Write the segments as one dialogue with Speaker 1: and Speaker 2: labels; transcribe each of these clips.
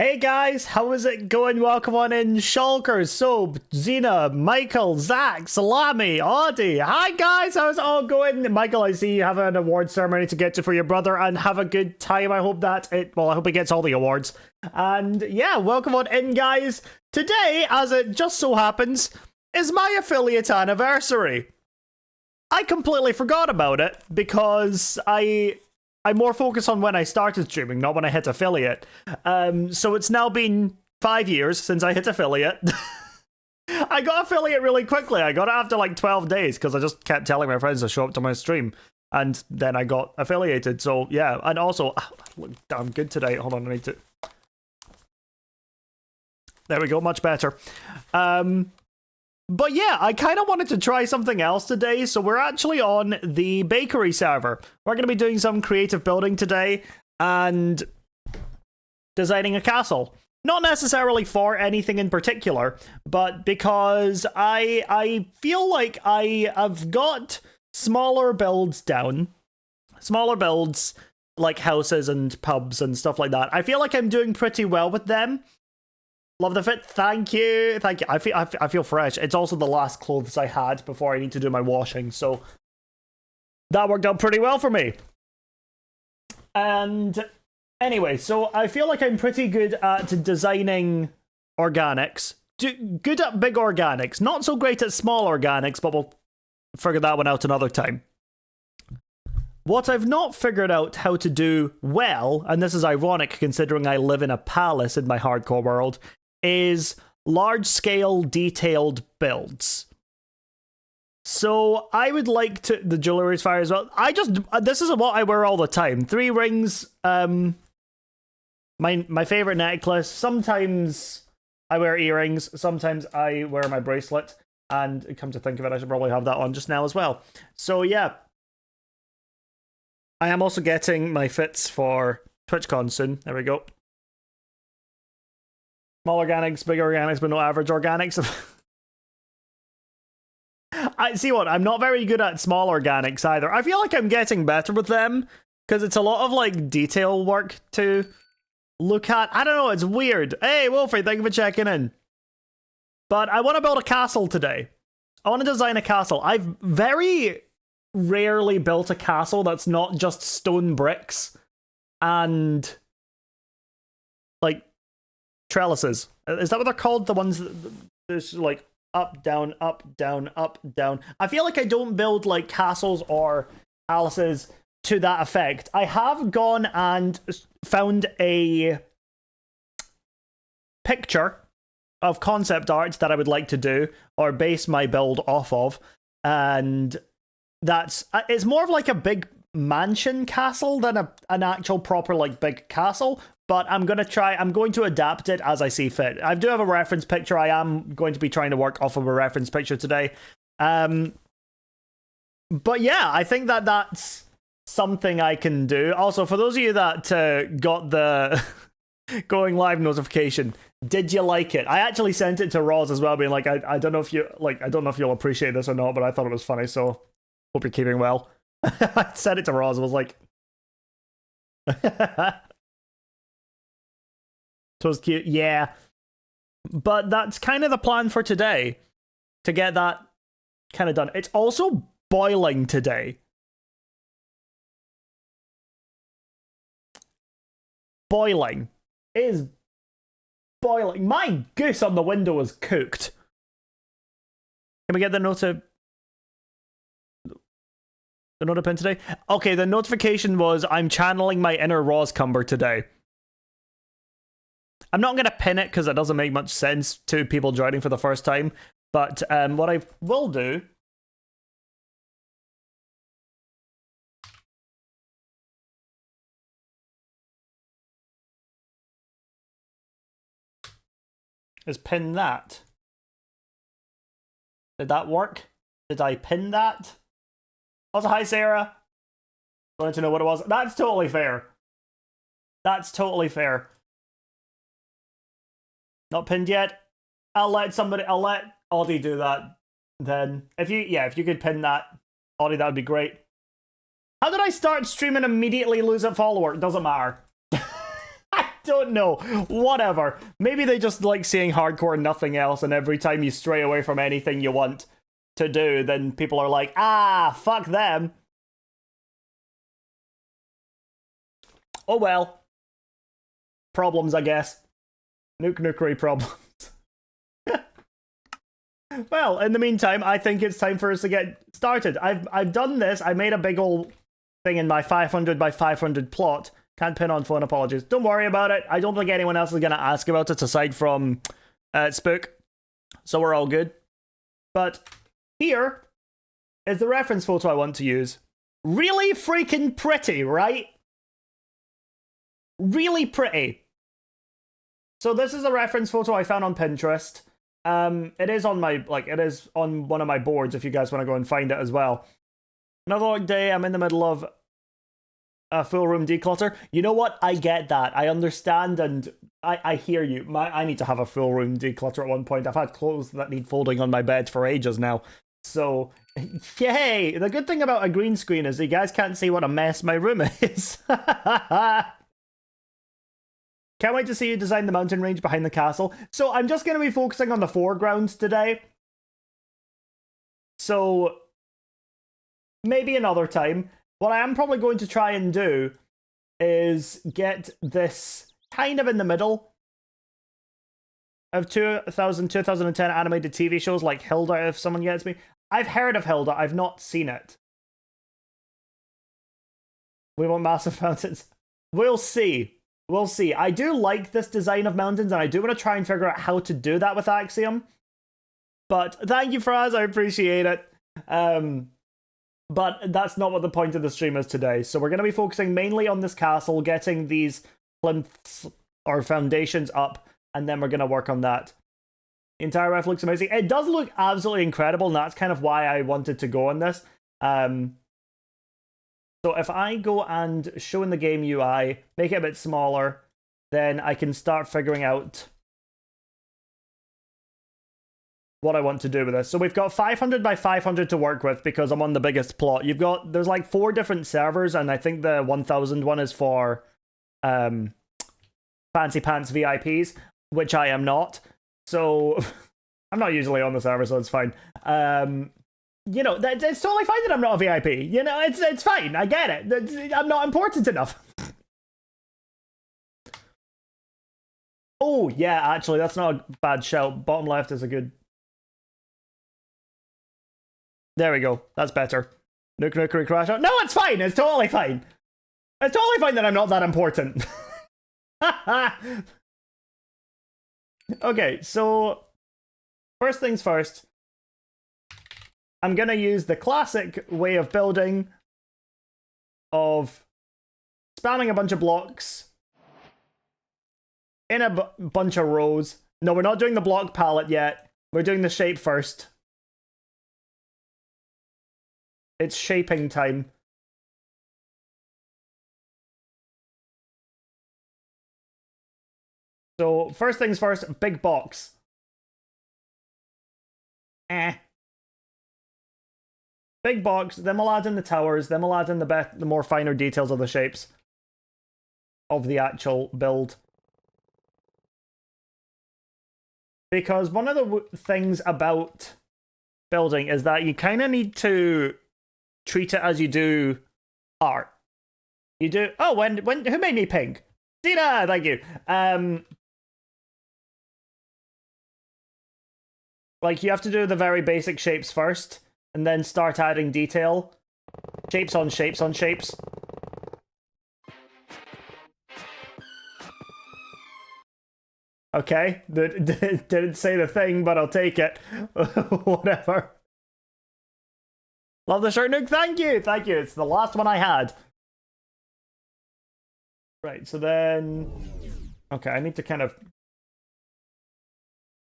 Speaker 1: Hey guys, how is it going? Welcome on in, Shulker, Soap, Xena, Michael, Zach, Salami, Audie. Hi guys, how's it all going? Michael, I see you have an award ceremony to get to for your brother, and have a good time. I hope that I hope he gets all the awards. And yeah, welcome on in, guys. Today, as it just so happens, is my affiliate anniversary. I completely forgot about it because I'm more focused on when I started streaming, not when I hit affiliate. So it's now been 5 years since I hit affiliate. I got affiliate really quickly. I got it after like 12 days because I just kept telling my friends to show up to my stream. And then I got affiliated. So yeah, and also, I look damn good today. Hold on, I need to... There we go, much better. But yeah, I kind of wanted to try something else today, so we're actually on the bakery server. We're going to be doing some creative building today, and designing a castle. Not necessarily for anything in particular, but because I feel like I have got smaller builds down. Smaller builds, like houses and pubs and stuff like that. I feel like I'm doing pretty well with them. Love the fit. Thank you. Thank you. I feel fresh. It's also the last clothes I had before I need to do my washing, so that worked out pretty well for me. And anyway, so I feel like I'm pretty good at designing organics. Good at big organics. Not so great at small organics, but we'll figure that one out another time. What I've not figured out how to do well, and this is ironic considering I live in a palace in my hardcore world, is large-scale detailed builds. So I would like to... The jewelry's fire as well. This is what I wear all the time. 3 rings, my favorite necklace. Sometimes I wear earrings. Sometimes I wear my bracelet. And come to think of it, I should probably have that on just now as well. So yeah. I am also getting my fits for TwitchCon soon. There we go. Small organics, big organics, but no average organics. I see what, I'm not very good at small organics either. I feel like I'm getting better with them, because it's a lot of like detail work to look at. I don't know, it's weird. Hey, Wolfie, thank you for checking in. But I want to build a castle today. I want to design a castle. I've very rarely built a castle that's not just stone bricks and like trellises. Is that what they're called? The ones that there's like up, down, up, down, up, down. I feel like I don't build like castles or palaces to that effect. I have gone and found a picture of concept art that I would like to do or base my build off of, and that's it's more of like a big mansion castle than an actual proper like big castle, but I'm going to adapt it as I see fit. I do have a reference picture. I am going to be trying to work off of a reference picture today. But yeah, I think that that's something I can do. Also, for those of you that got the going live notification, did you like it? I actually sent it to Roz as well, being like, I don't know if you like, I don't know if you'll appreciate this or not, but I thought it was funny, so hope you're keeping well. I sent it to Roz. I was like, so it's cute, yeah. But that's kind of the plan for today, to get that kind of done. It's also boiling today. Boiling. It is boiling. My goose on the window is cooked. Can we get the nota pin today? Okay, the notification was I'm channeling my inner Roscumber today. I'm not going to pin it because it doesn't make much sense to people joining for the first time. But what I will do is pin that. Did that work? Did I pin that? Also, hi Sarah. Wanted to know what it was. That's totally fair. That's totally fair. Not pinned yet. I'll let Audie do that then. If you could pin that, Audie, that would be great. How did I start streaming immediately lose a follower? It doesn't matter. don't know. Whatever. Maybe they just like seeing hardcore and nothing else, and every time you stray away from anything you want to do, then people are like, ah, fuck them. Oh well. Problems, I guess. Nukeri problems. Well, in the meantime, I think it's time for us to get started. I've done this. I made a big old thing in my 500 by 500 plot. Can't pin on phone, apologies. Don't worry about it. I don't think anyone else is going to ask about it aside from Spook. So we're all good. But here is the reference photo I want to use. Really freaking pretty, right? Really pretty. So this is a reference photo I found on Pinterest. It is on my, it is on one of my boards if you guys want to go and find it as well. Another day, I'm in the middle of a full room declutter. You know what? I get that. I understand and I hear you. I need to have a full room declutter at one point. I've had clothes that need folding on my bed for ages now. So, yay! The good thing about a green screen is you guys can't see what a mess my room is. Can't wait to see you design the mountain range behind the castle. So I'm just going to be focusing on the foreground today. So maybe another time. What I am probably going to try and do is get this kind of in the middle of 2010 animated TV shows like Hilda, if someone gets me. I've heard of Hilda, I've not seen it. We want massive mountains. We'll see. We'll see. I do like this design of mountains, and I do want to try and figure out how to do that with Axiom. But thank you, Fraz. I appreciate it. But that's not what the point of the stream is today. So we're going to be focusing mainly on this castle, getting these plinths or foundations up, and then we're going to work on that. The entire ref looks amazing. It does look absolutely incredible, and that's kind of why I wanted to go on this. So if I go and show in the game UI, make it a bit smaller, then I can start figuring out what I want to do with this. So we've got 500 by 500 to work with because I'm on the biggest plot. There's like 4 different servers, and I think the 1000 one is for Fancy Pants VIPs, which I am not. So I'm not usually on the server, so it's fine. You know, it's totally fine that I'm not a VIP. You know, it's fine. I get it. I'm not important enough. Oh, yeah, actually, that's not a bad shout. Bottom left is a good... There we go. That's better. Nukeri crash out. No, it's fine. It's totally fine. It's totally fine that I'm not that important. Okay, so... First things first. I'm going to use the classic way of building of spamming a bunch of blocks in a bunch of rows. No, we're not doing the block palette yet. We're doing the shape first. It's shaping time. So, first things first, big box. Big box, then we'll add in the towers, then we'll add in the more finer details of the shapes of the actual build. Because one of the things about building is that you kind of need to treat it as you do art. You do... Oh, who made me pink? Dina, thank you. Like, you have to do the very basic shapes first, and then start adding detail. Shapes on shapes on shapes. Okay, didn't say the thing, but I'll take it. Whatever. Love the shirt, Nuke. Thank you. Thank you. It's the last one I had. Right, so then... Okay, I need to kind of...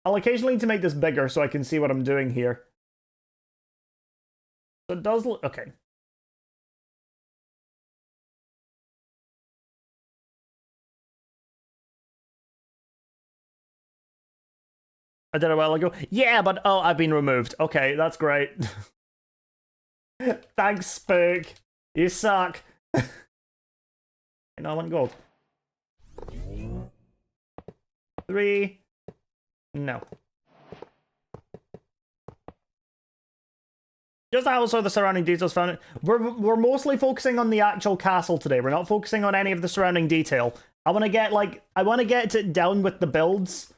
Speaker 1: I'll occasionally need to make this bigger so I can see what I'm doing here. So it does look... Okay. I did it a while ago. Yeah, but... Oh, I've been removed. Okay, that's great. Thanks, Spook. You suck. No, I want gold. 3. No. Just also the surrounding details found. We're mostly focusing on the actual castle today. We're not focusing on any of the surrounding detail. I want to get it down with the builds,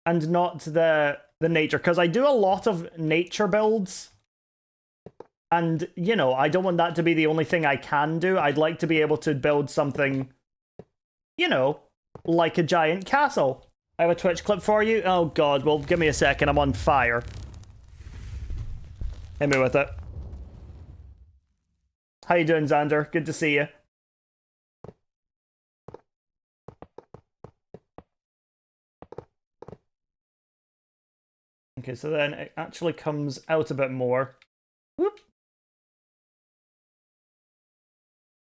Speaker 1: and not the nature, because I do a lot of nature builds, and you know I don't want that to be the only thing I can do. I'd like to be able to build something, you know, like a giant castle. I have a Twitch clip for you. Oh god, well give me a second, I'm on fire. Hit me with it. How you doing, Xander? Good to see you. Okay, so then it actually comes out a bit more. Whoop.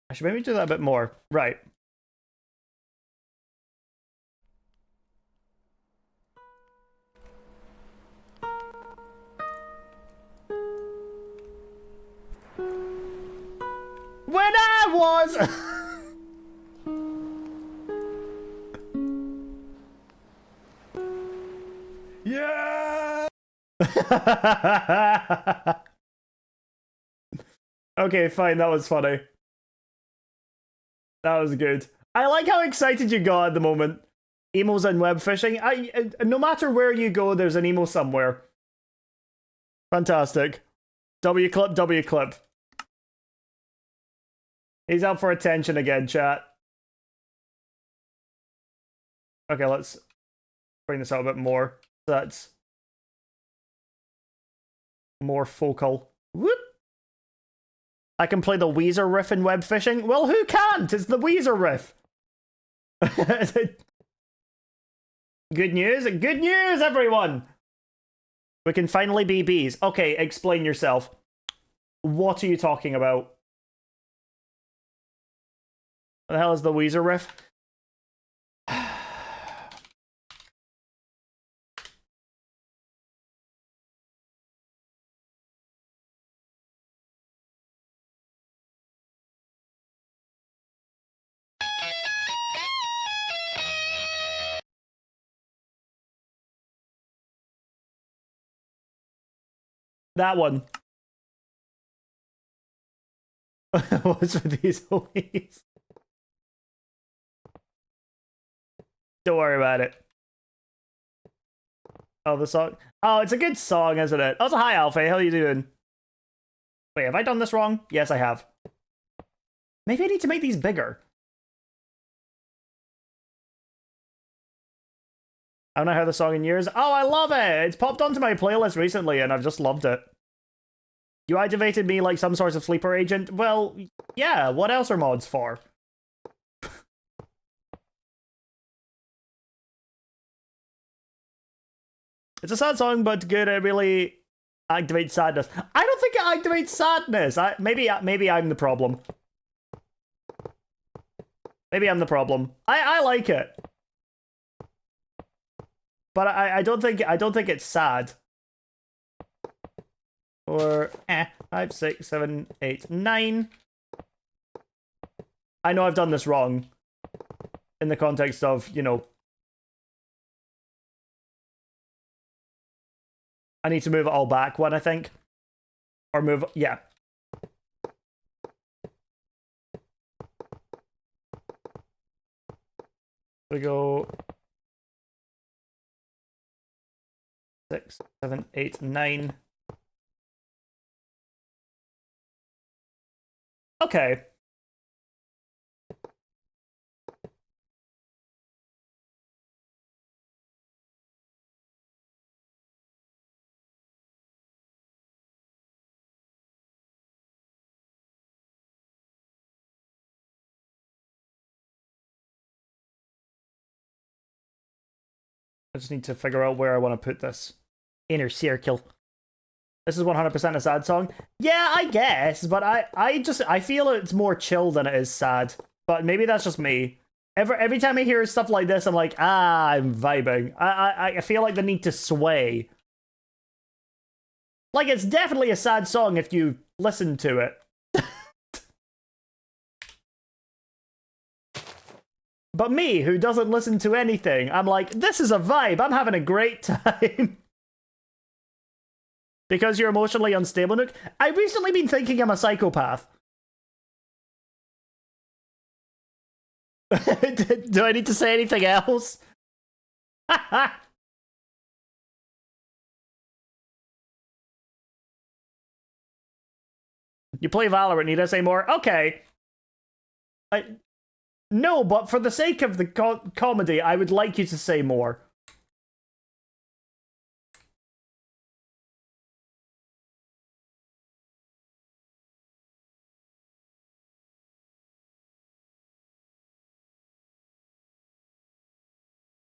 Speaker 1: I should maybe do that a bit more. Right. When I was... Yeah! Okay, fine, that was funny. That was good. I like how excited you got at the moment. Emos and web fishing. No matter where you go, there's an emo somewhere. Fantastic. W clip, W clip. He's up for attention again, chat. Okay, let's bring this out a bit more. That's more focal. Whoop! I can play the Weezer riff in web fishing. Well, who can't? It's the Weezer riff. Good news. Good news, everyone. We can finally be bees. Okay, explain yourself. What are you talking about? What the hell is the Weezer riff? That one. What's with these homies? Don't worry about it. Oh, the song. Oh, it's a good song, isn't it? Also, hi, Alfie. How are you doing? Wait, have I done this wrong? Yes, I have. Maybe I need to make these bigger. I haven't heard the song in years. Oh, I love it! It's popped onto my playlist recently, and I've just loved it. You activated me like some sort of sleeper agent? Well, yeah, what else are mods for? It's a sad song, but good. It really activates sadness. I don't think it activates sadness. Maybe I'm the problem. Maybe I'm the problem. I like it, but I don't think it's sad. Or 5, 6, 7, 8, 9. I know I've done this wrong in the context of, you know, I need to move it all back one, I think. Or move, yeah. We go 6, 7, 8, 9. Okay. I just need to figure out where I want to put this. Inner circle. This is 100% a sad song. Yeah, I guess, but I feel it's more chill than it is sad. But maybe that's just me. Every time I hear stuff like this, I'm like, I'm vibing. I feel like the need to sway. Like, it's definitely a sad song if you listen to it. But me, who doesn't listen to anything, I'm like, this is a vibe. I'm having a great time. Because you're emotionally unstable, Nook. I've recently been thinking I'm a psychopath. Do I need to say anything else? You play Valorant, need I say more? Okay. No, but for the sake of the comedy, I would like you to say more.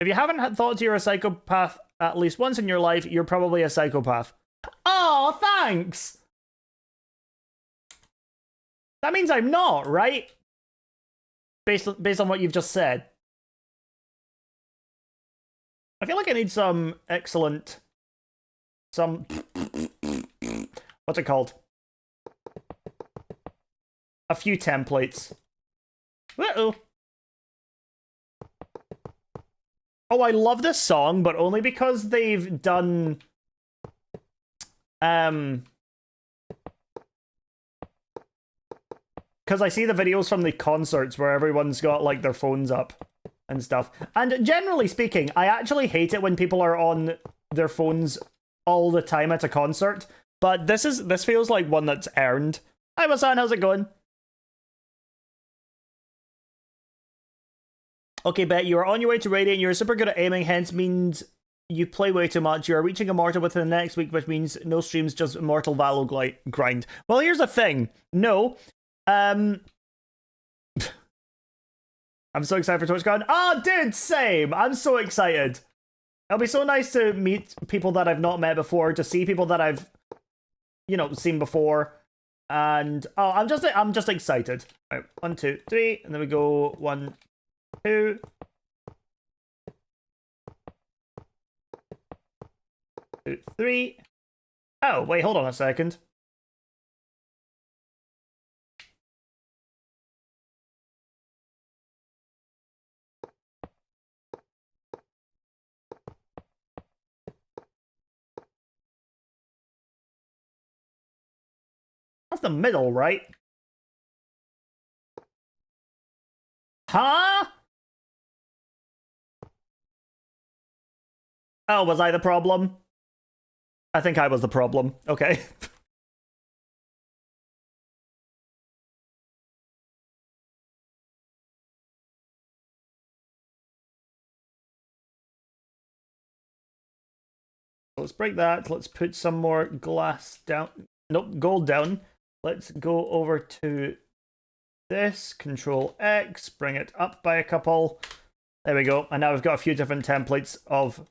Speaker 1: If you haven't thought you're a psychopath at least once in your life, you're probably a psychopath. Oh, thanks! That means I'm not, right? Based on what you've just said. I feel like I need some excellent... What's it called? A few templates. Uh-oh. Oh, I love this song, but only because they've done... Because I see the videos from the concerts where everyone's got, like, their phones up and stuff. And generally speaking, I actually hate it when people are on their phones all the time at a concert. But this feels like one that's earned. Hi, Masan, how's it going? Okay, Bet, you are on your way to Radiant. You're super good at aiming, hence means you play way too much. You are reaching Immortal within the next week, which means no streams, just Immortal Valo grind. Well, here's the thing. No. I'm so excited for TwitchCon. Oh, dude, same. I'm so excited. It'll be so nice to meet people that I've not met before, to see people that I've, you know, seen before. And oh, I'm just excited. All right, 1, 2, 3, and then we go 1, 2. 2, 3. Oh, wait, hold on a second. That's the middle, right? Huh? Oh, was I the problem? I think I was the problem. Okay. Let's break that. Let's put some more glass down. Nope, gold down. Let's go over to this. Control X. Bring it up by a couple. There we go. And now we've got a few different templates of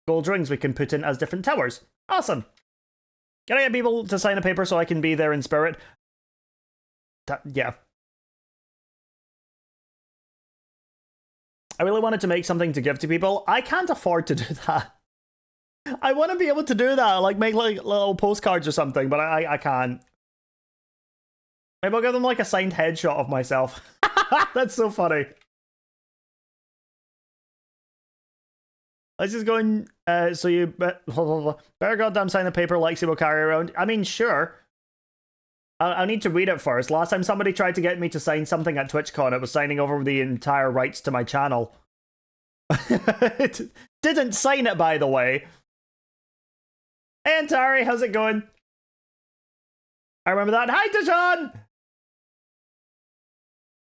Speaker 1: gold rings we can put in as different towers. Awesome. Can I get people to sign a paper so I can be there in spirit? Yeah. I really wanted to make something to give to people. I can't afford to do that. I want to be able to do that, like make like little postcards or something, but I can't. Maybe I'll give them like a signed headshot of myself. That's so funny. Let's just go in. So you better goddamn sign the paper Lexi will carry around. I mean, sure. I need to read it first. Last time somebody tried to get me to sign something at TwitchCon, it was signing over the entire rights to my channel. Didn't sign it, by the way. Hey, Antari, how's it going? I remember that. Hi, Dijon!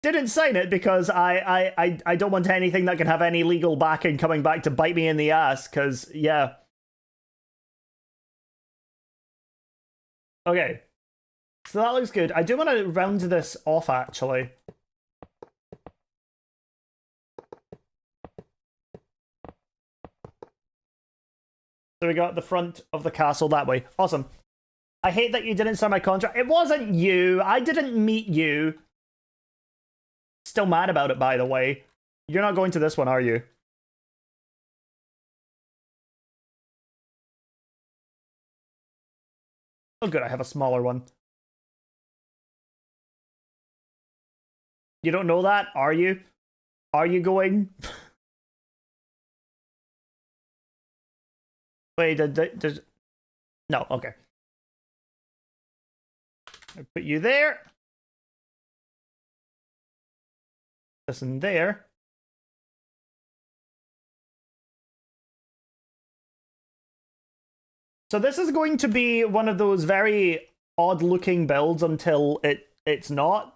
Speaker 1: Didn't sign it because I don't want anything that can have any legal backing coming back to bite me in the ass, because, yeah. Okay. So that looks good. I do want to round this off, actually. So we got the front of the castle that way. Awesome. I hate that you didn't sign my contract. It wasn't you. I didn't meet you. Still mad about it, by the way. You're not going to this one, are you? Oh, good. I have a smaller one. You don't know that, are you? Are you going? Wait, there's... No, okay. I put you there. This in there. So this is going to be one of those very odd-looking builds until it's not.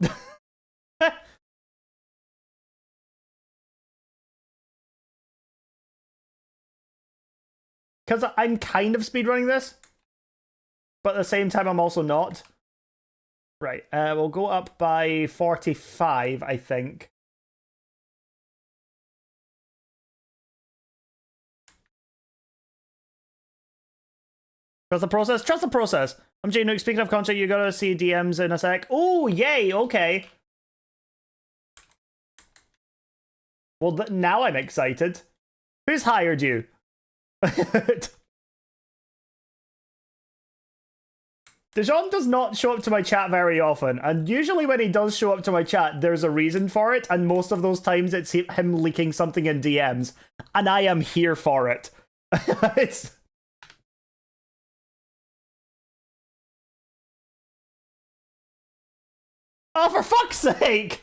Speaker 1: Because I'm kind of speedrunning this, but at the same time I'm also not. Right, we'll go up by 45, I think. Trust the process? Trust the process! I'm Jay Nuke, speaking of contract, you gotta see DMs in a sec. Oh, yay, okay. Well, now I'm excited. Who's hired you? Dijon does not show up to my chat very often, and usually when he does show up to my chat, there's a reason for it, and most of those times it's him leaking something in DMs, and I am here for it. It's... Oh, for fuck's sake!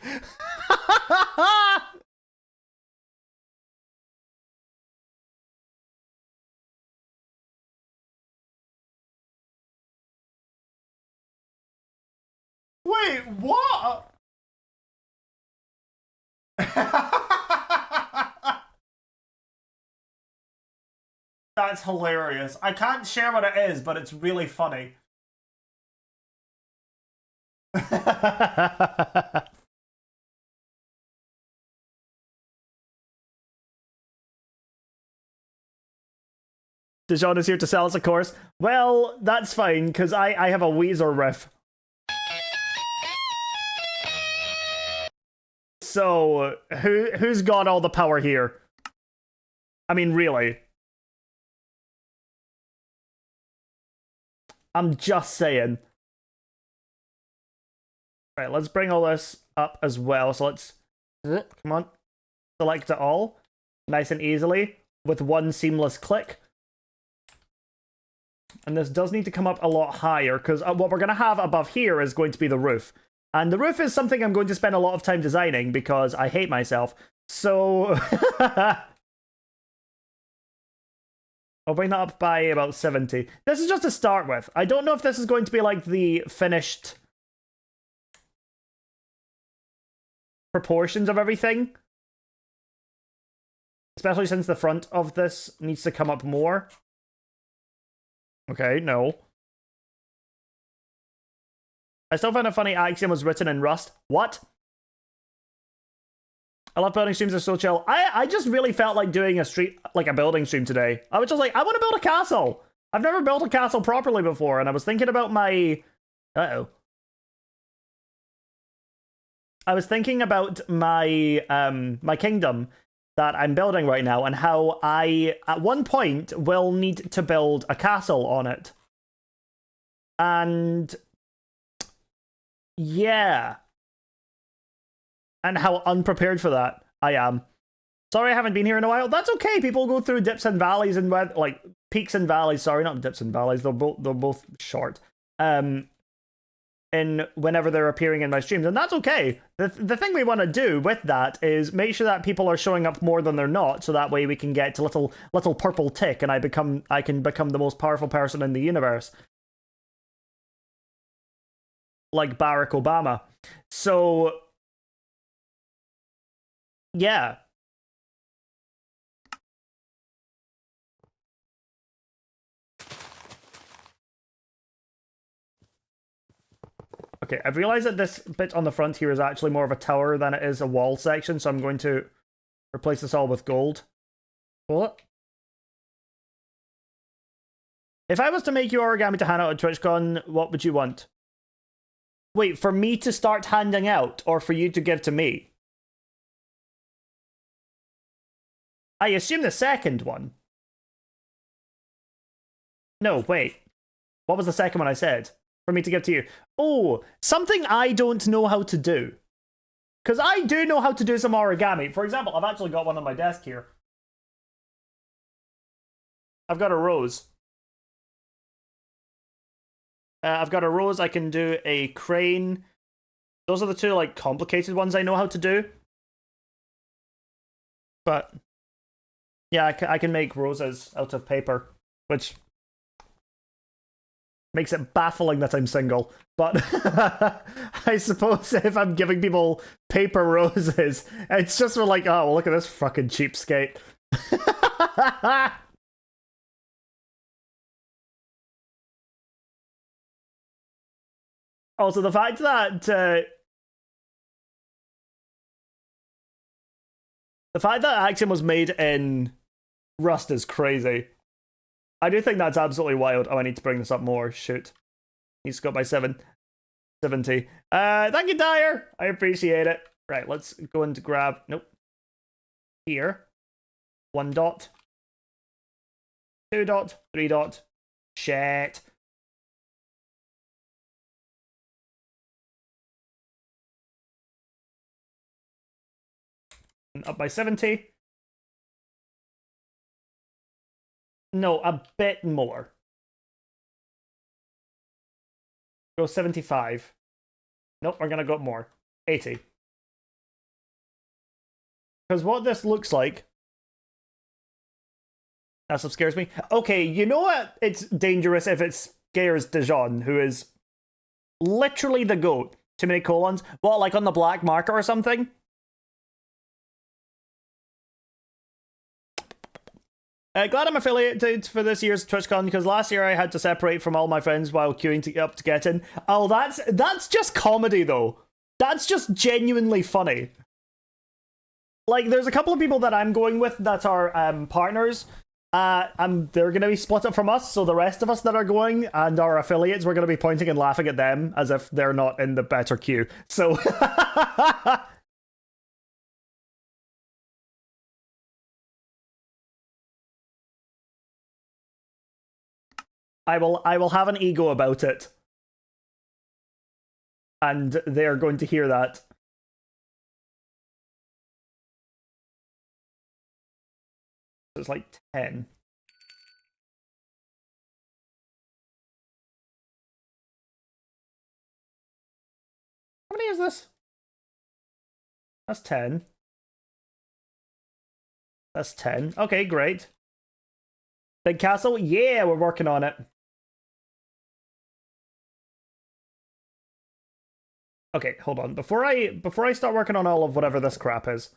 Speaker 1: Wait, what? That's hilarious. I can't share what it is, but it's really funny. Dijon is here to sell us a course. Well, that's fine, because I have a Weezer riff. So, who's got all the power here? I mean, really. I'm just saying. Right, let's bring all this up as well. So let's... Come on. Select it all. Nice and easily. With one seamless click. And this does need to come up a lot higher, because what we're going to have above here is going to be the roof. And the roof is something I'm going to spend a lot of time designing, because I hate myself. So... I'll bring that up by about 70. This is just to start with. I don't know if this is going to be like the finished proportions of everything. Especially since the front of this needs to come up more. Okay, no. I still find it funny Axiom was written in Rust. What? I love building streams, they're so chill. I just really felt like doing a street, like a building stream today. I was just like, I want to build a castle. I've never built a castle properly before, and I was thinking about my... Uh-oh. I was thinking about my my kingdom that I'm building right now, and how I, at one point, will need to build a castle on it. And... yeah. And how unprepared for that I am. Sorry I haven't been here in a while. That's okay. People go through dips and valleys and like peaks and valleys. Sorry, not dips and valleys. They're both short. In whenever they're appearing in my streams, and that's okay. The thing we want to do with that is make sure that people are showing up more than they're not, so that way we can get to little purple tick, and I can become the most powerful person in the universe, like Barack Obama. So. Yeah. Okay, I've realized that this bit on the front here is actually more of a tower than it is a wall section, so I'm going to replace this all with gold. What? If I was to make you origami to hand out at TwitchCon, what would you want? Wait, for me to start handing out, or for you to give to me? I assume the second one. No, wait. What was the second one I said? For me to give to you. Oh, something I don't know how to do. Because I do know how to do some origami. For example, I've actually got one on my desk here. I've got a rose. I've got a rose. I can do a crane. Those are the two like complicated ones I know how to do. But yeah, I can make roses out of paper, which makes it baffling that I'm single. But I suppose if I'm giving people paper roses, it's just for like, oh, well, look at this fucking cheapskate. Also, the fact that Axiom was made in Rust is crazy. I do think that's absolutely wild. Oh, I need to bring this up more. Shoot. Needs to go up by 70. Thank you, Dyer. I appreciate it. Right, let's go and grab... Nope. Here. 1 dot. 2 dot. 3 dot. Shit. And up by 70. No, a bit more. Go 75. Nope, we're gonna go up more. 80. Because what this looks like... That's what scares me. Okay, you know what? It's dangerous if it scares Dijon, who is literally the GOAT. Too many colons. What, like on the black market or something? Glad I'm affiliated for this year's TwitchCon because last year I had to separate from all my friends while queuing up to get in. Oh, that's just comedy though. That's just genuinely funny. Like, there's a couple of people that I'm going with that are partners. They're going to be split up from us, so the rest of us that are going and our affiliates, we're going to be pointing and laughing at them as if they're not in the better queue. So... I will have an ego about it. And they're going to hear that. So it's like 10. How many is this? That's 10. That's 10. Okay, great. Big castle? Yeah, we're working on it. Okay, hold on. Before I start working on all of whatever this crap is.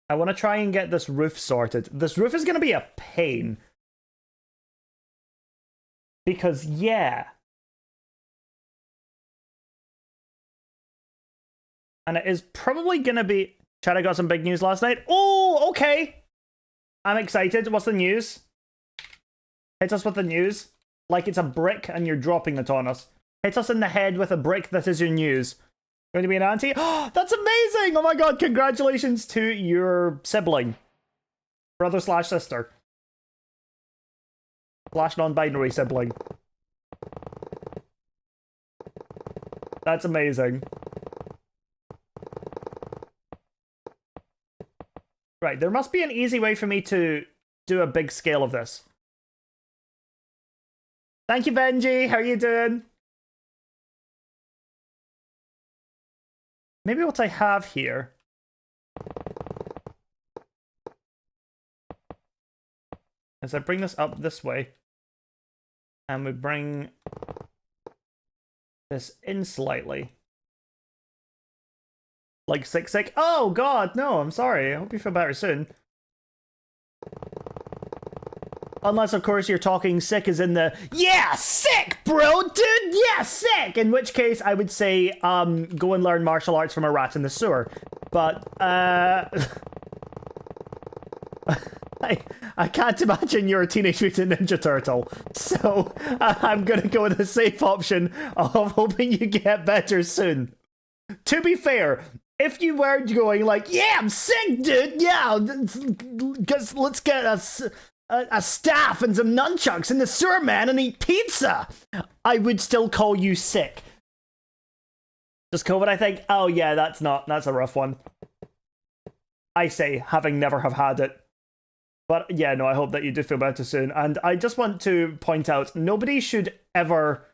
Speaker 1: I want to try and get this roof sorted. This roof is going to be a pain. Because, yeah. And it is probably going to be... Chad, I got some big news last night. Oh, okay. I'm excited. What's the news? Hit us with the news. Like it's a brick and you're dropping it on us. Hit us in the head with a brick that is your news. Going to be an auntie? Oh, that's amazing! Oh my god, congratulations to your sibling. Brother slash sister. Slash non-binary sibling. That's amazing. Right, there must be an easy way for me to do a big scale of this. Thank you, Benji. How are you doing? Maybe what I have here... is I bring this up this way. And we bring this in slightly. Like sick. Oh god, no, I'm sorry. I hope you feel better soon. Unless, of course, you're talking sick as in the, yeah, sick, bro, dude, yeah, sick! In which case, I would say, go and learn martial arts from a rat in the sewer. But, I can't imagine you're a Teenage Mutant Ninja Turtle. So, I'm gonna go with the safe option of hoping you get better soon. To be fair, if you weren't going like, yeah, I'm sick, dude, yeah, let's get us... a staff and some nunchucks in the sewer, man, and eat pizza, I would still call you sick. Just COVID, I think. Oh yeah, that's a rough one. I say, having never have had it. But yeah, no, I hope that you do feel better soon. And I just want to point out, nobody should ever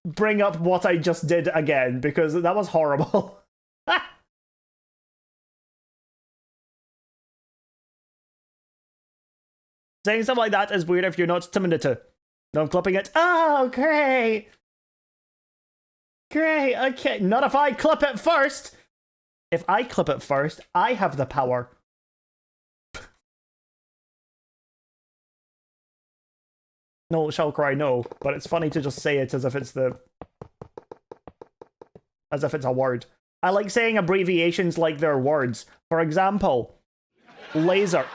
Speaker 1: bring up what I just did again, because that was horrible. Saying something like that is weird if you're not timid to. No, I'm clipping it. Oh, great. Great, okay. Not if I clip it first. If I clip it first, I have the power. No, Shulker, I know, but it's funny to just say it as if it's a word. I like saying abbreviations like they're words. For example, laser.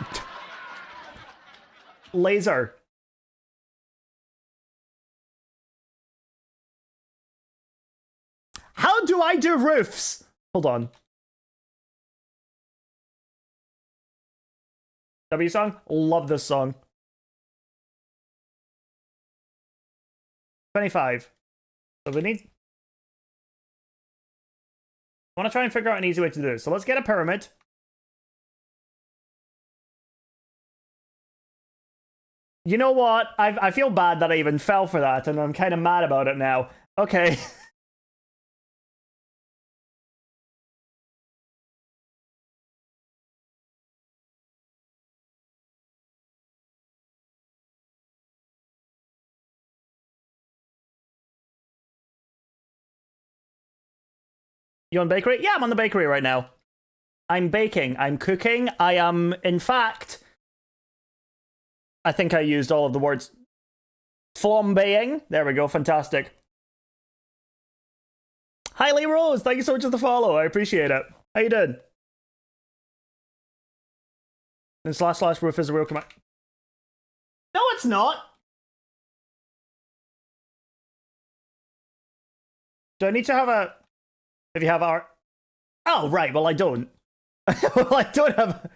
Speaker 1: Laser. How do I do roofs? Hold on. W song? Love this song. 25. So we need... I want to try and figure out an easy way to do this. So let's get a pyramid. You know what? I feel bad that I even fell for that, and I'm kind of mad about it now. Okay. You on bakery? Yeah, I'm on the bakery right now. I'm baking. I'm cooking. I am, in fact... I think I used all of the words. Flambeing. There we go. Fantastic. Hi, Lee Rose. Thank you so much for the follow. I appreciate it. How you doing? And / roof is a real command. No, it's not. Do I need to have a... If you have our... Oh, right. Well, I don't. Well, I don't have...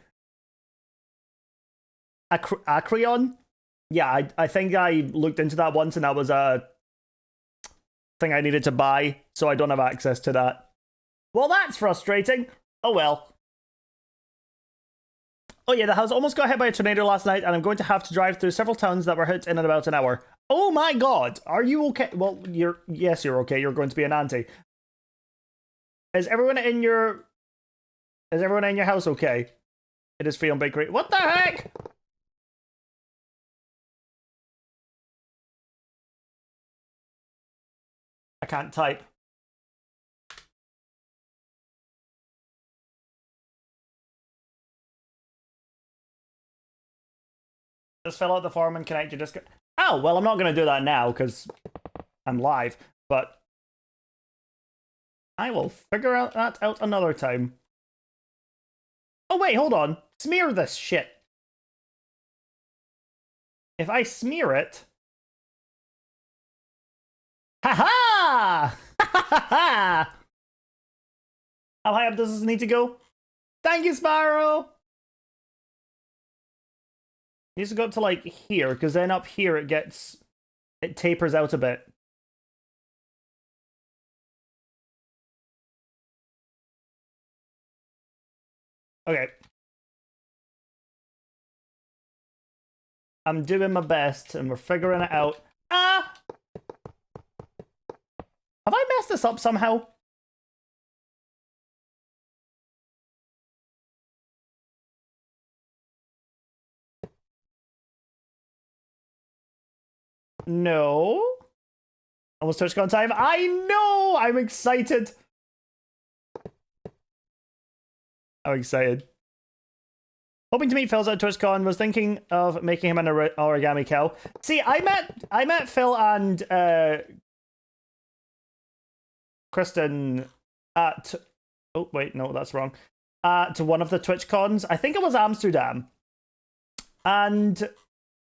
Speaker 1: Acreon? Yeah, I think I looked into that once and that was a thing I needed to buy, so I don't have access to that. Well, that's frustrating. Oh well. Oh yeah, the house almost got hit by a tornado last night, and I'm going to have to drive through several towns that were hit in about an hour. Oh my god! Are you okay? Well, yes, you're okay. You're going to be an auntie. Is everyone in your house okay? It is free on bakery. What the heck? I can't type. Just fill out the form and connect your Discord. Oh, well, I'm not going to do that now because I'm live, but I will figure that out another time. Oh, wait, hold on. Smear this shit. If I smear it... Ha-ha! Ha-ha-ha! How high up does this need to go? Thank you, Sparrow! It needs to go up to, like, here, because then up here it tapers out a bit. Okay. I'm doing my best, and we're figuring it out. Ah! Have I messed this up somehow? No. Almost TwitchCon time. I know! I'm excited. I'm excited. Hoping to meet Phil's at TwitchCon. Was thinking of making him an origami cow. See, I met Phil and Kristen at... Oh, wait, no, that's wrong. To one of the TwitchCons. I think it was Amsterdam. And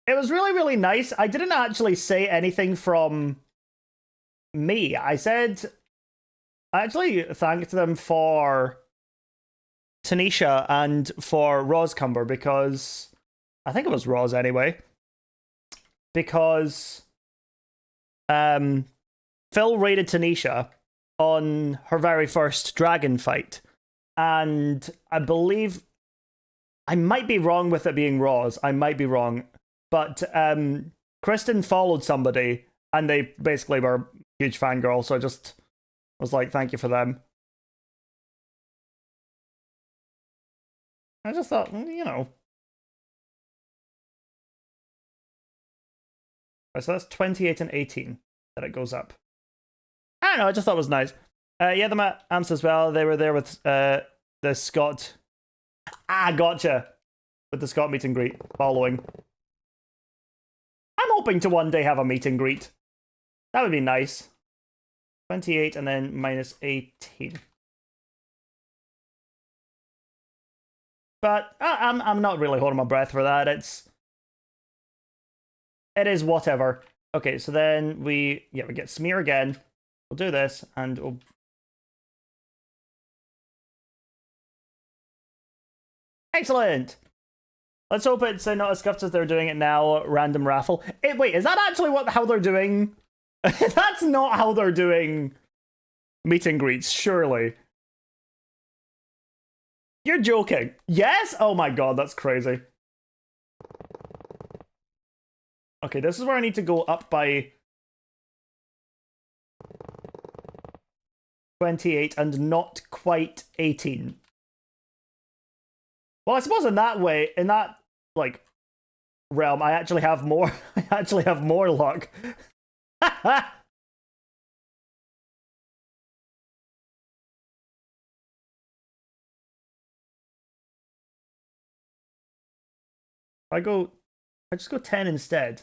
Speaker 1: it was really, really nice. I didn't actually say anything from me. I actually thanked them for Tanisha and for Roscumber because I think it was Ros anyway. Because Phil raided Tanisha on her very first dragon fight. And I believe I might be wrong with it being Ros. I might be wrong. But Kristen followed somebody and they basically were a huge fangirl, so I just was like, thank you for them. I just thought, you know. So that's 28 and 18 that it goes up. I don't know, I just thought it was nice. Yeah, the amps as well. They were there with the Scott. Ah, gotcha. With the Scott meet and greet following. I'm hoping to one day have a meet and greet. That would be nice. 28 and then minus 18. But I'm not really holding my breath for that. It is whatever. Okay, so then we get smear again. We'll do this and we'll. Excellent. Let's hope it's not as scuffed as they're doing it now. Random raffle. Wait, is that actually how they're doing? That's not how they're doing meet and greets, surely. You're joking. Yes? Oh my god, that's crazy. Okay, this is where I need to go up by 28 and not quite 18. Well, I suppose in that way, in that, like, realm, I actually have more, I actually have more luck. I just go 10 instead.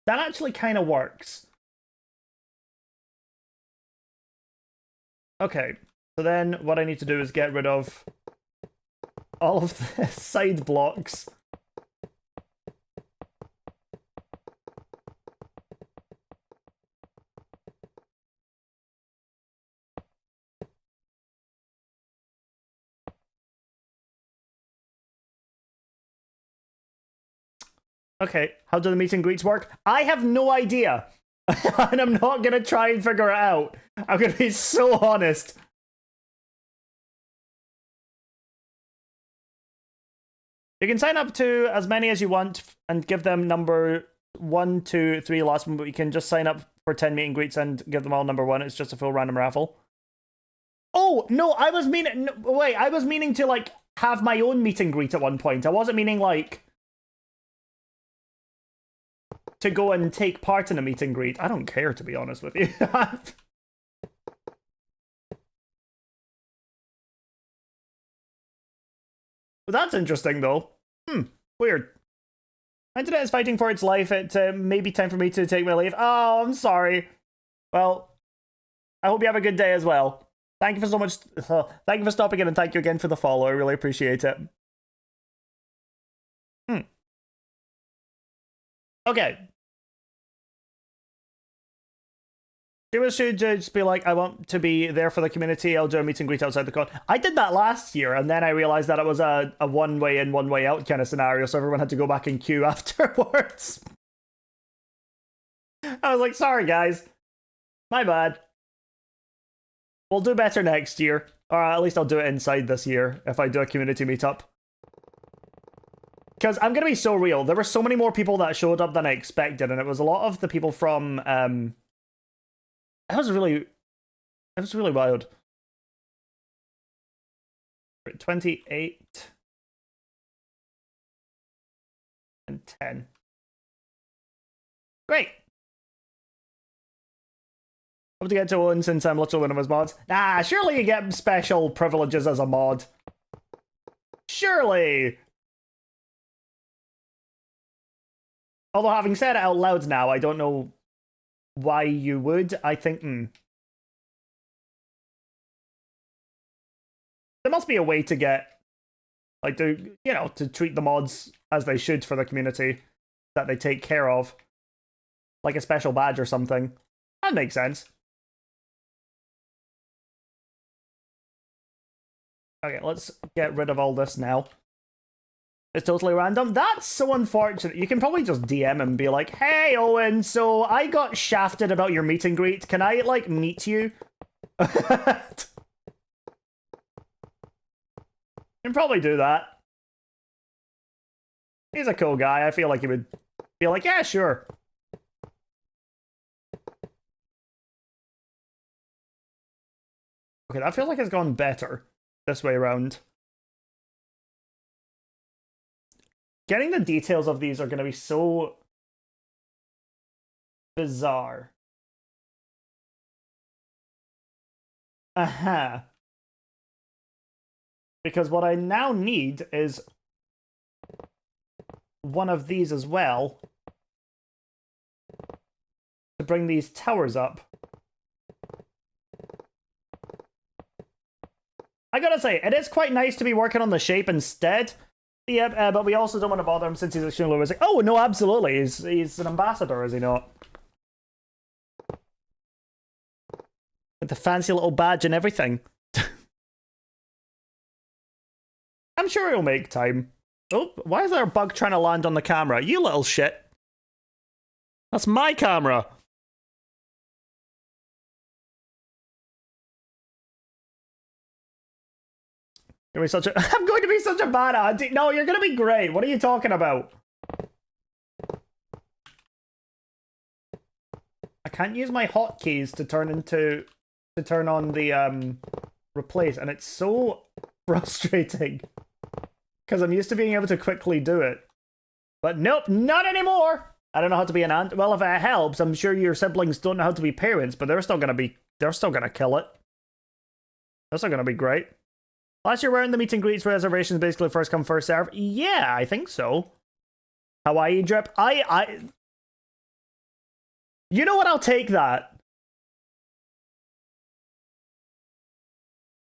Speaker 1: That actually kind of works. Okay, so then what I need to do is get rid of all of the side blocks. Okay, how do the meet and greets work? I have no idea. And I'm not gonna try and figure it out. I'm gonna be so honest. You can sign up to as many as you want and give them number 1, 2, 3 last one, but you can just sign up for 10 meet and greets and give them all number 1. It's just a full random raffle. Oh, no, I was meaning... Wait, I was meaning to, like, have my own meet and greet at one point. I wasn't meaning, like... to go and take part in a meet and greet. I don't care, to be honest with you. Well, that's interesting, though. Weird. Internet is fighting for its life. It may be time for me to take my leave. Oh, I'm sorry. Well, I hope you have a good day as well. Thank you for so much. Thank you for stopping in and thank you again for the follow. I really appreciate it. Okay. She should just be like, I want to be there for the community. I'll do a meet and greet outside the con. I did that last year, and then I realized that it was a one way in, one way out kind of scenario, so everyone had to go back in queue afterwards. I was like, sorry guys. My bad. We'll do better next year. Or at least I'll do it inside this year if I do a community meetup. Because I'm going to be so real. There were so many more people that showed up than I expected, and it was a lot of the people from... It was really wild. 28 and 10. Great. Hope to get to one since I'm literally one of his mods. Nah, surely you get special privileges as a mod. Surely. Although having said it out loud now, I don't know why you would. I think, there must be a way to get, like, to treat the mods as they should for the community that they take care of. Like a special badge or something. That makes sense. Okay, let's get rid of all this now. It's totally random. That's so unfortunate. You can probably just DM him and be like, hey, Owen, so I got shafted about your meet and greet. Can I, like, meet you? You can probably do that. He's a cool guy. I feel like he would be like, yeah, sure. Okay, that feels like it's gone better this way around. Getting the details of these are going to be so bizarre. Uh-huh. Because what I now need is one of these as well to bring these towers up. I gotta say, it is quite nice to be working on the shape instead. Yeah, but we also don't want to bother him since he's extremely busy. Oh, no, absolutely. He's an ambassador, is he not? With the fancy little badge and everything. I'm sure he'll make time. Oh, why is there a bug trying to land on the camera? You little shit. That's my camera. I'm going to be such a bad auntie. No, you're going to be great. What are you talking about? I can't use my hotkeys to turn on the replace, and it's so frustrating because I'm used to being able to quickly do it. But nope, not anymore. I don't know how to be an aunt. Well, if it helps, I'm sure your siblings don't know how to be parents, but they're still gonna kill it. They're still gonna be great. Last year, wearing the meet and greets reservations basically first come first serve. Yeah, I think so. Hawaii drip. You know what? I'll take that.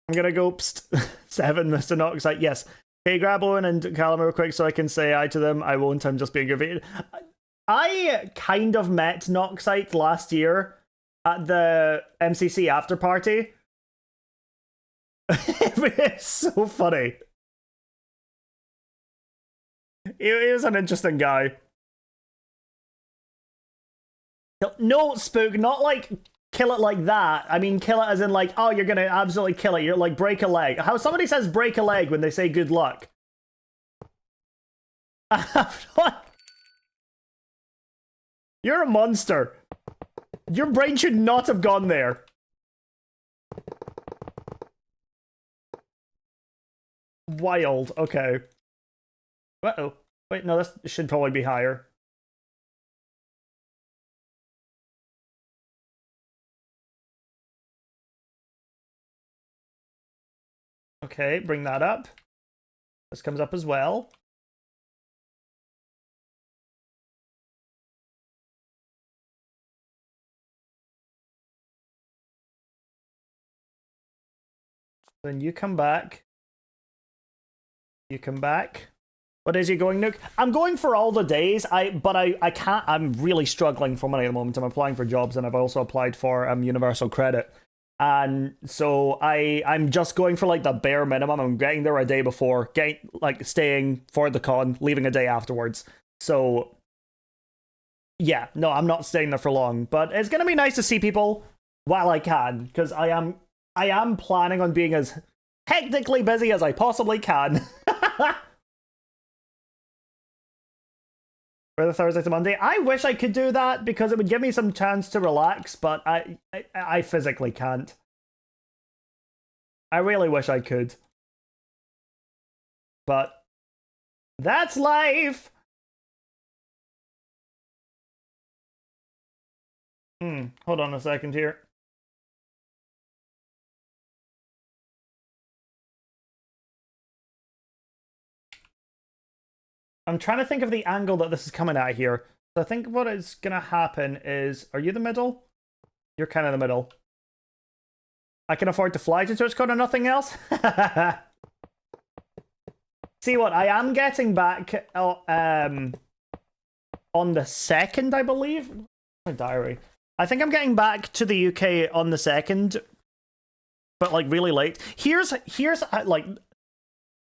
Speaker 1: I'm gonna go 7, Mr. Noxite. Yes. Okay, grab Owen and Callum real quick so I can say hi to them. I won't. I'm just being good. I kind of met Noxite last year at the MCC after party. It's so funny. He was an interesting guy. No, Spook, not like kill it like that. I mean, kill it as in like, oh, you're gonna absolutely kill it. You're like, break a leg. How somebody says break a leg when they say good luck. You're a monster. Your brain should not have gone there. Wild. Okay. Uh-oh. Wait, no, this should probably be higher. Okay, bring that up. This comes up as well. Then you come back. You come back. What days are you going, Nuke? I'm going for all the days. But I can't. I'm really struggling for money at the moment. I'm applying for jobs, and I've also applied for Universal Credit. And so I'm just going for like the bare minimum. I'm getting there a day before, staying for the con, leaving a day afterwards. So yeah, no, I'm not staying there for long. But it's gonna be nice to see people while I can, because I am planning on being as hectically busy as I possibly can. For the Thursday to Monday. I wish I could do that because it would give me some chance to relax, but I physically can't. I really wish I could. But that's life. Hold on a second here. I'm trying to think of the angle that this is coming at here. So I think what is going to happen is... Are you the middle? You're kind of the middle. I can afford to fly to TwitchCon and nothing else? See what? I am getting back on the 2nd, I believe. My diary. I think I'm getting back to the UK on the 2nd. but like really late. Here's like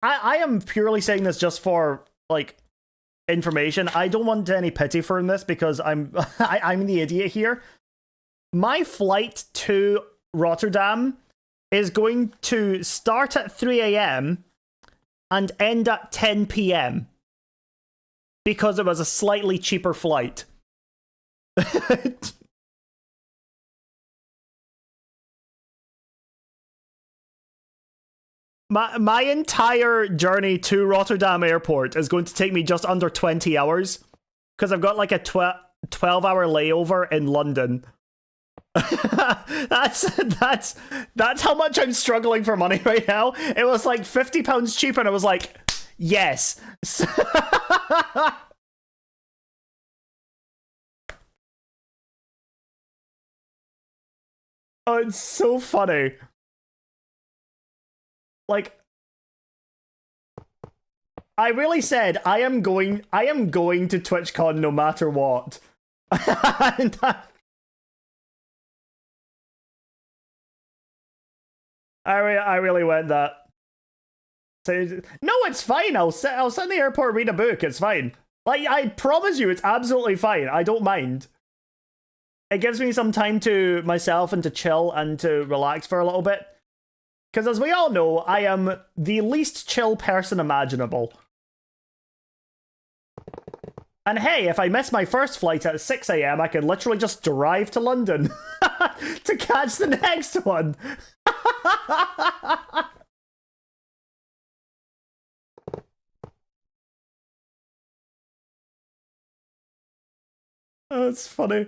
Speaker 1: I am purely saying this just for like information. I don't want any pity for this because I'm I'm the idiot here. My flight to Rotterdam is going to start at 3 a.m. and end at 10 p.m. because it was a slightly cheaper flight. My entire journey to Rotterdam Airport is going to take me just under 20 hours because I've got like a 12-hour layover in London. that's how much I'm struggling for money right now. It was like £50 cheaper and I was like, yes. Oh, it's so funny. Like, I really said I am going to TwitchCon no matter what. And I really went that. So, no, it's fine. I'll sit in the airport, read a book. It's fine. Like, I promise you, it's absolutely fine. I don't mind. It gives me some time to myself and to chill and to relax for a little bit. Because as we all know, I am the least chill person imaginable. And hey, if I miss my first flight at 6 a.m, I can literally just drive to London to catch the next one. Oh, it's funny.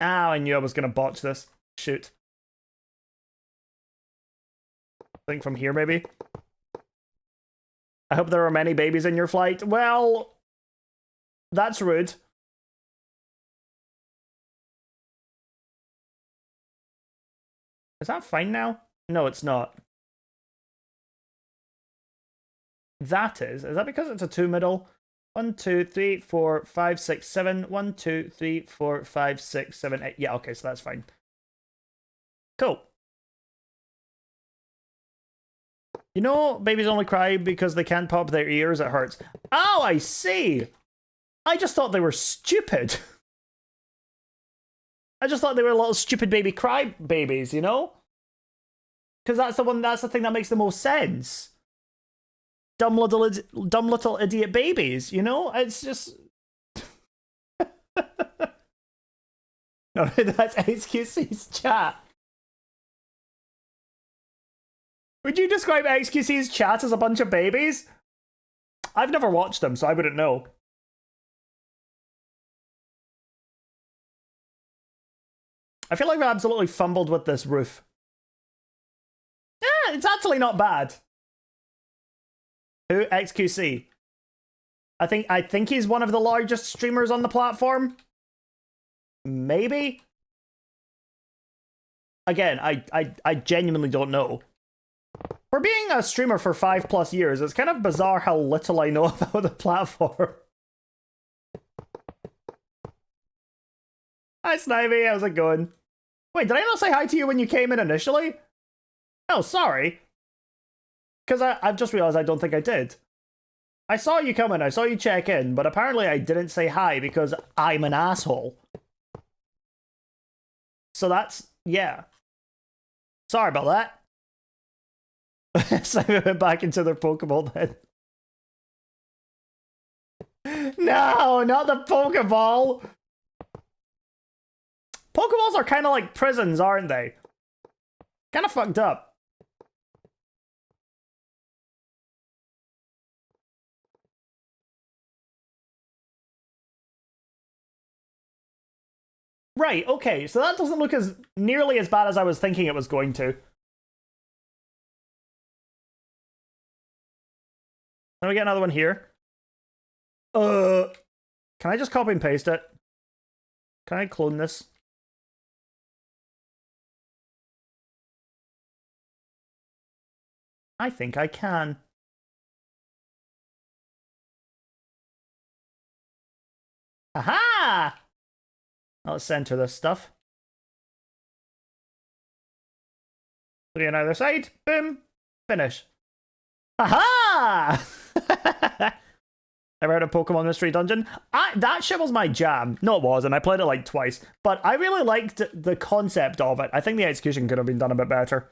Speaker 1: Ah, I knew I was going to botch this. Shoot. I think from here, maybe. I hope there are many babies in your flight. Well, that's rude. Is that fine now? No, it's not. That is. Is that because it's a 2 middle? 1, 2, 3, 4, 5, 6, 7. 1, 2, 3, 4, 5, 6, 7, 8. Yeah, okay, so that's fine. Cool. You know, babies only cry because they can't pop their ears, it hurts. Oh, I see! I just thought they were stupid. I just thought they were little stupid baby cry babies, you know? Because that's the thing that makes the most sense. Dumb little idiot babies, you know? It's just... No, that's XQC's chat. Would you describe XQC's chat as a bunch of babies? I've never watched them, so I wouldn't know. I feel like I've absolutely fumbled with this roof. Yeah, it's actually not bad. Who? XQC. I think he's one of the largest streamers on the platform. Maybe? Again, I genuinely don't know. For being a streamer for 5+ years, it's kind of bizarre how little I know about the platform. Hi, Snivy, how's it going? Wait, did I not say hi to you when you came in initially? Oh, sorry. Because I've just realized I don't think I did. I saw you come in, I saw you check in, but apparently I didn't say hi because I'm an asshole. So that's, yeah. Sorry about that. So I went back into their Pokeball then. No, not the Pokeball! Pokeballs are kind of like prisons, aren't they? Kind of fucked up. Right, okay, so that doesn't look as nearly as bad as I was thinking it was going to. Let me get another one here. Can I just copy and paste it? Can I clone this? I think I can. Aha! Let's center this stuff. 3 on either side. Boom. Finish. Aha! Ever heard of Pokemon Mystery Dungeon? That shit was my jam. No, it wasn't. I played it like twice. But I really liked the concept of it. I think the execution could have been done a bit better.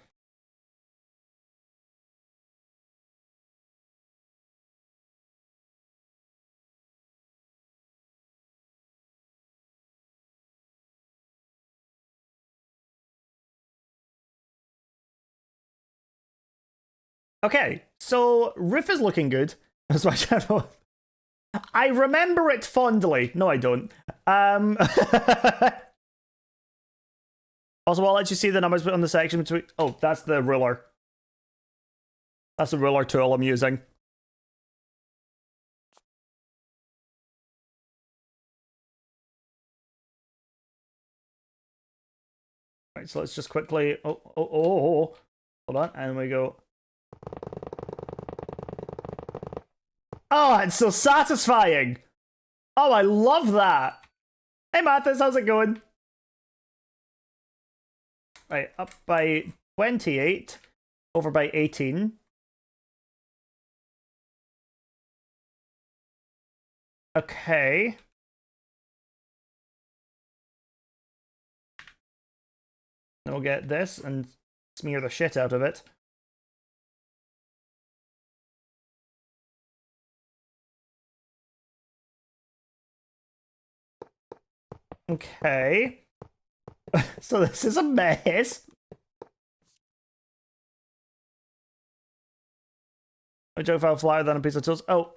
Speaker 1: Okay, so roof is looking good. That's my channel. I remember it fondly. No, I don't. Also, I'll let you see the numbers on the section between... Oh, that's the ruler. That's the ruler tool I'm using. Right, so let's just quickly... Oh. Hold on, and we go... Oh, it's so satisfying! Oh, I love that! Hey, Mathis, how's it going? Right, up by 28, over by 18. Okay. Then we'll get this and smear the shit out of it. Okay. So this is a mess. A joke fell flyer than a piece of toast. Oh,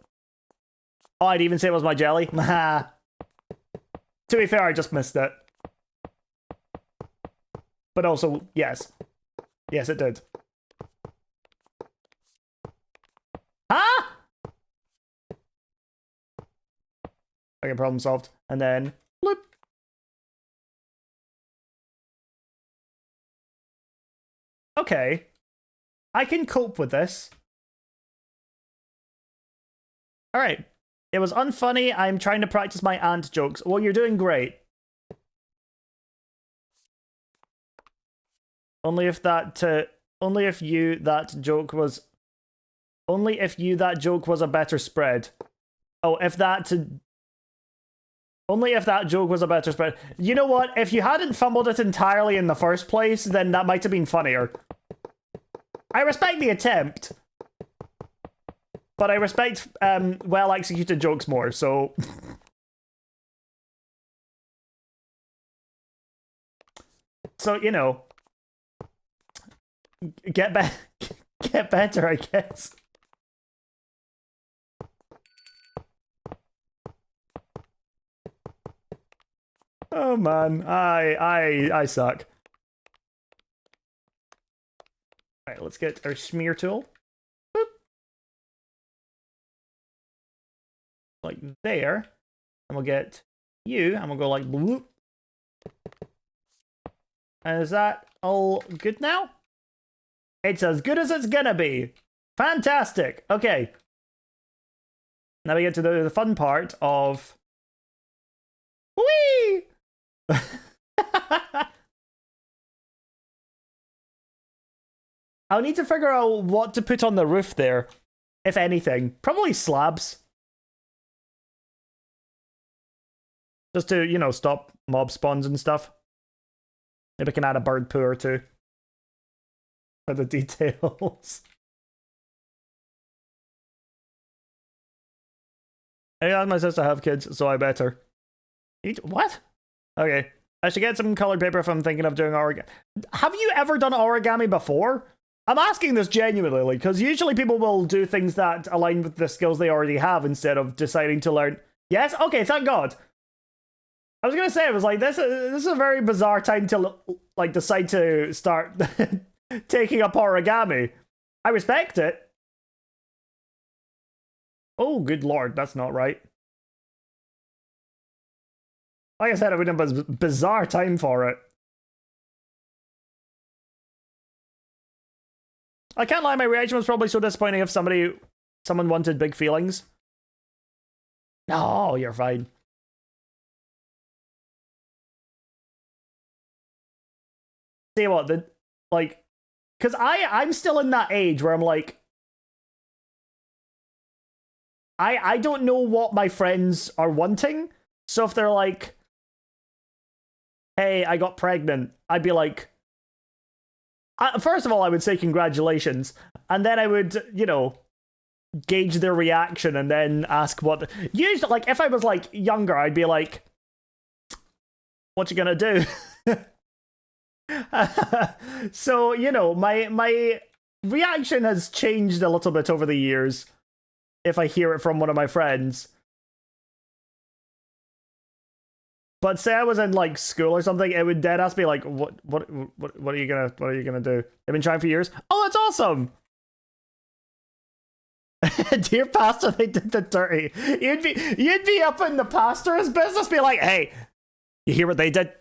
Speaker 1: I'd even say it was my jelly. To be fair, I just missed it. But also, yes. Yes, it did. Huh? Okay, problem solved. And then, bloop. Okay. I can cope with this. Alright. It was unfunny. I'm trying to practice my aunt jokes. Well, you're doing great. Only if that joke was a better spread. Oh, only if that joke was a better spread. You know what? If you hadn't fumbled it entirely in the first place, then that might have been funnier. I respect the attempt. But I respect well-executed jokes more, so... So, you know... Get better, I guess. Oh man, I suck. Alright, let's get our smear tool. Boop. Like there. And we'll get you, and we'll go like bloop. And is that all good now? It's as good as it's gonna be. Fantastic. Okay. Now we get to the fun part of... Whee! I'll need to figure out what to put on the roof there. If anything. Probably slabs. Just to, you know, stop mob spawns and stuff. Maybe I can add a bird poo or two. For the details. I asked my sister to have kids, so I better. What? Okay. I should get some colored paper if I'm thinking of doing origami. Have you ever done origami before? I'm asking this genuinely, because usually people will do things that align with the skills they already have instead of deciding to learn. Yes? Okay, thank God. I was gonna say, it was like, this is a very bizarre time to, like, decide to start taking up origami. I respect it. Oh, good lord, that's not right. Like I said, it would have been a bizarre time for it. I can't lie, my reaction was probably so disappointing if someone wanted big feelings. No, you're fine. say what the like, because I'm still in that age where I'm like, I don't know what my friends are wanting. So if they're like, hey, I got pregnant, I'd be like, first of all, I would say congratulations, and then I would, you know, gauge their reaction and then ask what. Usually, like, if I was like younger, I'd be like, what you gonna do? So, you know, my reaction has changed a little bit over the years if I hear it from one of my friends. But say I was in like school or something, it would dead ask me like, what are you gonna do? I've been trying for years. Oh, that's awesome. Dear pastor, they did the dirty. You'd be up in the pastor's business, be like, hey, you hear what they did?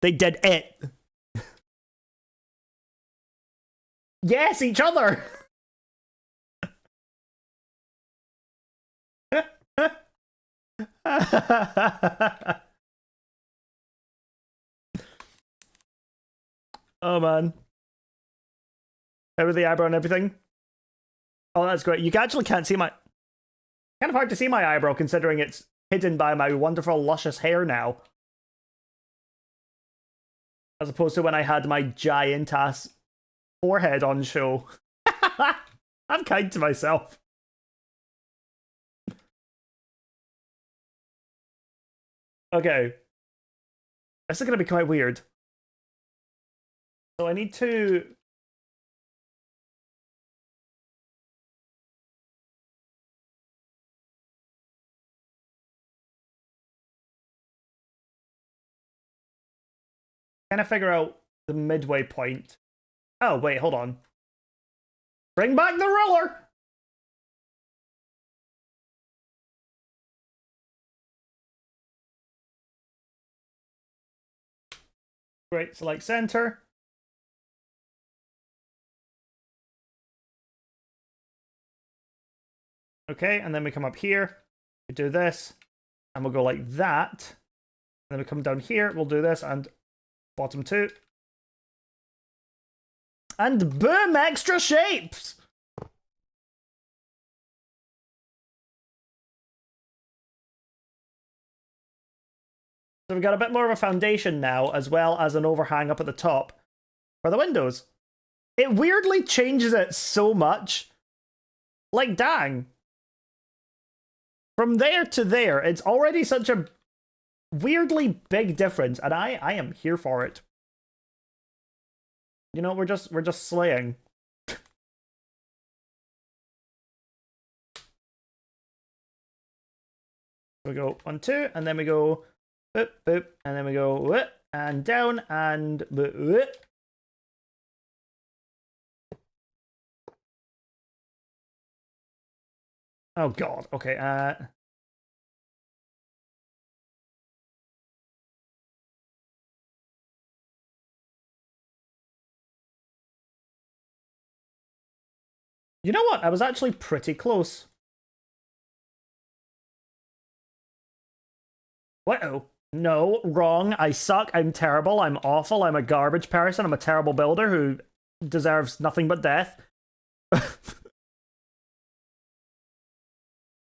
Speaker 1: They did it. Yes, each other. Oh man. Over the eyebrow and everything. Oh, that's great. You actually can't see my... Kind of hard to see my eyebrow considering it's hidden by my wonderful luscious hair now. As opposed to when I had my giant ass forehead on show. I'm kind to myself. Okay. This is going to be quite weird. So I need to... kind of figure out the midway point. Oh, wait, hold on. Bring back the ruler! Great, select center. Okay, and then we come up here. We do this, and we'll go like that. And then we come down here, we'll do this, and bottom two. And boom, extra shapes! So we've got a bit more of a foundation now, as well as an overhang up at the top for the windows. It weirdly changes it so much. Like, dang. From there to there, it's already such a weirdly big difference, and I am here for it. You know, we're just slaying. We go 1, 2, and then we go boop, boop, and then we go whoop, and down, and boop, whoop. Oh god, okay, you know what? I was actually pretty close. Uh-oh. No, wrong. I suck. I'm terrible. I'm awful. I'm a garbage person. I'm a terrible builder who deserves nothing but death.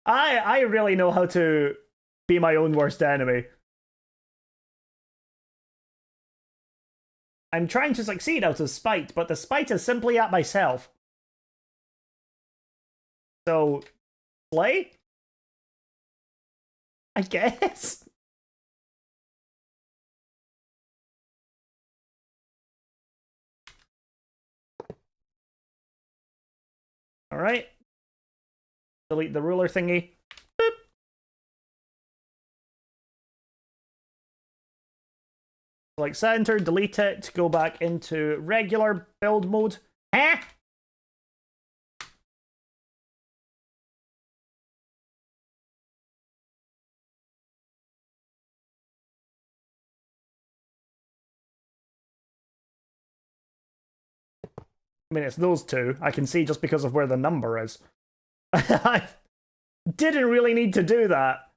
Speaker 1: I really know how to be my own worst enemy. I'm trying to succeed out of spite, but the spite is simply at myself. So, slay? I guess? Alright. Delete the ruler thingy. Boop. Select center, delete it, go back into regular build mode. Eh? I mean, it's those two. I can see just because of where the number is. I didn't really need to do that.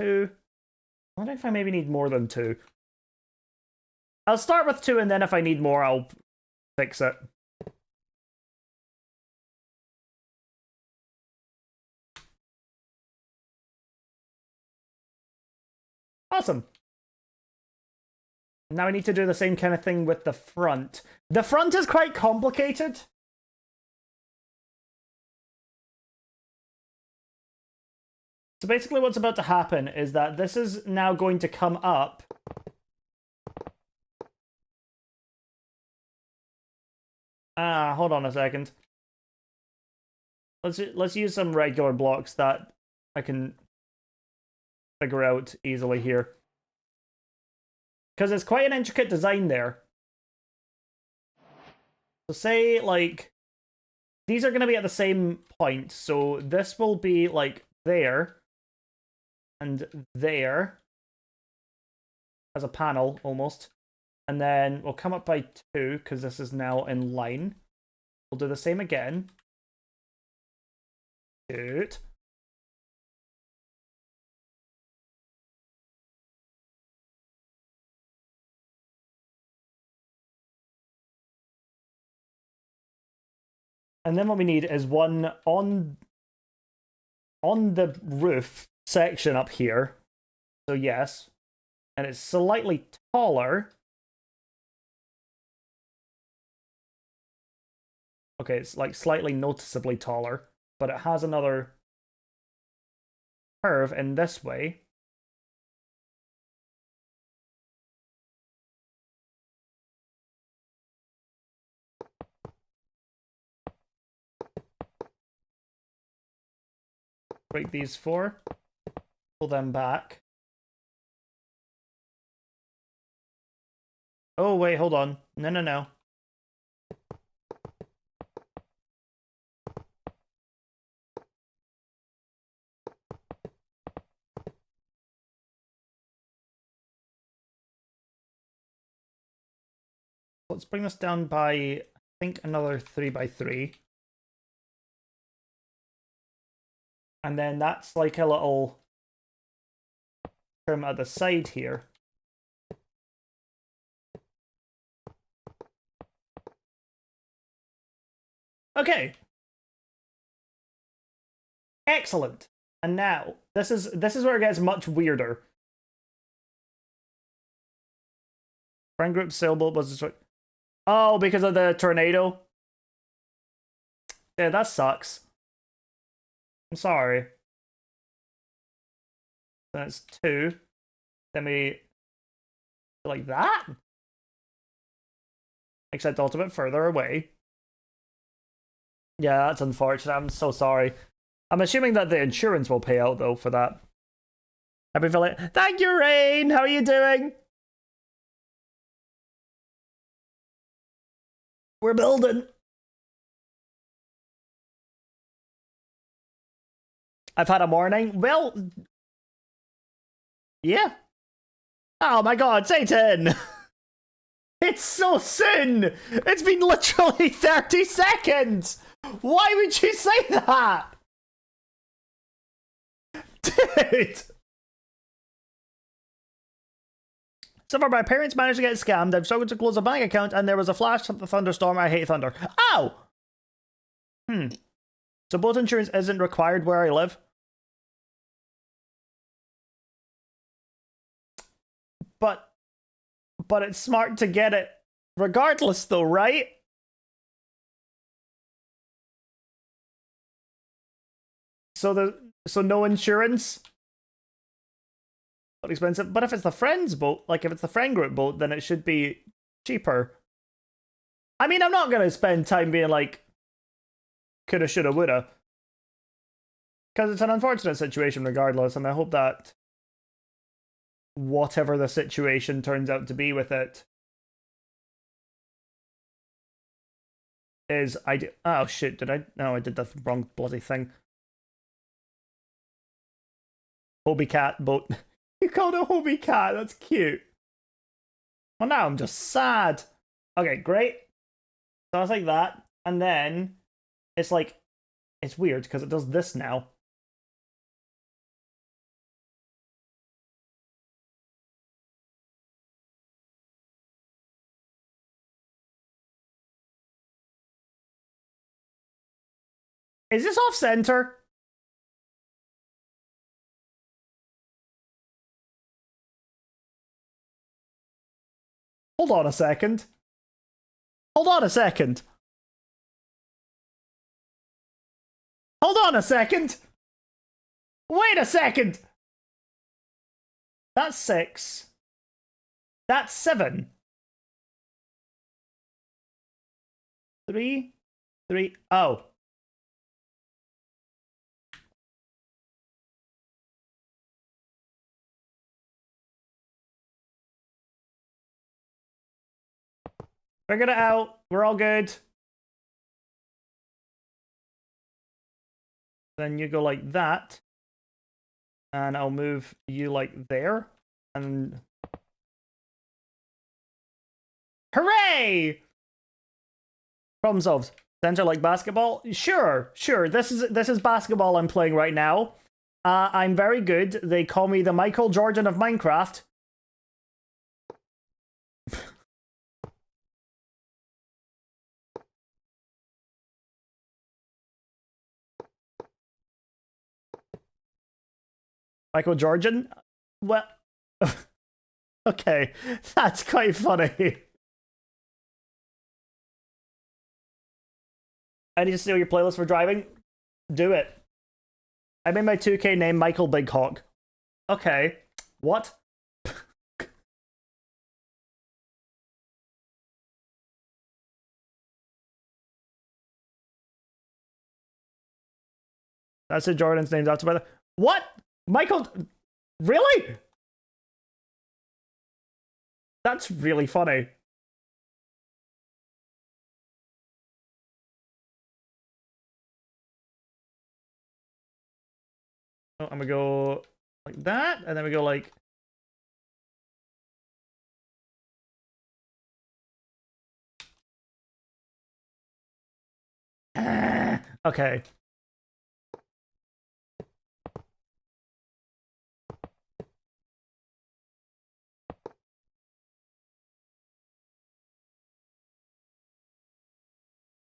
Speaker 1: 2. I wonder if I maybe need more than 2. I'll start with 2, and then if I need more, I'll fix it. Awesome. Now I need to do the same kind of thing with the front. The front is quite complicated. So basically what's about to happen is that this is now going to come up. Hold on a second. Let's use some regular blocks that I can figure out easily here. Because it's quite an intricate design there. So say, like, these are going to be at the same point. So this will be, like, there. And there. As a panel, almost. And then we'll come up by 2, because this is now in line. We'll do the same again. Good. And then what we need is one on the roof section up here. So yes. And it's slightly taller. Okay, it's like slightly noticeably taller, but it has another curve in this way. Break these 4. Pull them back. Oh, wait, hold on. No. Let's bring this down by, I think, another 3 by 3. And then that's like a little trim at the side here. Okay. Excellent. And now, this is where it gets much weirder. Friend group sailboat was destroyed. Oh, because of the tornado? Yeah, that sucks. I'm sorry. That's 2. Then we... like that? Except a little bit further away. Yeah, that's unfortunate. I'm so sorry. I'm assuming that the insurance will pay out, though, for that. Happy feeling. Thank you, Rain! How are you doing? We're building. I've had a morning. Well, yeah. Oh my god, Satan! It's so soon! It's been literally 30 seconds! Why would you say that? Dude! So far, my parents managed to get scammed. I've struggled to close a bank account, and there was a flash thunderstorm. I hate thunder. Ow! So boat insurance isn't required where I live? But it's smart to get it regardless, though, right? So no insurance? Not expensive. But if it's the friend's boat, like if it's the friend group boat, then it should be cheaper. I mean, I'm not gonna spend time being like coulda, shoulda, woulda. Because it's an unfortunate situation regardless, and I hope that whatever the situation turns out to be with it is oh shit, did I? No, I did the wrong bloody thing. Hobie cat boat. You called a Hobie cat, that's cute. Well, now I'm just sad. Okay, great. So it's like that, and then it's like, it's weird because it does this now. Is this off center? Hold on a second. Hold on a second. Hold on a second. Wait a second. That's 6. That's 7. 3. 3. Oh. Figured it out. We're all good. Then you go like that. And I'll move you like there. And hooray! Problem solved. Center like basketball? Sure. This is basketball I'm playing right now. I'm very good. They call me the Michael Jordan of Minecraft. Michael Jordan? What? Okay, that's quite funny. I need to steal your playlist for driving. Do it. I made my 2K name Michael Big Hawk. Okay. What? That's who Jordan's named after, by the. What? Michael? Really? That's really funny. Oh, I'm gonna go like that, and then we go like. Okay.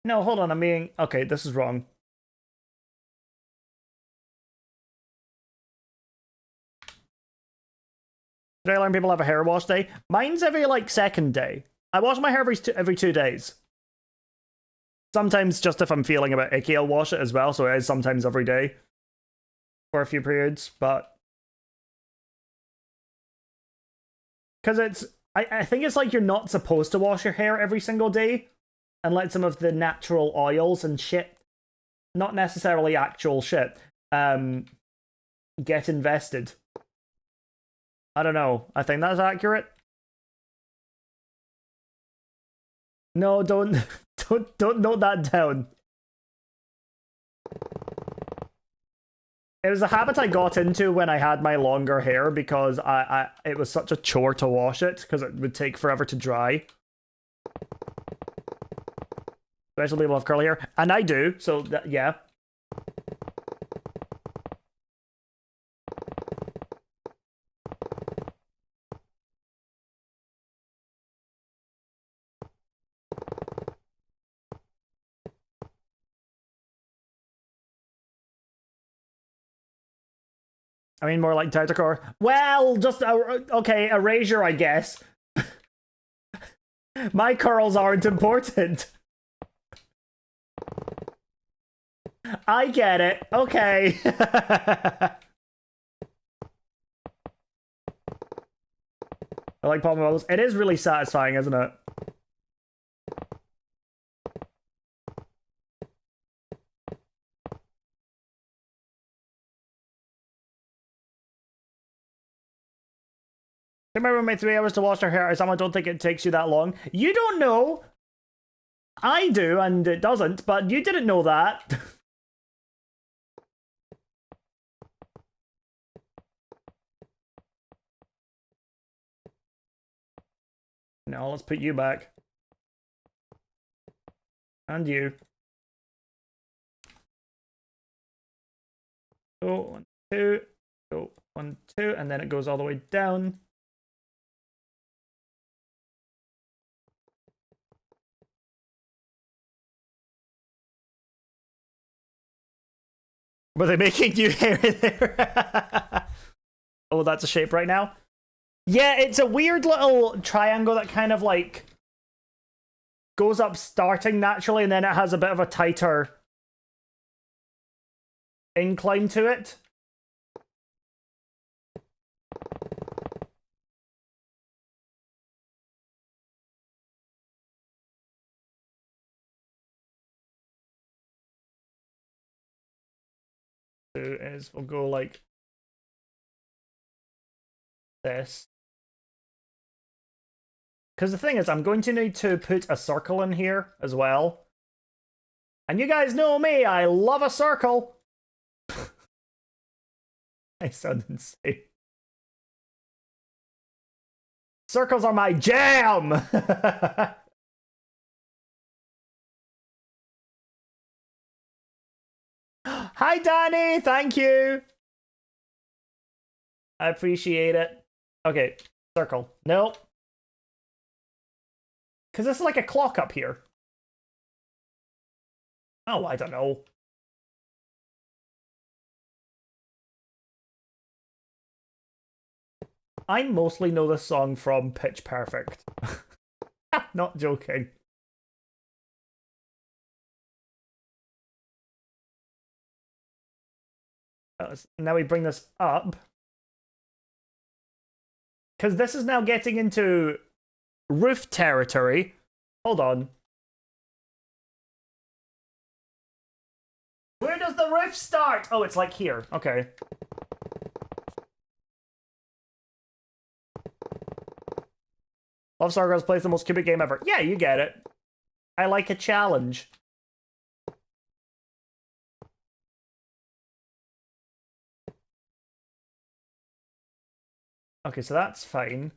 Speaker 1: No, hold on. I'm being. Okay, this is wrong. Did I learn people have a hair wash day? Mine's every like second day. I wash my hair every 2 days. Sometimes just if I'm feeling a bit icky, I'll wash it as well. So it is sometimes every day for a few periods, but because I think it's like you're not supposed to wash your hair every single day and let some of the natural oils and shit, not necessarily actual shit, get invested. I don't know. I think that's accurate. No, don't note that down. It was a habit I got into when I had my longer hair because it was such a chore to wash it because it would take forever to dry. Especially people have curly hair, and I do. So yeah. I mean, more like Tacticore. Well, just okay, erasure, I guess. My curls aren't important. I get it. Okay. I like popping bubbles. It is really satisfying, isn't it? Took my roommate 3 hours to wash her hair. I don't think it takes you that long. You don't know. I do, and it doesn't, but you didn't know that. No, let's put you back. And you. Go 1, 2. Go 1, 2, and then it goes all the way down. Were they making you hair there? Oh, that's a shape right now? Yeah, it's a weird little triangle that kind of like goes up starting naturally, and then it has a bit of a tighter incline to it. Is we'll go like this. Because the thing is, I'm going to need to put a circle in here as well. And you guys know me, I love a circle. I sound insane. Circles are my jam! Hi, Danny! Thank you! I appreciate it. Okay, circle. Nope. Because this is like a clock up here. Oh, I don't know. I mostly know this song from Pitch Perfect. Not joking. Now we bring this up. Because this is now getting into roof territory. Hold on. Where does the roof start? Oh, it's like here. Okay. Love Stargirls plays the most cubic game ever. Yeah, you get it. I like a challenge. Okay, so that's fine.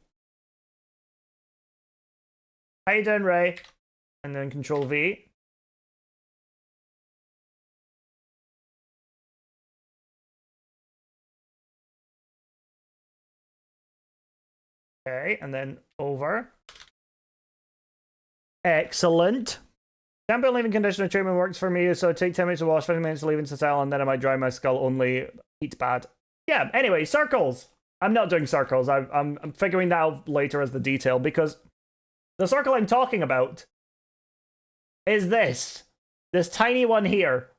Speaker 1: How you doing, Ray? And then Control V. Okay, and then over. Excellent. Shampoo leave-in conditioner treatment works for me, so take 10 minutes to wash, 15 minutes to leave-in to settle, and then I might dry my skull only. Heat's bad. Yeah, anyway, circles. I'm not doing circles. I'm figuring that out later as the detail, because the circle I'm talking about is this. This tiny one here.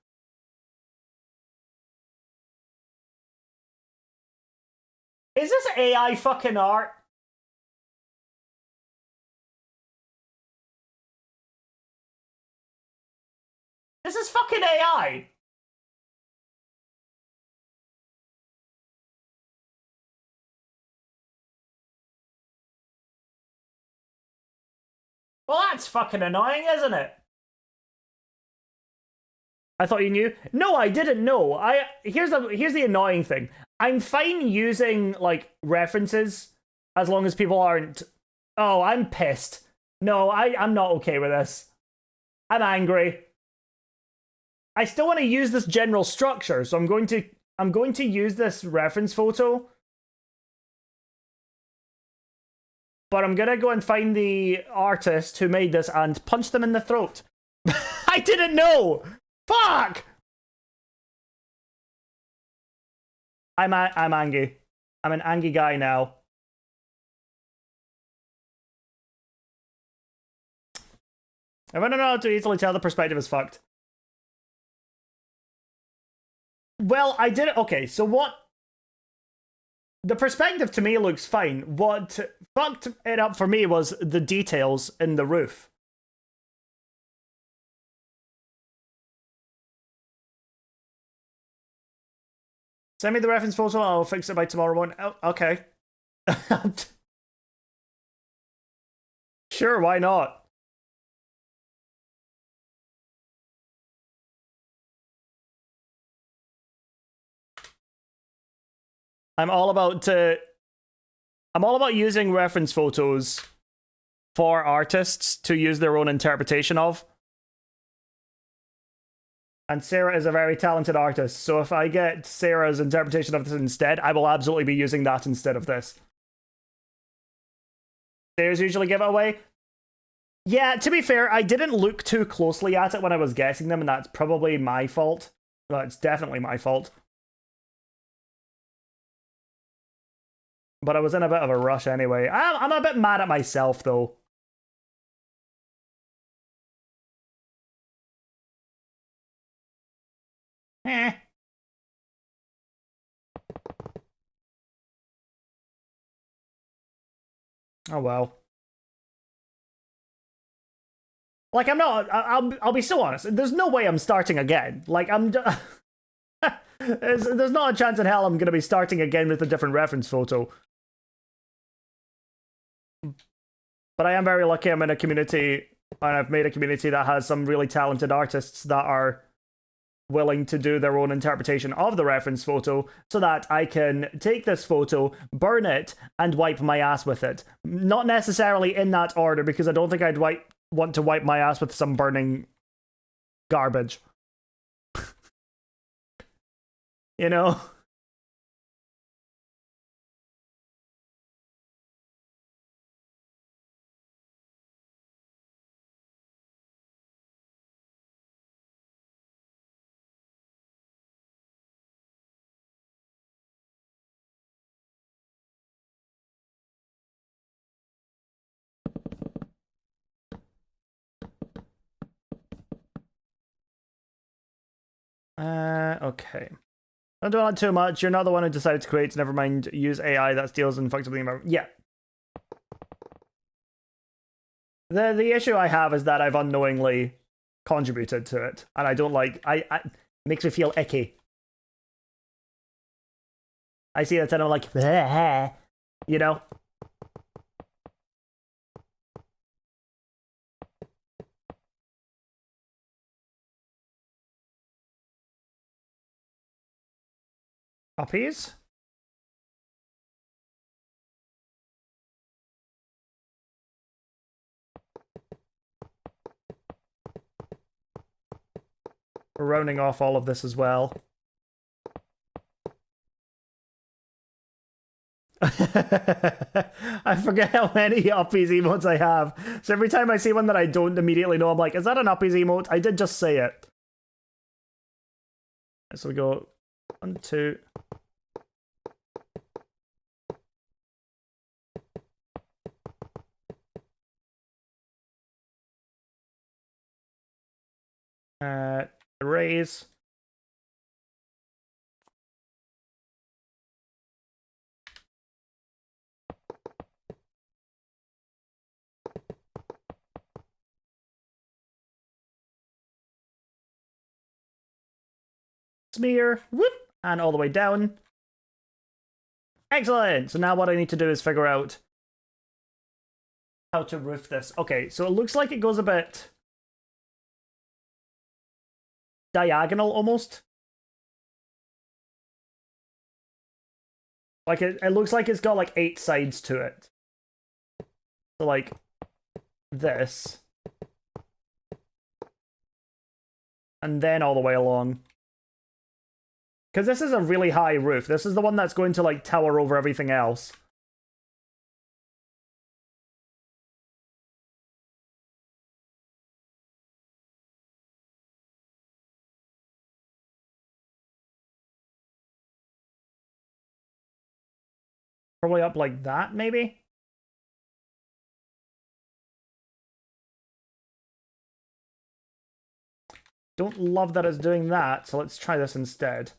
Speaker 1: Is this AI fucking art? This is fucking AI. Well, that's fucking annoying, isn't it? I thought you knew. No, I didn't know. Here's the annoying thing. I'm fine using like references as long as people aren't. Oh, I'm pissed. No, I'm not okay with this. I'm angry. I still want to use this general structure, so I'm going to use this reference photo. But I'm gonna go and find the artist who made this and punch them in the throat. I didn't know! Fuck! I'm angry. I'm an angry guy now. If I don't know how to easily tell, the perspective is fucked. Well, I did it. Okay, so what? The perspective to me looks fine. What fucked it up for me was the details in the roof. Send me the reference photo and I'll fix it by tomorrow morning. Oh, okay. Sure, why not? I'm all about using reference photos for artists to use their own interpretation of. And Sarah is a very talented artist, so if I get Sarah's interpretation of this instead, I will absolutely be using that instead of this. Sarah's usually give it away. Yeah, to be fair, I didn't look too closely at it when I was guessing them, and that's probably my fault. Well, it's definitely my fault. But I was in a bit of a rush anyway. I'm a bit mad at myself, though. Eh. Oh, well. Like, I'm not... I'll be so honest. There's no way I'm starting again. Like, I'm... there's not a chance in hell I'm going to be starting again with a different reference photo. But I am very lucky I'm in a community, and I've made a community that has some really talented artists that are willing to do their own interpretation of the reference photo so that I can take this photo, burn it, and wipe my ass with it. Not necessarily in that order, because I don't think I'd want to wipe my ass with some burning garbage. You know? Okay. Don't dwell on too much. You're not the one who decided to create. Never mind. Use AI that steals and fucks up the environment. Yeah. The issue I have is that I've unknowingly contributed to it, and I don't like. It makes me feel icky. I see that and I'm like, you know. Puppies? We're rounding off all of this as well. I forget how many uppies emotes I have. So every time I see one that I don't immediately know, I'm like, is that an uppies emote? I did just say it. So we go 1, 2. Raise. Smear. Whoop. And all the way down. Excellent. So now what I need to do is figure out how to roof this. Okay, so it looks like it goes a bit diagonal almost. Like it looks like it's got like 8 sides to it. So like this. And then all the way along. Because this is a really high roof. This is the one that's going to like tower over everything else. Probably up like that, maybe? Don't love that it's doing that, so let's try this instead.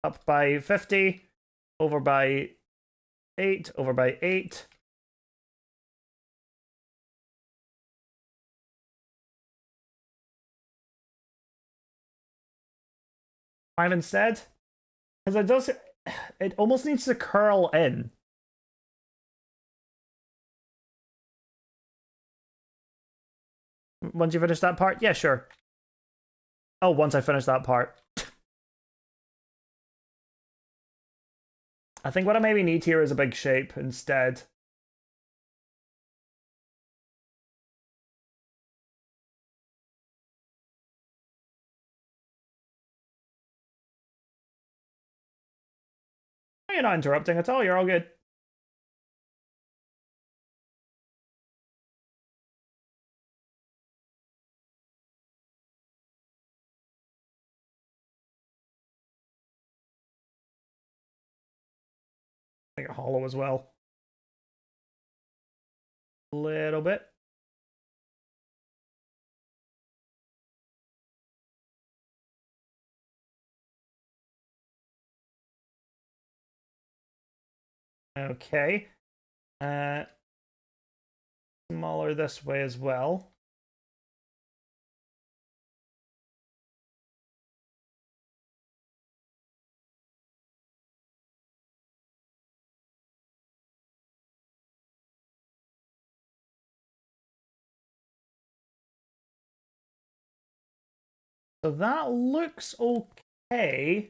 Speaker 1: Up by 50, over by 8, over by 8. Five instead? Because it almost needs to curl in. Once you finish that part? Yeah, sure. Oh, once I finish that part. I think what I maybe need here is a big shape instead. You're not interrupting at all, you're all good. Make it hollow as well. A little bit. Okay. Smaller this way as well. So that looks okay.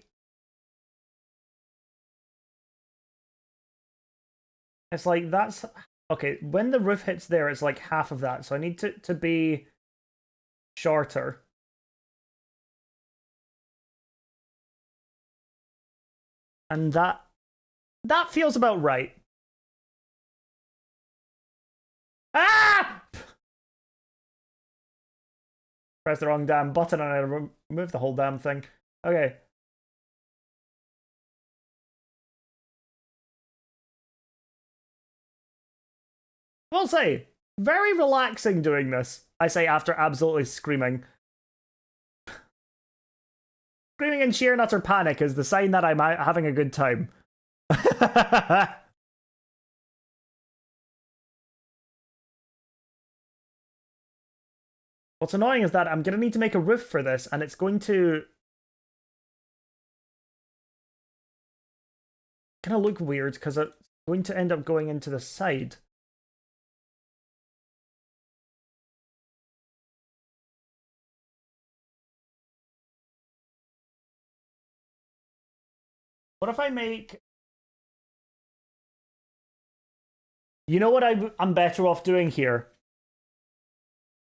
Speaker 1: It's like that's okay. When the roof hits there, it's like half of that. So I need to be shorter. And that feels about right. Ah! Press the wrong damn button and I remove the whole damn thing. Okay. We'll say, very relaxing doing this. I say after absolutely screaming. Screaming in sheer and utter panic is the sign that I'm having a good time. What's annoying is that I'm going to need to make a roof for this, and it's going to kind of look weird because it's going to end up going into the side. What if I make... You know what I'm better off doing here?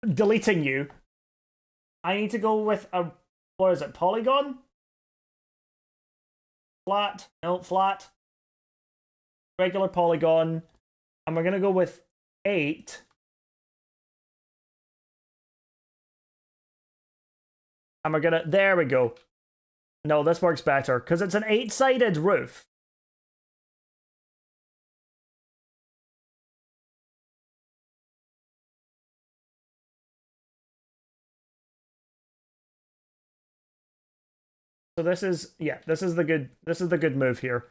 Speaker 1: Deleting you. I need to go with a... What is it? Polygon? Flat. No, flat. Regular polygon. And we're going to go with 8. And we're going to... There we go. No, this works better, because it's an 8-sided roof. So this is, yeah, this is the good move here.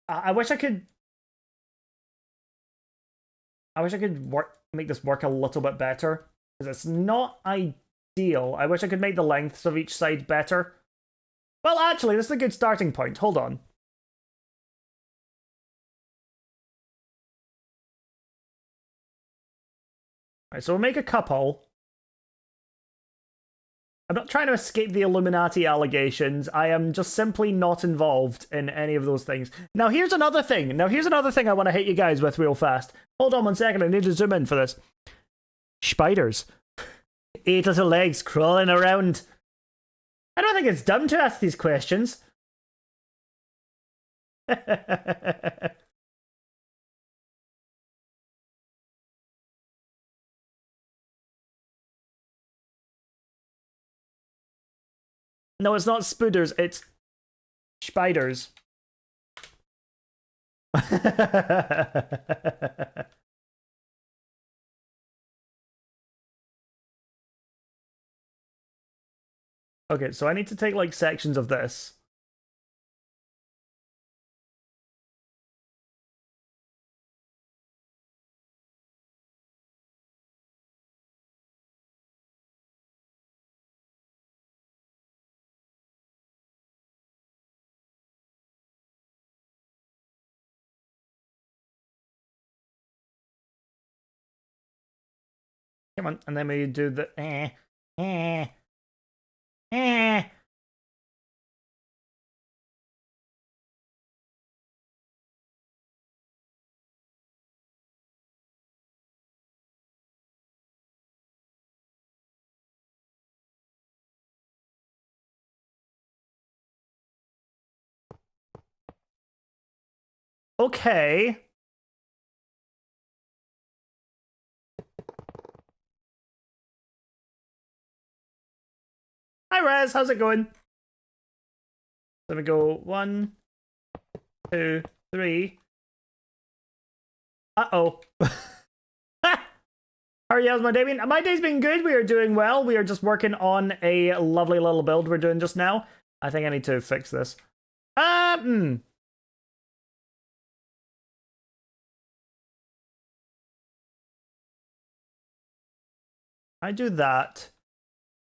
Speaker 1: I wish I could make this work a little bit better, because it's not ideal. I wish I could make the lengths of each side better. Well, actually, this is a good starting point. Hold on. Alright, so we'll make a couple. I'm not trying to escape the Illuminati allegations. I am just simply not involved in any of those things. Now, here's another thing. I want to hit you guys with real fast. Hold on 1 second. I need to zoom in for this. Spiders. 8 little legs crawling around. I don't think it's dumb to ask these questions. No, it's not spooders, it's spiders. Okay, so I need to take like sections of this. Come on, and then we do the eh. Okay. Hi, Rez. How's it going? Let me go 1, 2, 3. Uh-oh. How are you? How's my day been? My day's been good. We are doing well. We are just working on a lovely little build we're doing just now. I think I need to fix this. I do that.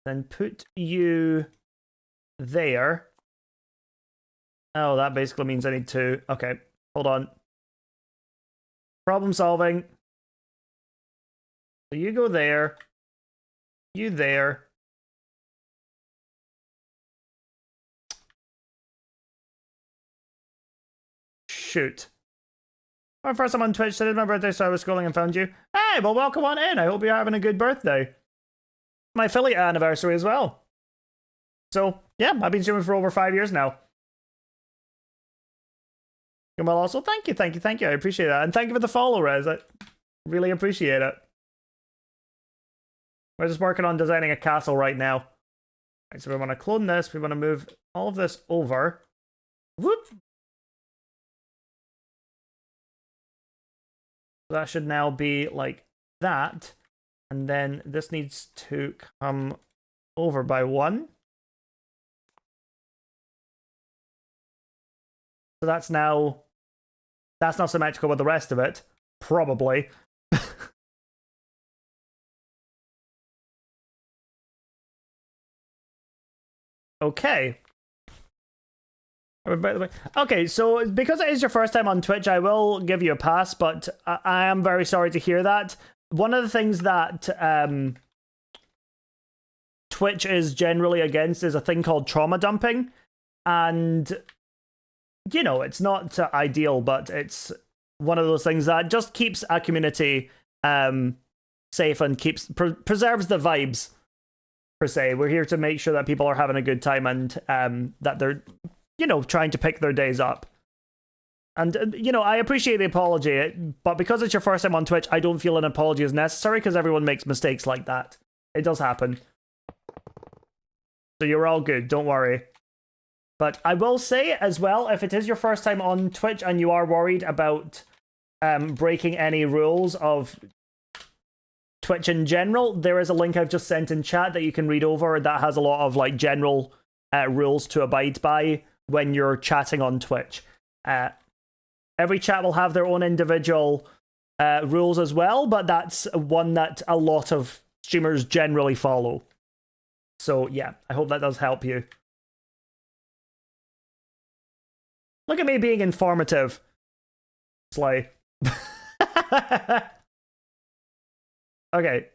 Speaker 1: Then put you there. Oh, that basically means I need to... Okay, hold on. Problem solving. So you go there. You there. Shoot. My first time on Twitch, today my birthday, so I was scrolling and found you. Hey, well, welcome on in. I hope you're having a good birthday. My affiliate anniversary as well. So, yeah, I've been streaming for over 5 years now. Well, also, thank you. I appreciate that. And thank you for the follow, Rez. I really appreciate it. We're just working on designing a castle right now. Right, so we want to clone this. We want to move all of this over. Whoop. That should now be like that. And then this needs to come over by 1. So that's not symmetrical with the rest of it. Probably. Okay. By the way, okay, so because it is your first time on Twitch, I will give you a pass, but I am very sorry to hear that. One of the things that Twitch is generally against is a thing called trauma dumping. And, you know, it's not ideal, but it's one of those things that just keeps a community safe and preserves the vibes, per se. We're here to make sure that people are having a good time and that they're, you know, trying to pick their days up. And, you know, I appreciate the apology, but because it's your first time on Twitch, I don't feel an apology is necessary because everyone makes mistakes like that. It does happen. So you're all good, don't worry. But I will say as well, if it is your first time on Twitch and you are worried about breaking any rules of Twitch in general, there is a link I've just sent in chat that you can read over that has a lot of like general rules to abide by when you're chatting on Twitch. Every chat will have their own individual rules as well, but that's one that a lot of streamers generally follow. So yeah, I hope that does help you. Look at me being informative. Slay. Okay.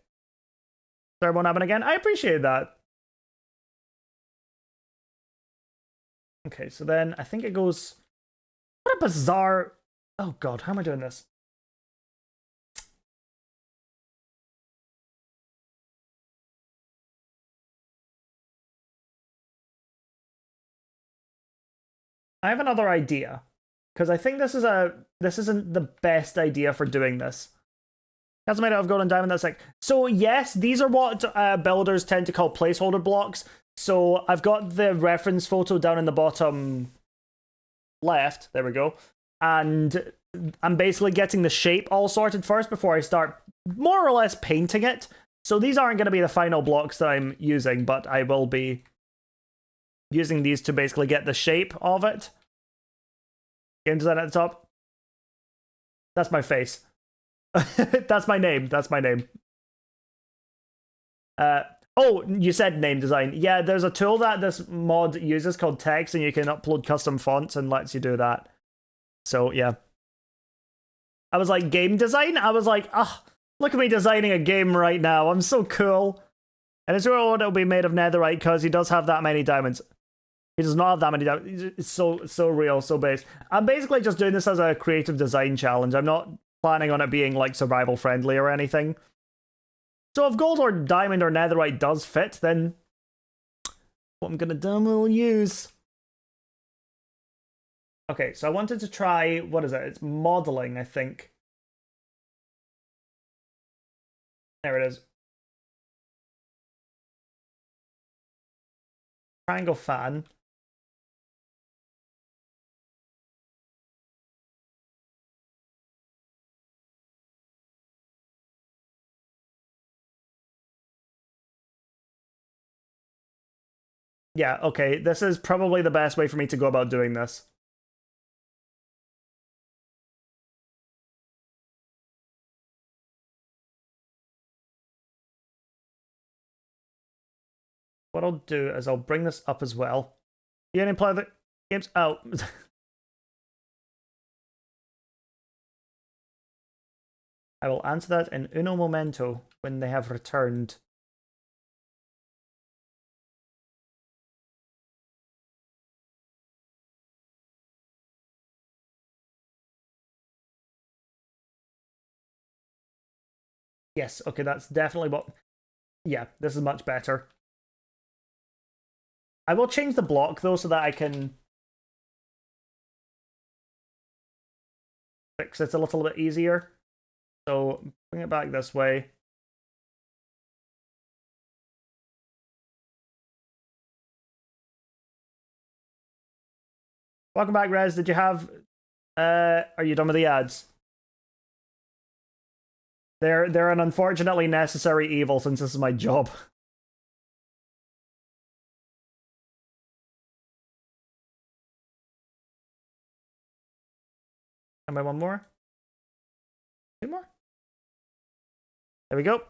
Speaker 1: Third one happen again. I appreciate that. Okay, so then I think it goes... What a bizarre... Oh god, how am I doing this? I have another idea. Because I think this isn't the best idea for doing this. That's made out of gold and diamond, that's like... So yes, these are what builders tend to call placeholder blocks. So I've got the reference photo down in the bottom left. There we go. And I'm basically getting the shape all sorted first before I start more or less painting it. So these aren't going to be the final blocks that I'm using, but I will be using these to basically get the shape of it. Game design at the top. That's my face. That's my name. That's my name. Oh, you said name design. Yeah, there's a tool that this mod uses called text, and you can upload custom fonts and lets you do that. So, yeah. I was like, game design? I was like, ah, look at me designing a game right now. I'm so cool. And it's real it'll be made of netherite because he does have that many diamonds. He does not have that many diamonds. It's so real, so base. I'm basically just doing this as a creative design challenge. I'm not planning on it being like survival friendly or anything. So if gold or diamond or netherite does fit, then what I'm gonna do will use. Okay, so I wanted to try, what is it? It's modeling, I think. There it is. Triangle fan. Yeah, okay, this is probably the best way for me to go about doing this. What I'll do is I'll bring this up as well. You didn't play the games? Oh. I will answer that in uno momento when they have returned. Yes, okay, that's definitely what... Yeah, this is much better. I will change the block, though, so that I can fix it a little bit easier. So, bring it back this way. Welcome back, Rez. Did you have... are you done with the ads? They're an unfortunately necessary evil since this is my job. Am I one more? Two more? There we go.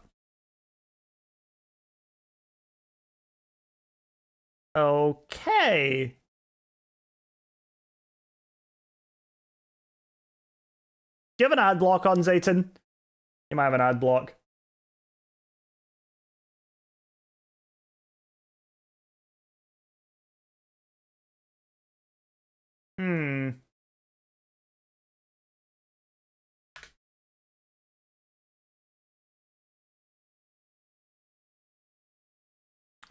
Speaker 1: Okay. Do you have an ad block on, Zayton? You might have an ad block. Hmm.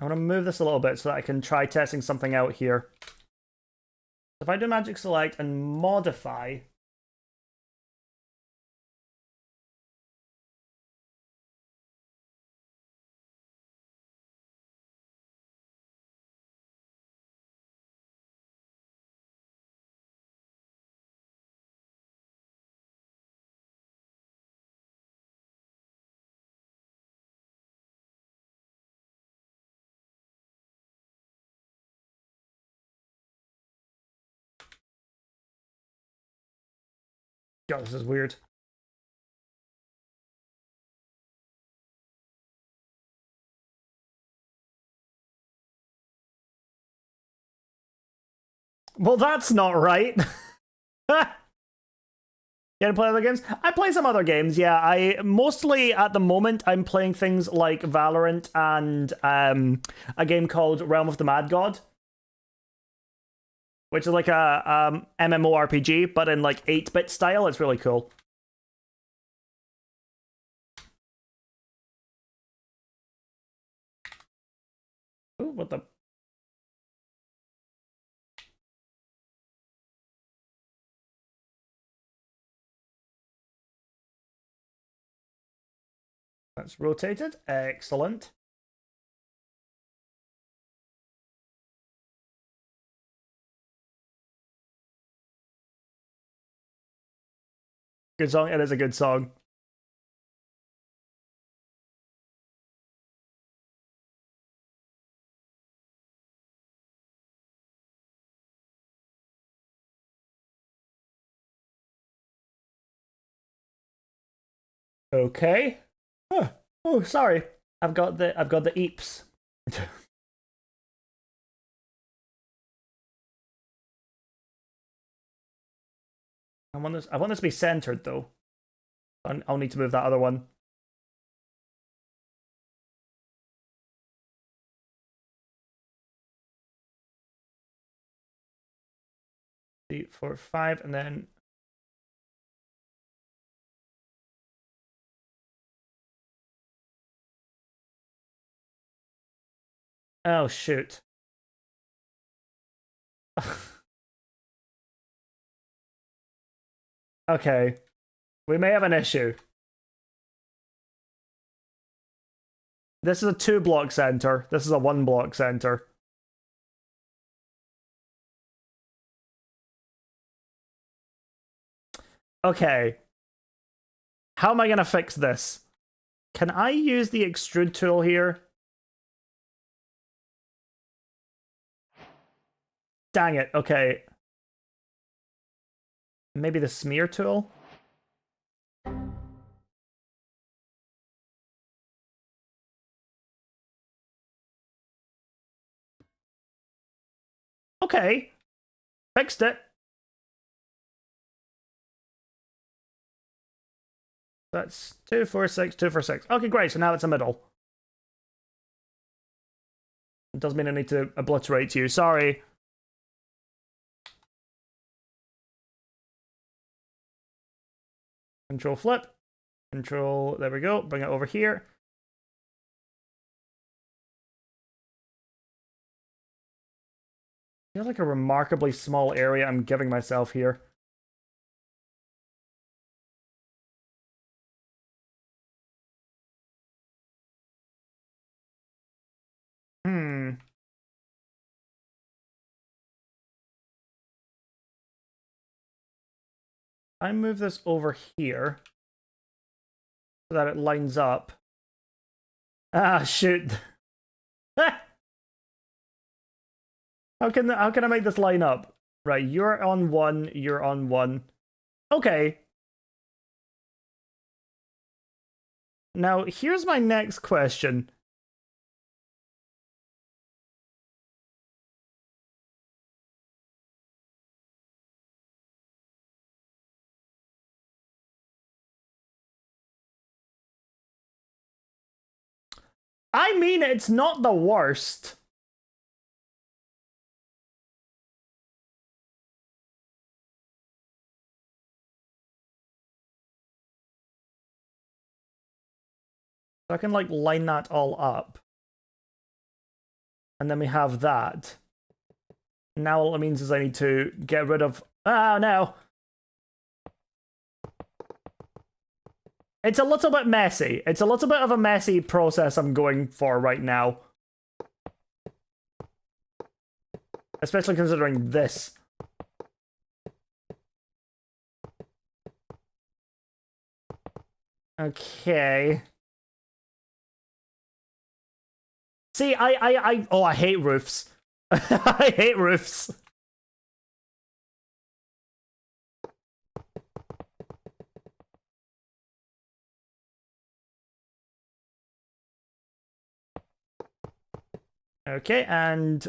Speaker 1: I want to move this a little bit so that I can try testing something out here. If I do magic select and modify... God, this is weird. Well, that's not right. You gonna play other games? I play some other games, yeah. I mostly, at the moment, I'm playing things like Valorant and a game called Realm of the Mad God, which is like a MMORPG, but in like 8-bit style. It's really cool. Ooh, what the... That's rotated. Excellent. Good song. It is a good song. Okay. Oh, oh, sorry. I've got the eeps. I want this to be centered though. I'll need to move that other one. 3, 4, 5, and then... Oh, shoot. Okay. We may have an issue. This is a 2-block center. This is a 1-block center. Okay. How am I going to fix this? Can I use the extrude tool here? Dang it. Okay. Maybe the smear tool? Okay. Fixed it. That's 2, 4, 6, 2, 4, 6. Okay, great. So now it's a middle. It does mean I need to obliterate you. Sorry. Control flip. Control, there we go. Bring it over here. Feels like a remarkably small area I'm giving myself here. I move this over here so that it lines up. Ah, shoot. How can I make this line up? Right, you're on 1, you're on 1. Okay. Now, here's my next question. I mean, it's not the worst. So I can, like, line that all up. And then we have that. Now all it means is I need to get rid of... Ah, no! It's a little bit messy. It's a little bit of a messy process I'm going for right now. Especially considering this. Okay. See, oh, I hate roofs. I hate roofs. Okay, and...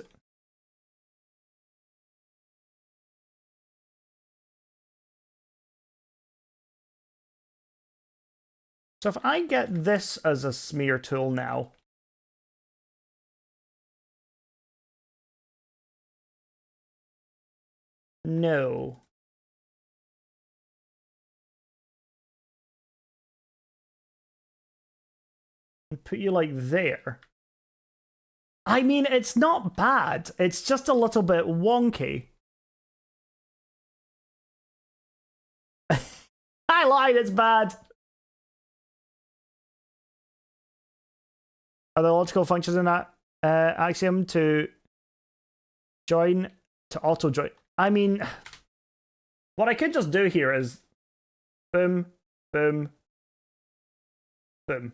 Speaker 1: So if I get this as a smear tool now... No. And put you like there. I mean, it's not bad. It's just a little bit wonky. I lied, it's bad. Are there logical functions in that axiom to join, to auto join? I mean, what I could just do here is boom, boom, boom.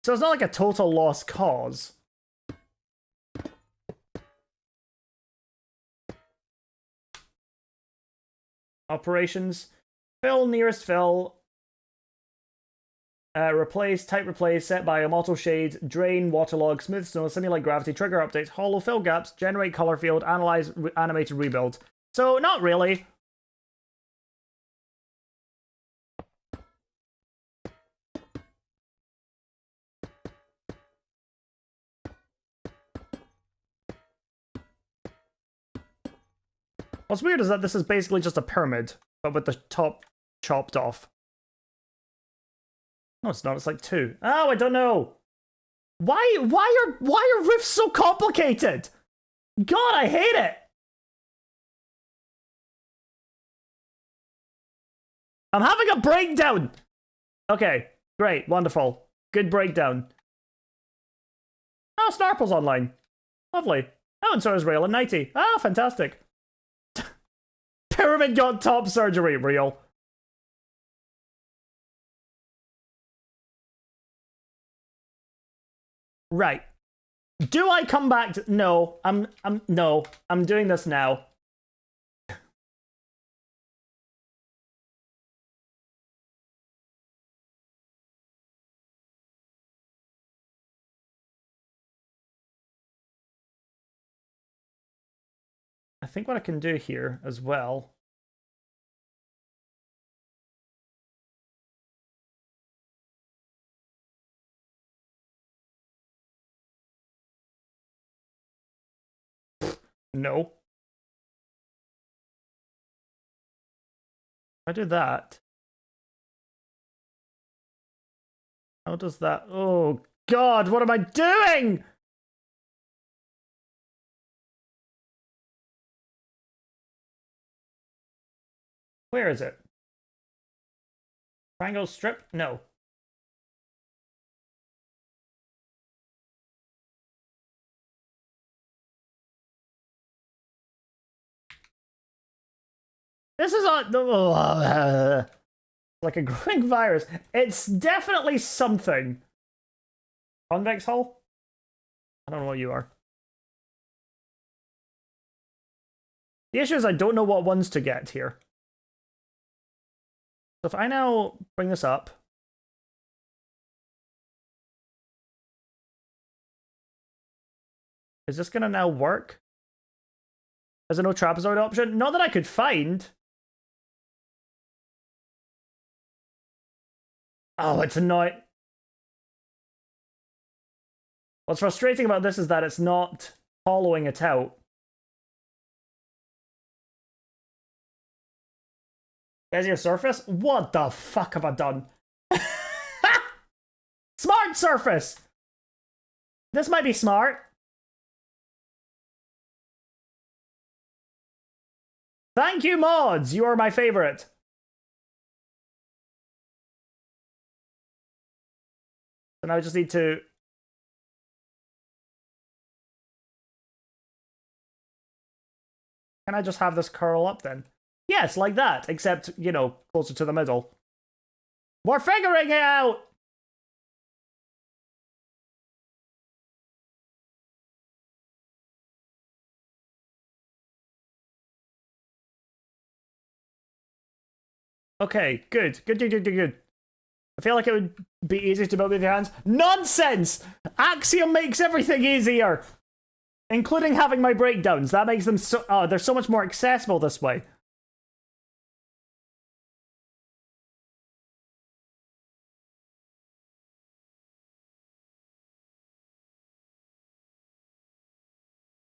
Speaker 1: So it's not like a total lost cause. Operations. Fill, nearest fill. Replace, type replace, set biome, auto shade, drain, waterlog, smooth snow, simulate gravity, trigger updates, hollow, fill gaps, generate color field, analyze, animated rebuild. So, not really. What's weird is that this is basically just a pyramid, but with the top chopped off. No, it's not. It's like 2. Oh, I don't know. Why are roofs so complicated? God, I hate it. I'm having a breakdown. Okay, great, wonderful. Good breakdown. Oh, Snarple's online. Lovely. Oh, and so is Rail and Nighty. Ah, fantastic. Pyramid got top surgery, real. Right. Do I come back to... No, no, I'm doing this now. I think what I can do here as well. No. If I do that. How does that... Oh, God, what am I doing? Where is it? Triangle strip? No. This is on... like a growing virus. It's definitely something. Convex hull? I don't know what you are. The issue is I don't know what ones to get here. So if I now bring this up. Is this going to now work? Is there no trapezoid option? Not that I could find. Oh, it's annoying. What's frustrating about this is that it's not hollowing it out. Bezier surface? What the fuck have I done? Smart surface! This might be smart. Thank you, mods! You are my favorite. So now I just need to... Can I just have this curl up then? Yes, like that, except, you know, closer to the middle. We're figuring it out! Okay, good. Good. I feel like it would be easier to build with your hands. Nonsense! Axiom makes everything easier! Including having my breakdowns. That makes them so... Oh, they're so much more accessible this way.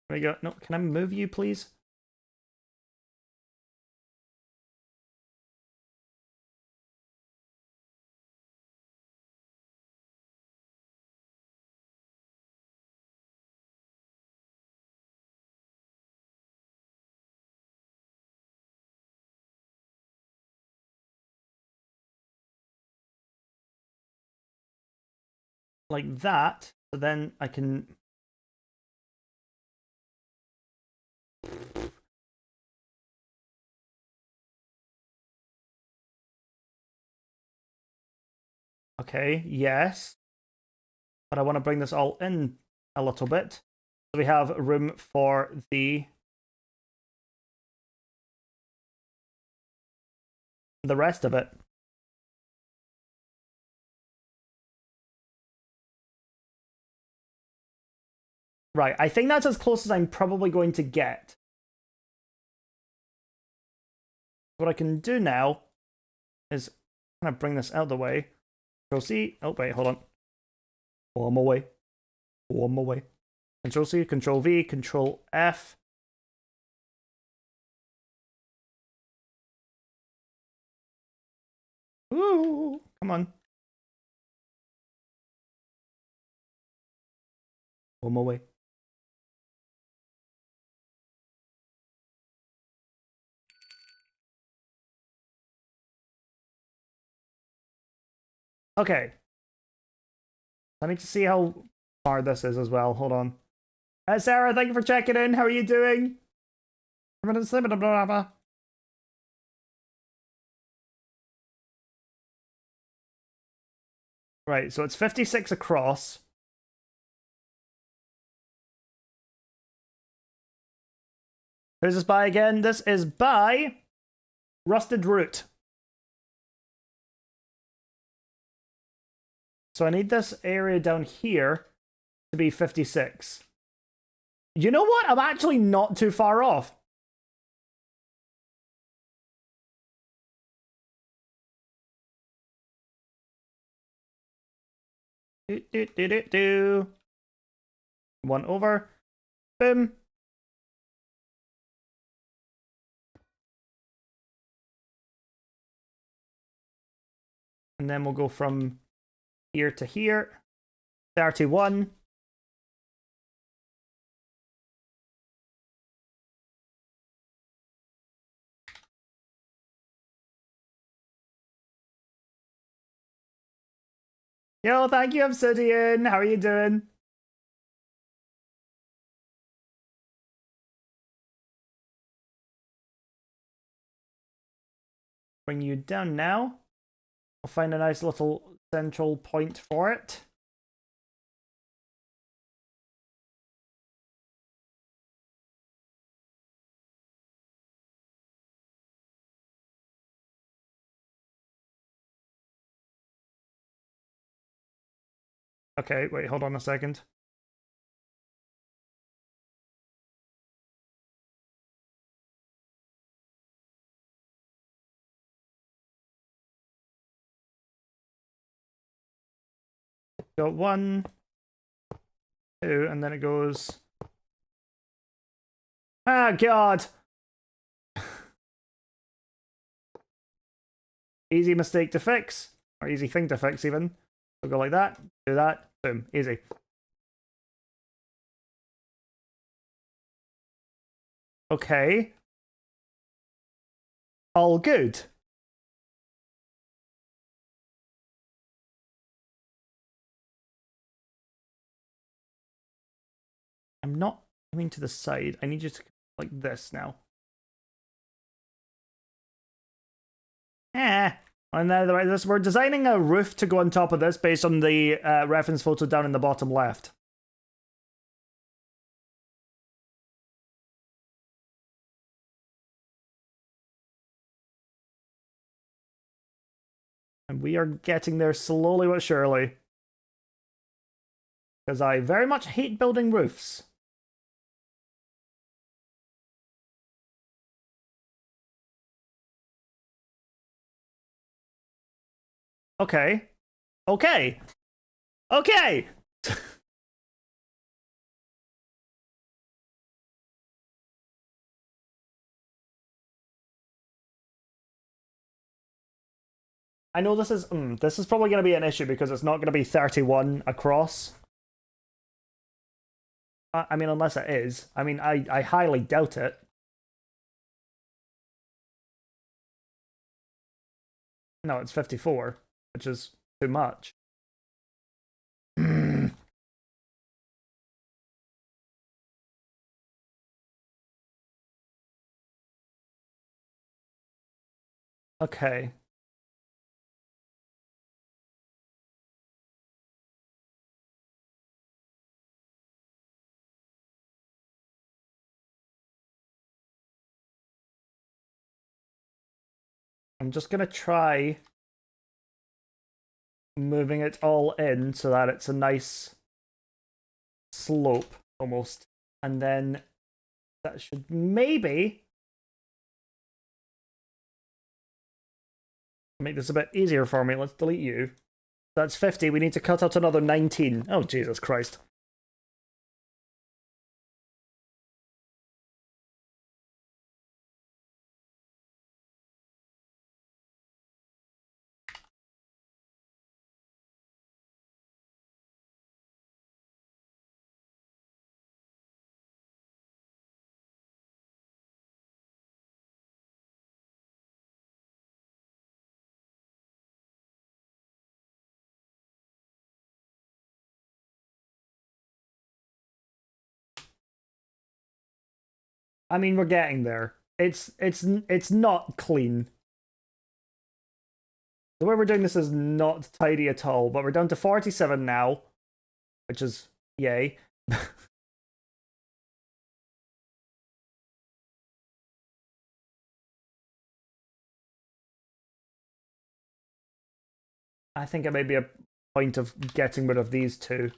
Speaker 1: There we go. No, can I move you, please? Like that. So then I can... Okay, yes. But I want to bring this all in a little bit. So we have room for the rest of it. Right, I think that's as close as I'm probably going to get. What I can do now is kind of bring this out of the way. Control C. Oh, wait, hold on. One more way. One more way. Control C, Control V, Control F. Ooh, come on. One more way. Okay. I need to see how hard this is as well. Hold on. Sarah, thank you for checking in. How are you doing? Right, so it's 56 across. Who's this by again? This is by Rusted Root. So I need this area down here to be 56. You know what? I'm actually not too far off. One over. Boom. And then we'll go from here to here. 31. Yo, thank you, Obsidian. How are you doing? Bring you down now. I'll find a nice little central point for it. Okay, wait, hold on a second. Got 1, 2, and then it goes. Ah, God! Easy mistake to fix. Or easy thing to fix, even. So go like that, do that, boom, easy. Okay. All good. I'm not coming to the side. I need you to like this now. And then we're designing a roof to go on top of this based on the reference photo down in the bottom left. And we are getting there slowly but surely. Because I very much hate building roofs. Okay. Okay. Okay! I know this is probably going to be an issue because it's not going to be 31 across. I mean, unless it is. I mean, I highly doubt it. No, it's 54, which is too much. Okay. I'm just going to try moving it all in so that it's a nice slope almost. And then that should maybe make this a bit easier for me. Let's delete you. That's 50. We need to cut out another 19. Oh, Jesus Christ. I mean, we're getting there. It's not clean. The way we're doing this is not tidy at all, but we're down to 47 now, which is, yay. I think it may be a point of getting rid of these two.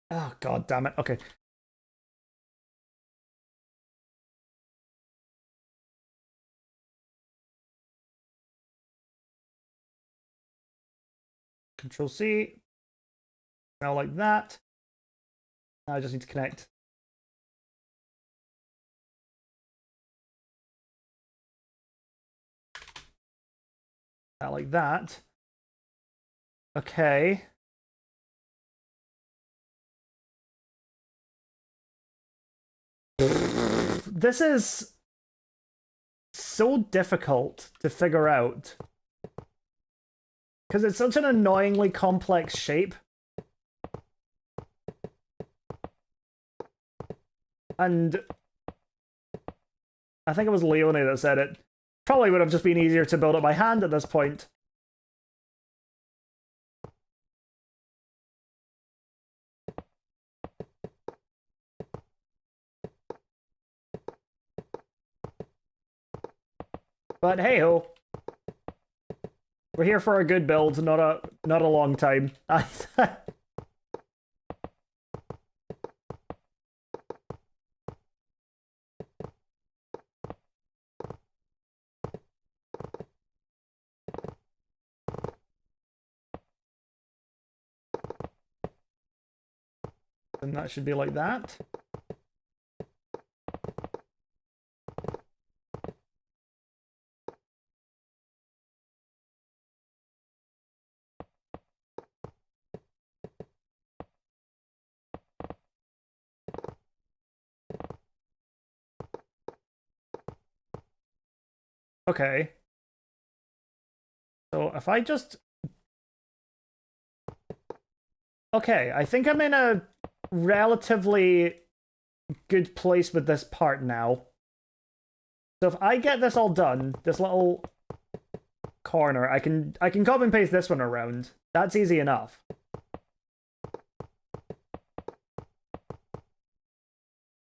Speaker 1: Oh, god damn it. Okay. Control C. Now like that. Now I just need to connect. That like that. Okay. This is so difficult to figure out. Because it's such an annoyingly complex shape. And I think it was Leonie that said it. Probably would have just been easier to build it by hand at this point. But hey ho. We're here for a good build, not a long time. And that should be like that. Okay. So if I just... Okay, I think I'm in a relatively good place with this part now. So if I get this all done, this little corner, I can copy and paste this one around. That's easy enough.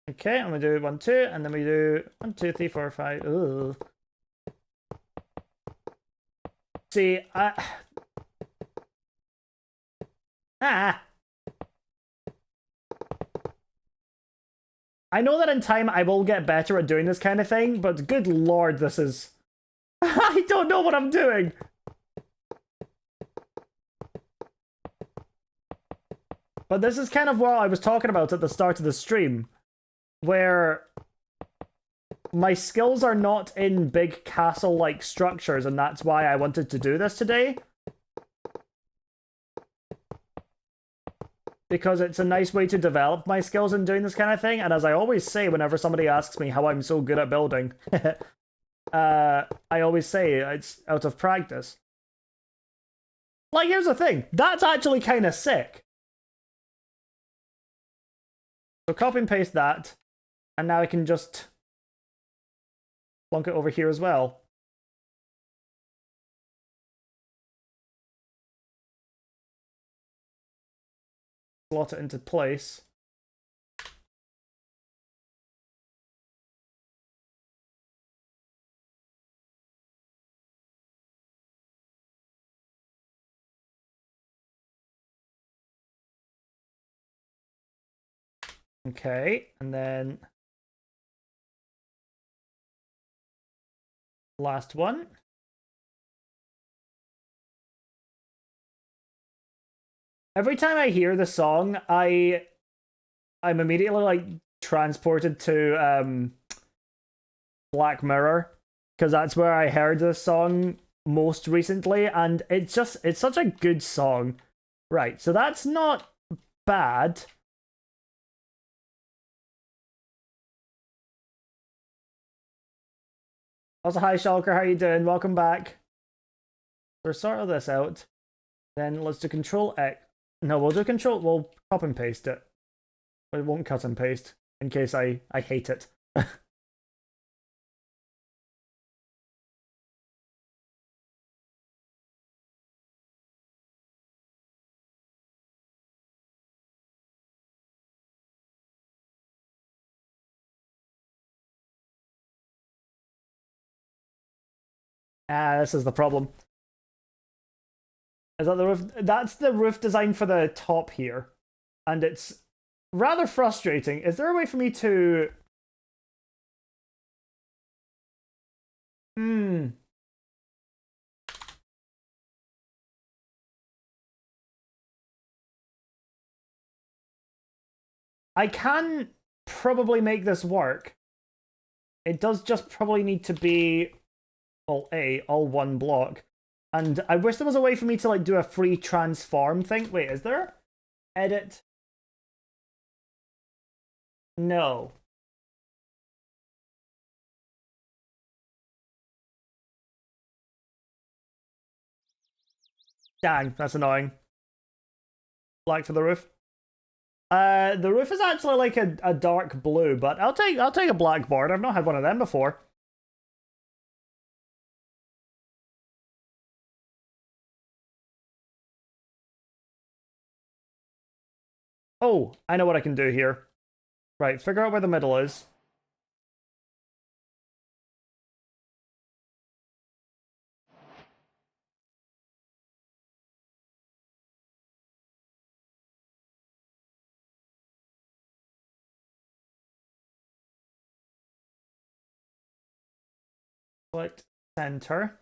Speaker 1: Okay, I'm gonna do 1, 2, and then we do 1, 2, 3, 4, 5. Ugh. See, I know that in time I will get better at doing this kind of thing, but good lord, this is... I don't know what I'm doing! But this is kind of what I was talking about at the start of the stream, where my skills are not in big castle-like structures, and that's why I wanted to do this today. Because it's a nice way to develop my skills in doing this kind of thing, and as I always say whenever somebody asks me how I'm so good at building, I always say it's out of practice. Like, here's the thing, that's actually kind of sick. So copy and paste that, and now I can just plunk it over here as well. Slot it into place. Okay, and then last one. Every time I hear the song, I'm immediately like transported to Black Mirror, because that's where I heard this song most recently, and it's such a good song. Right, so that's not bad. Also, hi Shulker, how you doing? Welcome back. We'll sort this out. Then let's do Control X. No, we'll do Control. We'll copy and paste it. But it won't cut and paste in case I hate it. This is the problem. Is that the roof? That's the roof design for the top here. And it's rather frustrating. Is there a way for me to... I can probably make this work. It does just probably need to be all one block. And I wish there was a way for me to like do a free transform thing. Wait, is there? Edit. No. Dang, that's annoying. Black for the roof. The roof is actually like a dark blue, but I'll take a black board. I've not had one of them before. Oh, I know what I can do here. Right, figure out where the middle is. Select center.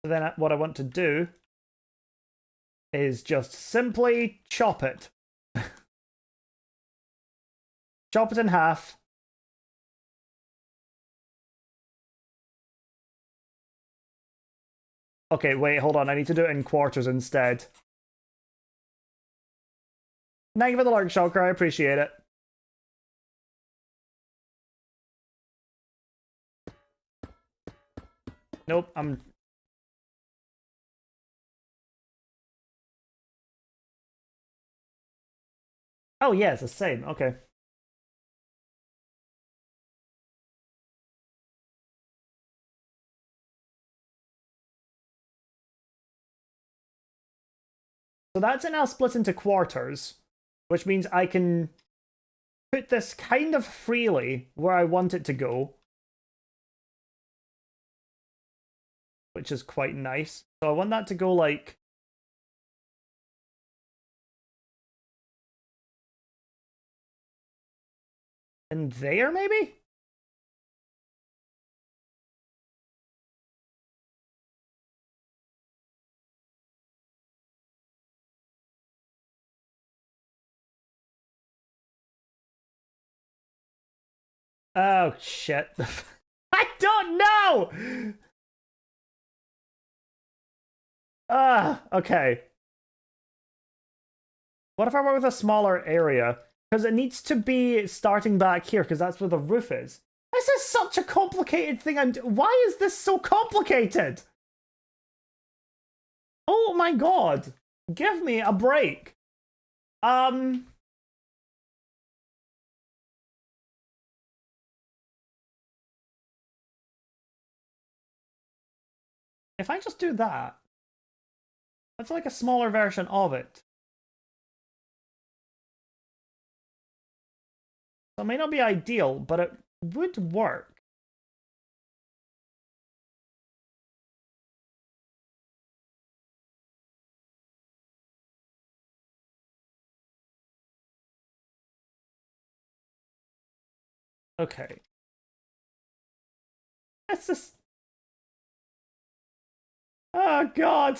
Speaker 1: So then what I want to do is just simply chop it. Chop it in half. Okay, wait, hold on. I need to do it in quarters instead. Thank you for the lurk, Shulker. I appreciate it. Nope, I'm... Oh, yeah, it's the same. Okay. So that's it now split into quarters, which means I can put this kind of freely where I want it to go, which is quite nice. So I want that to go like... in there, maybe? Oh, shit. I don't know! Okay. What if I work with a smaller area? Because it needs to be starting back here, because that's where the roof is. This is such a complicated thing. Why is this so complicated? Oh my god. Give me a break. If I just do that, that's like a smaller version of it. So it may not be ideal, but it would work. Okay. That's just... oh god.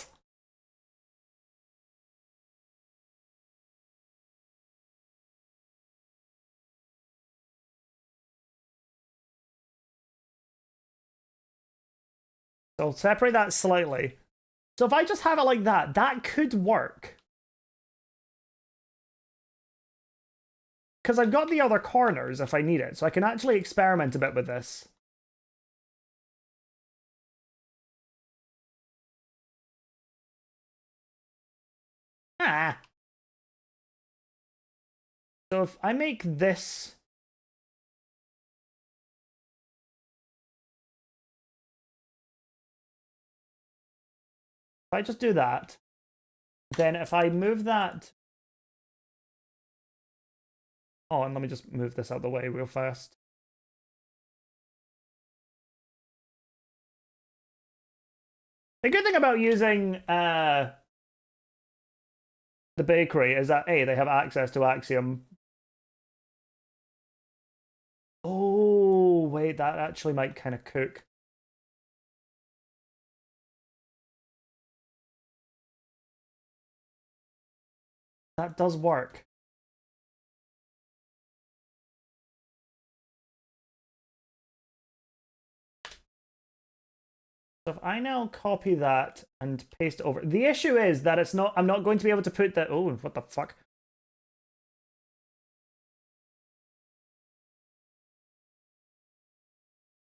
Speaker 1: So separate that slightly. So if I just have it like that, that could work. because I've got the other corners if I need it, so I can actually experiment a bit with this. Ah. So if I make this... If I just do that, then if I move that... Oh, and let me just move this out of the way real fast. The good thing about using the bakery is that, A, they have access to Axiom. Oh, wait, that actually might kind of cook. That does work. So if I now copy that and paste it over, the issue is that it's not. I'm not going to be able to put that. Oh, what the fuck?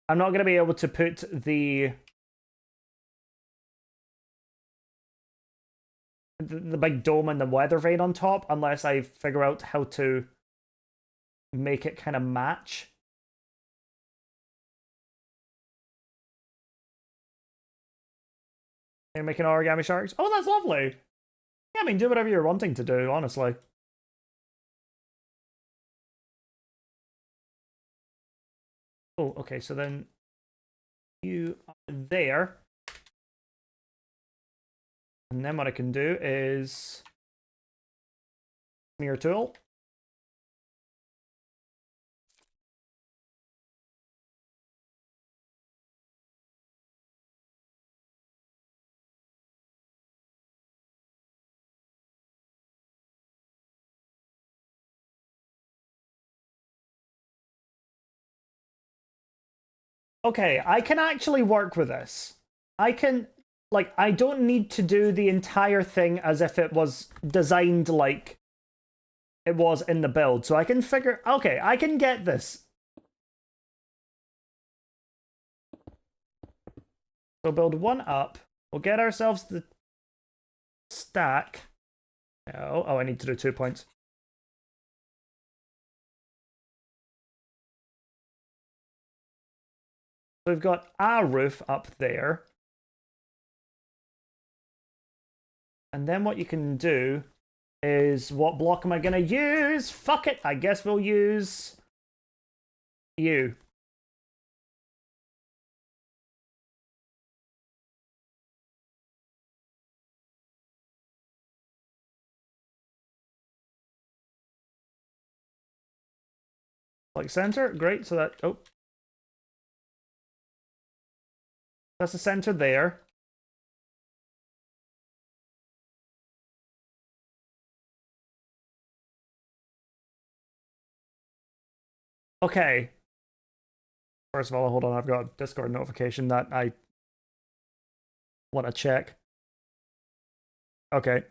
Speaker 1: I'm not going to be able to put the big dome and the weather vane on top unless I figure out how to make it kind of match. You're making origami sharks. Oh, that's lovely. Yeah, I mean, do whatever you're wanting to do, honestly. Oh, okay, so then you are there. And then what I can do is smear tool. Okay, I can actually work with this. I can, like, I don't need to do the entire thing as if it was designed like it was in the build. So I can figure, okay, I can get this. So build one up. We'll get ourselves the stack. Oh, I need to do 2 points. So we've got our roof up there. And then what you can do is, what block am I going to use? Fuck it, I guess we'll use you. Like center, great, so that, oh. That's the center there. Okay. First of all, hold on, I've got a Discord notification that I want to check. Okay,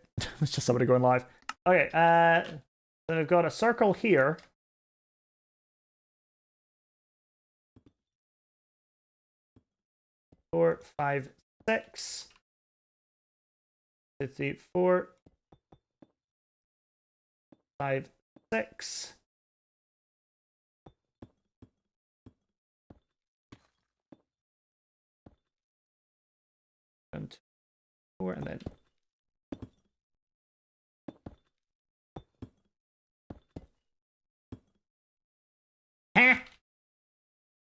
Speaker 1: it's just somebody going live. Okay, then I've got a circle here. Four, five, six. 4, 5, 6. And 4, and then ah!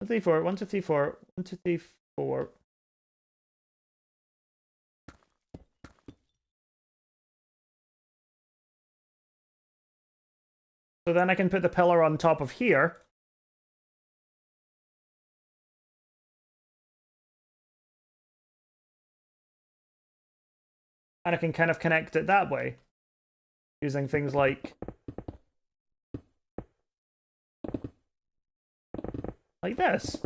Speaker 1: 1, 2, 3, 4, 1, 2, 3, 4, 1, 2, 3, 4. So then I can put the pillar on top of here. And I can kind of connect it that way. Using things like this.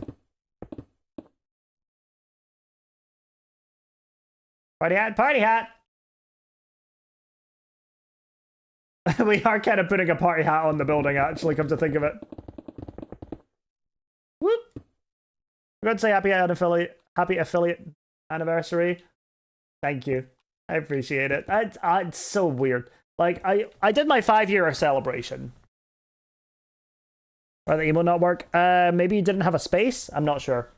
Speaker 1: Party hat, party hat! We are kind of putting a party hat on the building, actually, come to think of it. Whoop! I'm going to say happy affiliate anniversary. Thank you. I appreciate it. It's so weird. Like, I did my 5-year celebration. Or the emote not work. Maybe you didn't have a space? I'm not sure.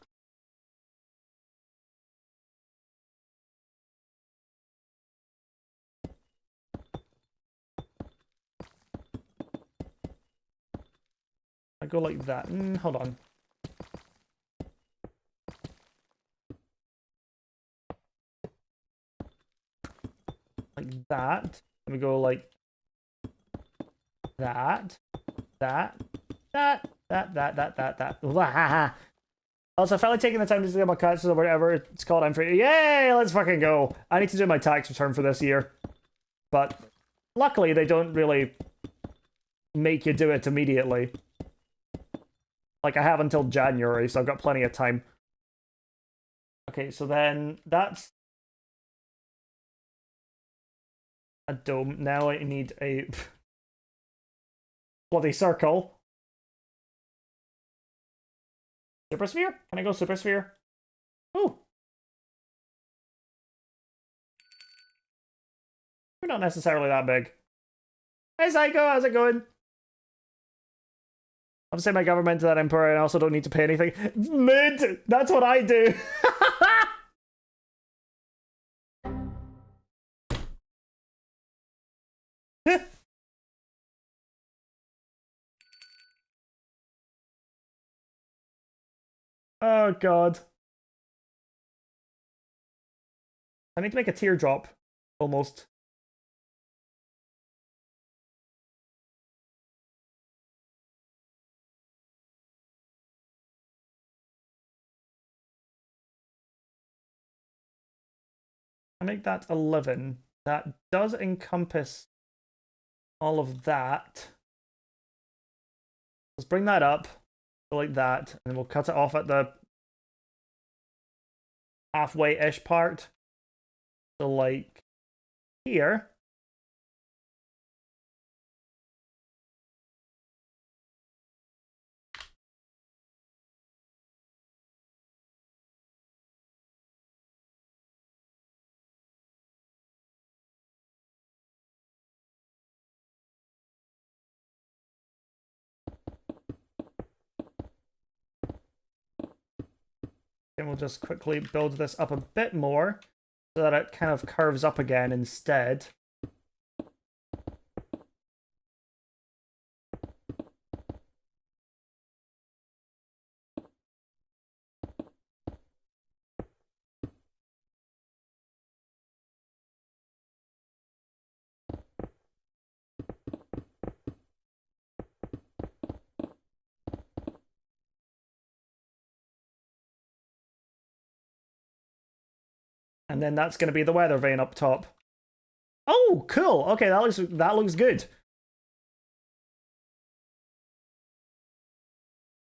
Speaker 1: I go like that. Hold on. Like that. Let me go like that. That. Also, I finally taking the time to see my cuts or whatever it's called. I'm free. Yay! Let's fucking go. I need to do my tax return for this year. But luckily, they don't really make you do it immediately. Like, I have until January, so I've got plenty of time. Okay, so then that's a dome. Now I need a bloody circle. Super sphere? Can I go super sphere? Ooh. We're not necessarily that big. Hey Psycho, how's it going? I've sent my government to that emperor and I also don't need to pay anything. Mid! That's what I do! Oh god. I need to make a teardrop. Almost. I make that 11. That does encompass all of that. Let's bring that up. Like that. And then we'll cut it off at the halfway-ish part. So like here. And we'll just quickly build this up a bit more so that it kind of curves up again instead. And then that's going to be the weather vane up top. Oh, cool. Okay, that looks good.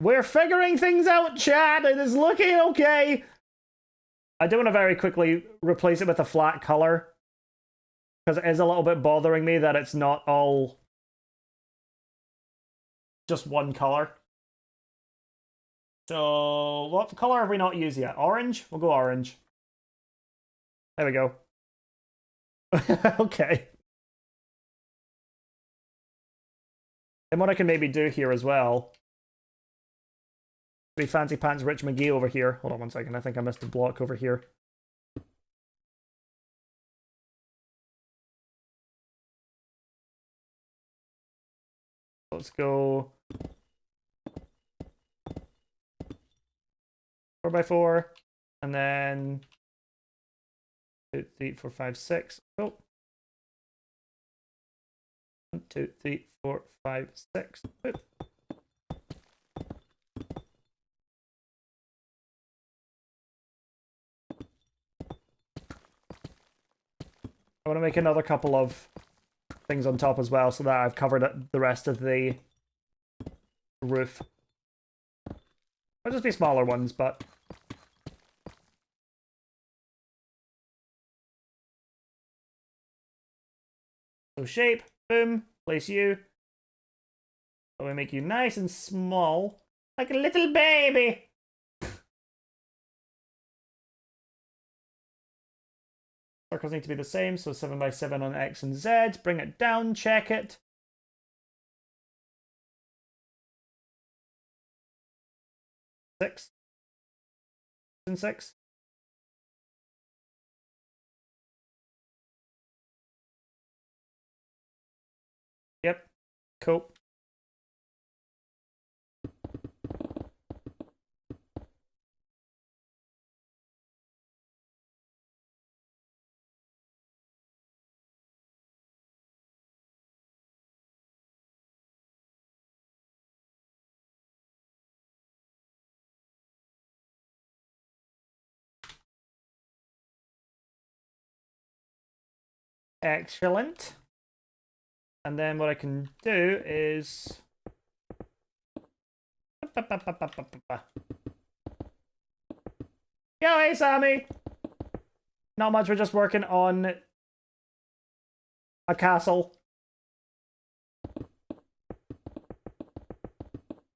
Speaker 1: We're figuring things out, chat. It is looking okay. I do want to very quickly replace it with a flat color. Because it is a little bit bothering me that it's not all just one color. So, what color have we not used yet? Orange? We'll go orange. There we go. Okay. And what I can maybe do here as well. Be Fancy Pants Rich McGee over here. Hold on one second. I think I missed a block over here. Let's go 4x4, and then 2, 3, 4, 5, 6. Oh. 1, 2, 3, 4, 5, 6. Oh. I want to make another couple of things on top as well, so that I've covered the rest of the roof. I'll just be smaller ones, but so shape, boom, Place you. So we make you nice and small. Like a little baby. Circles need to be the same, so 7 by 7 on X and Z. Bring it down, check it. Six. And 6. Yep. Cool. Excellent. And then what I can do is... Yo, hey, Sammy! Not much, we're just working on a castle.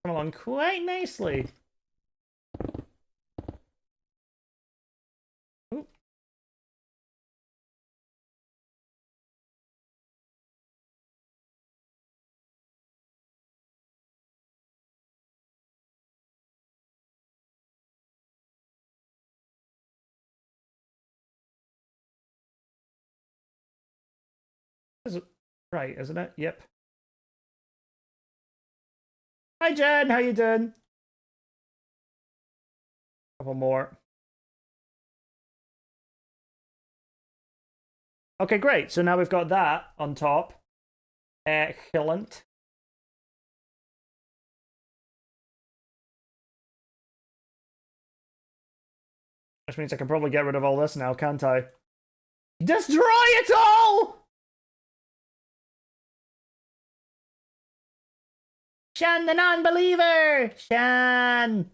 Speaker 1: Come along quite nicely. Ooh. Is it right, isn't it? Yep. Hi, Jen. How you doing? Couple more. Okay, great. So now we've got that on top. Excellent. Which means I can probably get rid of all this now, can't I? Destroy it all! Shan the non-believer! Shan!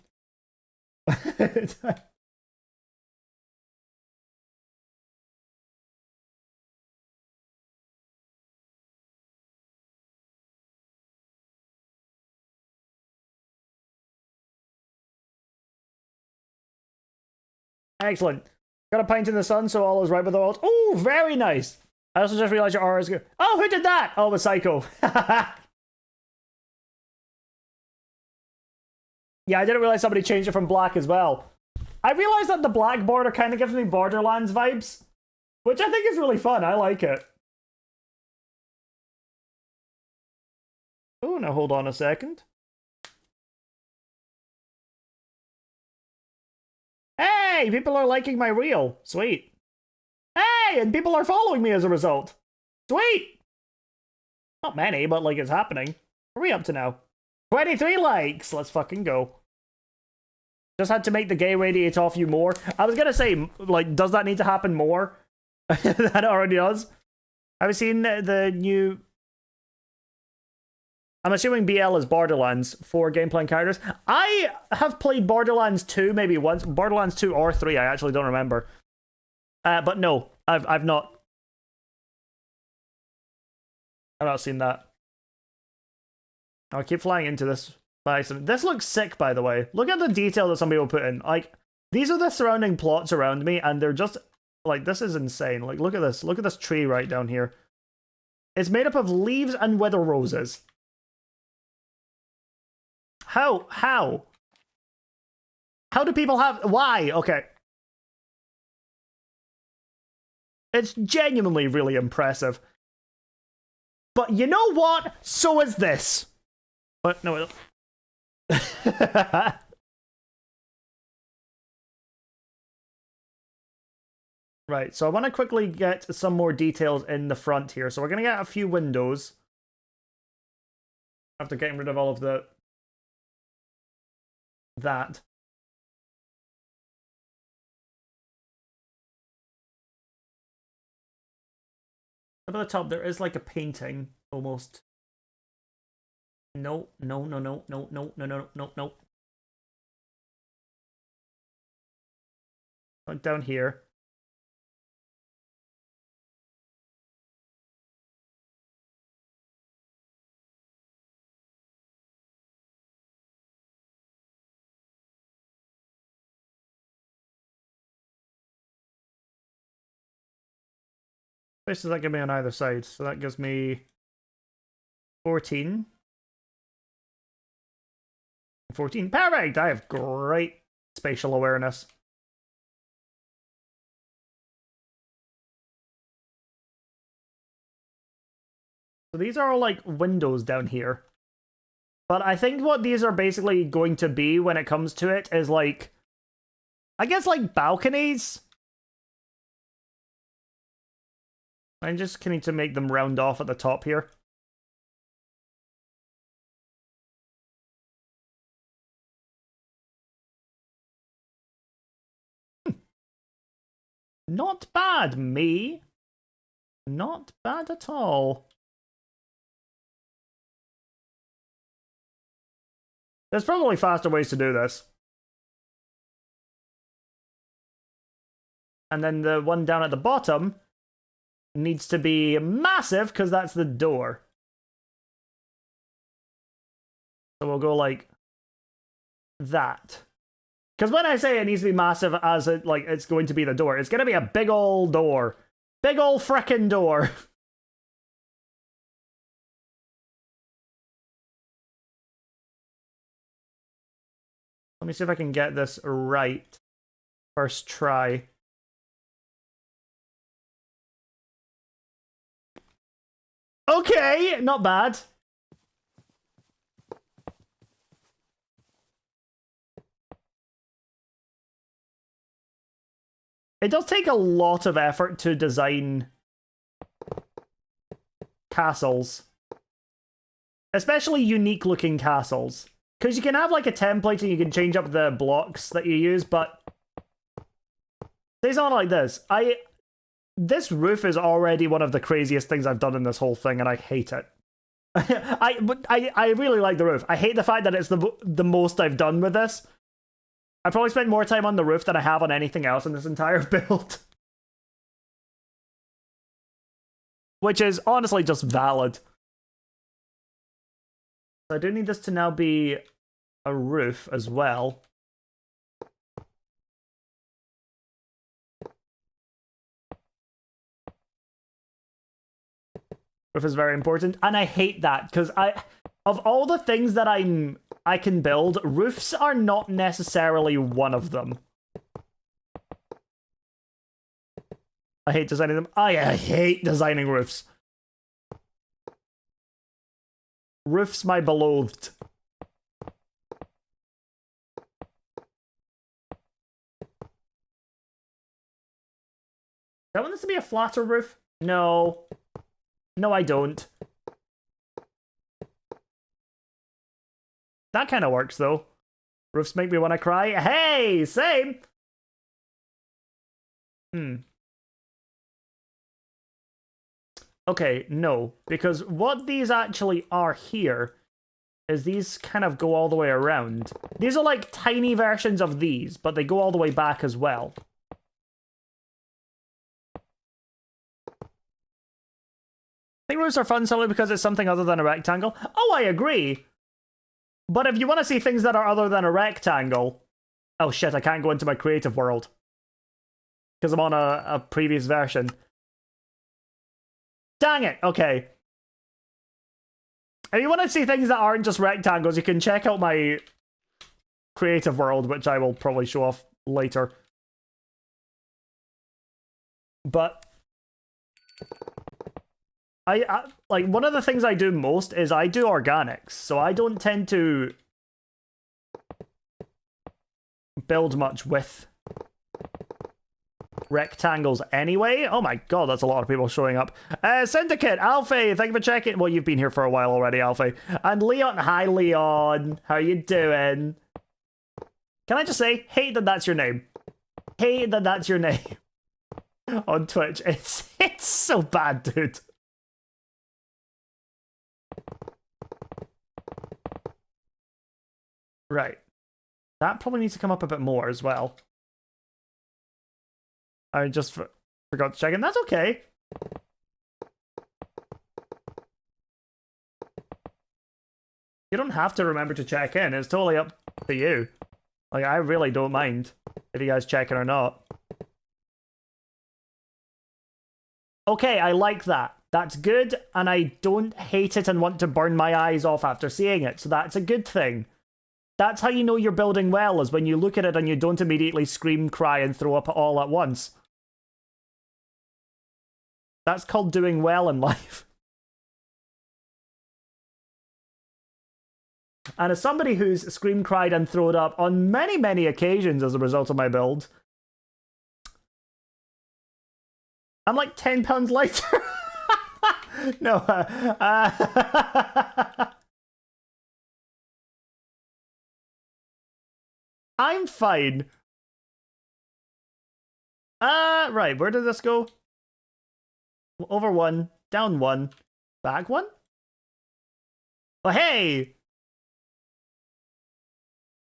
Speaker 1: Excellent. Got a pint in the sun, so all is right with the world. Oh, very nice. I also just realized your aura is good. Oh, who did that? Oh, it was Psycho. Yeah, I didn't realize somebody changed it from black as well. I realized that the black border kind of gives me Borderlands vibes, which I think is really fun. I like it. Oh, now hold on a second. Hey, people are liking my reel. Sweet. Hey, and people are following me as a result. Sweet. Not many, but like it's happening. What are we up to now? 23 likes. Let's fucking go. Just had to make the gay radiate off you more. I was gonna say, like, does that need to happen more? That it already does. Have you seen the new... I'm assuming BL is Borderlands for gameplay and characters. I have played Borderlands 2 maybe once. Borderlands 2 or 3, I actually don't remember. But no, I've not seen that. I'll keep flying into this by accident. This looks sick, by the way. Look at the detail that some people put in. Like, these are the surrounding plots around me, and they're just like, this is insane. Like, look at this. Look at this tree right down here. It's made up of leaves and wither roses. How? How do people have... Why? Okay. It's genuinely really impressive. But you know what? So is this. But no, right, so I want to quickly get some more details in the front here. So we're going to get a few windows. After getting rid of all of that. Up at the top, there is like a painting, almost. No, no, no, no, no, no, no, no, no, no. Down here. Space does that give me on either side? So that gives me 14. 14. Perfect! I have great spatial awareness. So these are all like windows down here. But I think what these are basically going to be when it comes to it is like, I guess like balconies? I just need to make them round off at the top here. Not bad, me. Not bad at all. There's probably faster ways to do this. And then the one down at the bottom needs to be massive because that's the door. So we'll go like that. Because when I say it needs to be massive as it like it's going to be the door, it's going to be a big old door. Big old frickin' door. Let me see if I can get this right. First try. Okay, not bad. It does take a lot of effort to design castles. Especially unique looking castles. Because you can have like a template and you can change up the blocks that you use, but say something like this. This roof is already one of the craziest things I've done in this whole thing, and I hate it. I really like the roof. I hate the fact that it's the most I've done with this. I probably spent more time on the roof than I have on anything else in this entire build. Which is honestly just valid. So I do need this to now be a roof as well. Roof is very important, and I hate that because of all the things that I can build, roofs are not necessarily one of them. I hate designing them. I hate designing roofs. Roofs, my beloved. Do I want this to be a flatter roof? No. No, I don't. That kind of works, though. Roofs make me want to cry. Hey, same! Okay, no. Because what these actually are here is these kind of go all the way around. These are like tiny versions of these, but they go all the way back as well. I think roofs are fun solely because it's something other than a rectangle. Oh, I agree! But if you want to see things that are other than a rectangle... Oh shit, I can't go into my creative world. Because I'm on a previous version. Dang it, okay. If you want to see things that aren't just rectangles, you can check out my creative world, which I will probably show off later. But... I like, one of the things I do most is I do organics, so I don't tend to build much with rectangles anyway. Oh my god, that's a lot of people showing up. Syndicate, Alfie, thank you for checking. Well, you've been here for a while already, Alfie. And Leon, hi Leon, how you doing? Can I just say, hate that that's your name. Hate that that's your name. On Twitch. It's so bad, dude. Right. That probably needs to come up a bit more as well. I just forgot to check in. That's okay. You don't have to remember to check in. It's totally up to you. Like, I really don't mind if you guys check in or not. Okay, I like that. That's good, and I don't hate it and want to burn my eyes off after seeing it, so that's a good thing. That's how you know you're building well, is when you look at it and you don't immediately scream, cry, and throw up all at once. That's called doing well in life. And as somebody who's screamed, cried, and thrown up on many, many occasions as a result of my build, I'm like 10 pounds lighter. No. I'm fine. Right, where did this go? Over 1, down 1, back 1? Oh, hey!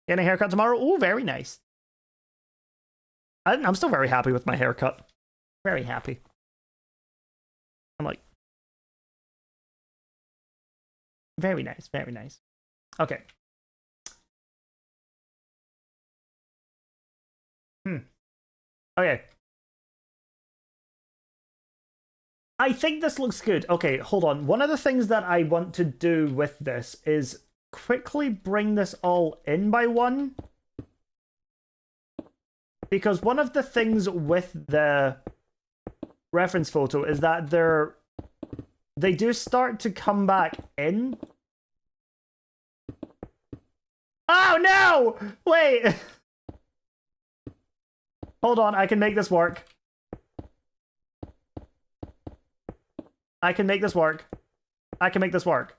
Speaker 1: Getting a haircut tomorrow? Oh, very nice. I'm still very happy with my haircut. Very happy. I'm like... Very nice, very nice. Okay. Okay. I think this looks good. Okay, hold on. One of the things that I want to do with this is quickly bring this all in by 1. Because one of the things with the reference photo is that they do start to come back in. Oh no! Wait! Hold on, I can make this work. I can make this work. I can make this work.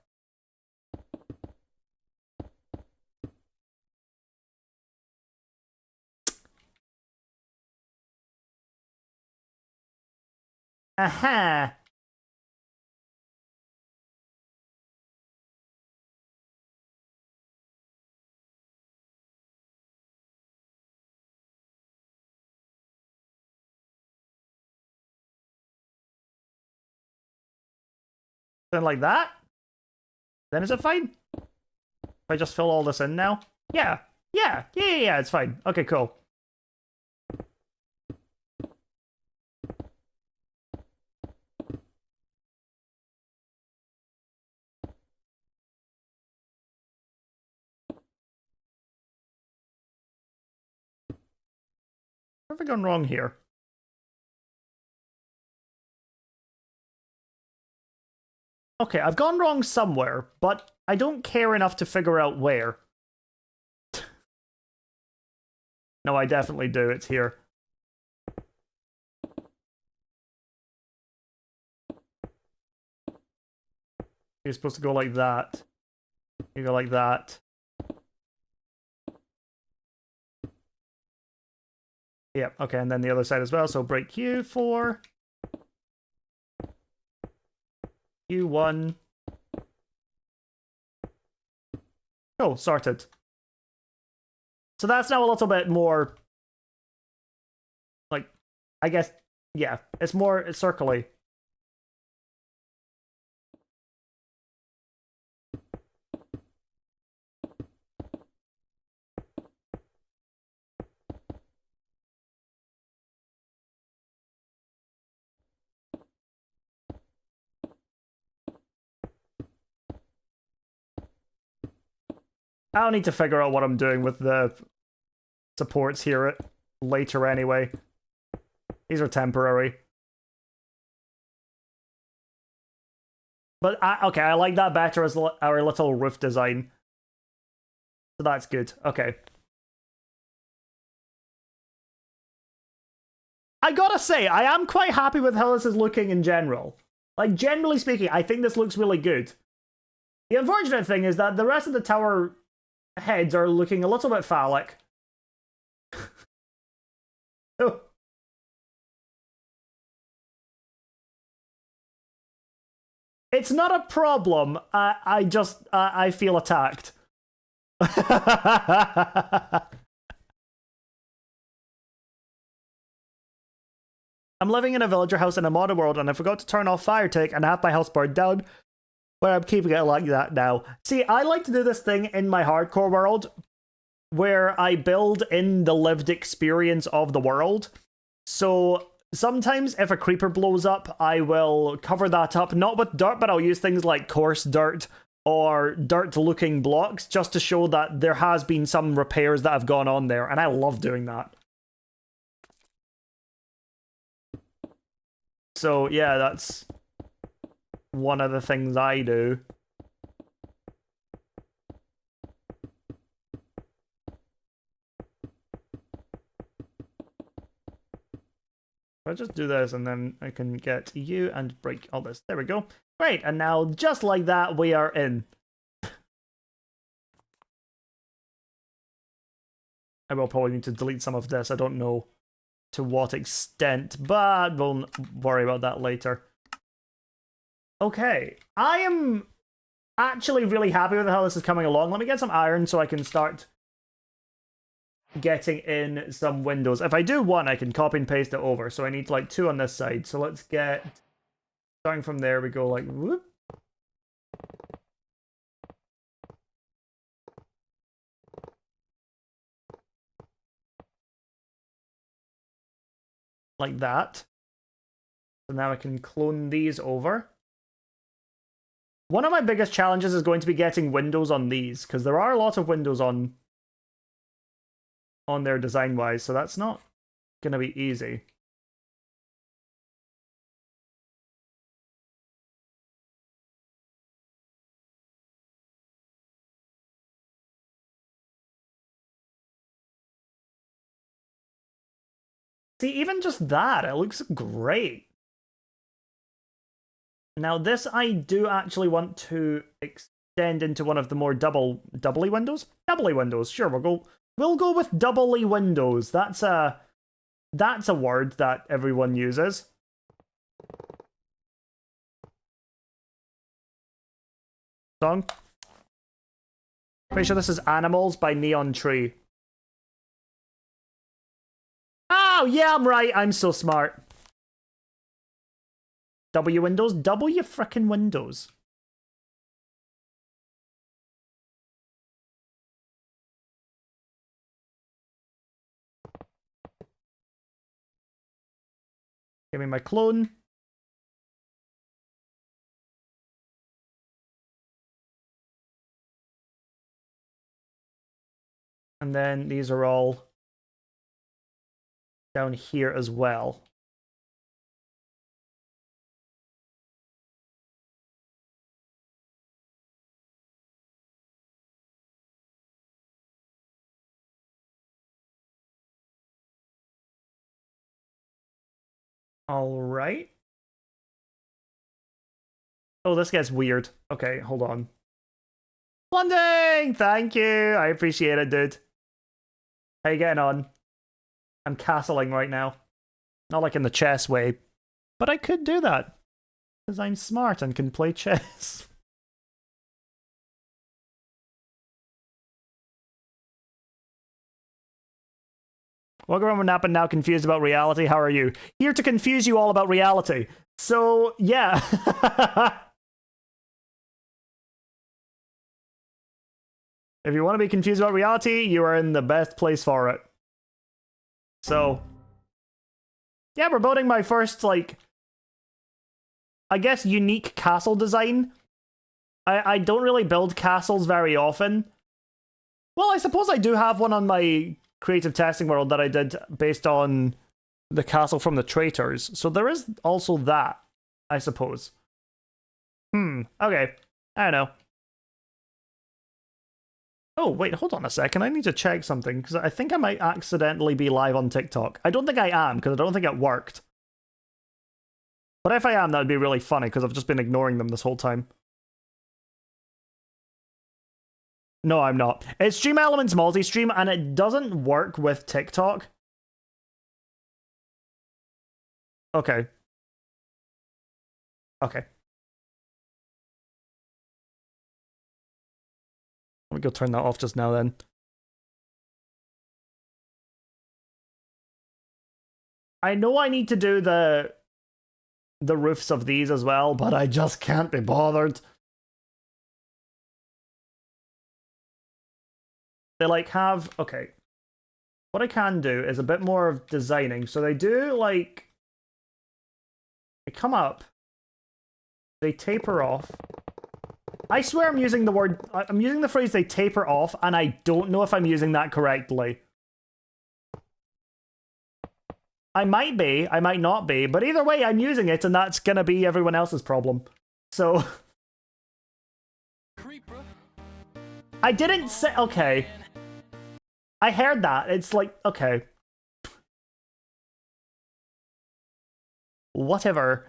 Speaker 1: Aha! Then like that? Then is it fine? If I just fill all this in now? Yeah. Yeah, it's fine. Okay, cool. Where have I gone wrong here? Okay, I've gone wrong somewhere, but I don't care enough to figure out where. No, I definitely do. It's here. You're supposed to go like that. You go like that. Yep, okay, and then the other side as well. So break Q4. Q1. Oh, sorted. So that's now a little bit more... like, I guess, yeah, it's more circly. I'll need to figure out what I'm doing with the supports here later anyway. These are temporary. But, okay, I like that better as our little roof design. So that's good. Okay. I gotta say, I am quite happy with how this is looking in general. Like, generally speaking, I think this looks really good. The unfortunate thing is that the rest of the tower heads are looking a little bit phallic. Oh. It's not a problem. I just, I feel attacked. I'm living in a villager house in a modern world, and I forgot to turn off fire take and have my house burned down. But I'm keeping it like that now. See, I like to do this thing in my hardcore world, where I build in the lived experience of the world. So sometimes if a creeper blows up, I will cover that up, not with dirt, but I'll use things like coarse dirt or dirt-looking blocks just to show that there has been some repairs that have gone on there, and I love doing that. So yeah, that's one of the things I do. I'll just do this and then I can get you and break all this. There we go. Great, and now just like that, we are in. I will probably need to delete some of this. I don't know to what extent, but we'll worry about that later. Okay, I am actually really happy with how this is coming along. Let me get some iron so I can start getting in some windows. If I do one, I can copy and paste it over. So I need like 2 on this side. So let's get, starting from there, we go like, whoop. Like that. So now I can clone these over. One of my biggest challenges is going to be getting windows on these, because there are a lot of windows on there design-wise, so that's not going to be easy. See, even just that, it looks great. Now this I do actually want to extend into one of the more doubly windows? Doubly windows, sure, we'll go with doubly windows. That's a word that everyone uses. Song. Pretty sure this is Animals by Neon Tree. Oh, yeah, I'm right. I'm so smart. W windows? W frickin' windows. Give me my clone. And then these are all down here as well. All right. Oh, this gets weird. Okay, hold on. Funding! Thank you! I appreciate it, dude. How you getting on? I'm castling right now. Not like in the chess way, but I could do that. Because I'm smart and can play chess. Welcome around nap and now confused about reality. How are you? Here to confuse you all about reality. So, yeah. If you want to be confused about reality, you are in the best place for it. So, yeah, we're building my first, like, I guess, unique castle design. I don't really build castles very often. Well, I suppose I do have one on my creative testing world that I did based on the castle from the traitors. So there is also that, I suppose. Okay. I don't know. Oh, wait, hold on a second. I need to check something, because I think I might accidentally be live on TikTok. I don't think I am, because I don't think it worked. But if I am, that would be really funny, because I've just been ignoring them this whole time. No, I'm not. It's Stream Elements multi-stream, and it doesn't work with TikTok. Okay. Okay. Let me go turn that off just now, then. I know I need to do the roofs of these as well, but I just can't be bothered. They like have, okay. What I can do is a bit more of designing. So they do like They come up. They taper off. I swear I'm using the phrase they taper off, and I don't know if I'm using that correctly. I might be, I might not be, but either way, I'm using it, and that's gonna be everyone else's problem. So... I didn't say... Okay. I heard that. It's like, okay. Whatever.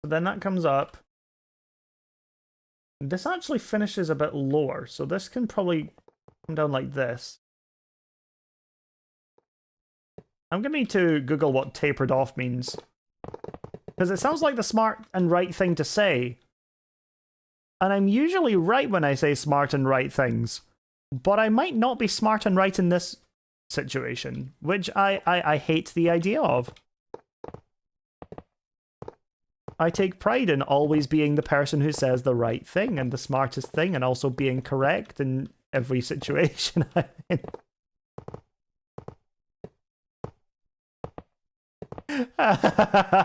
Speaker 1: So then that comes up. This actually finishes a bit lower, so this can probably come down like this. I'm gonna need to Google what tapered off means. Because it sounds like the smart and right thing to say. And I'm usually right when I say smart and right things. But I might not be smart and right in this situation, which I hate the idea of. I take pride in always being the person who says the right thing and the smartest thing, and also being correct in every situation I'm in.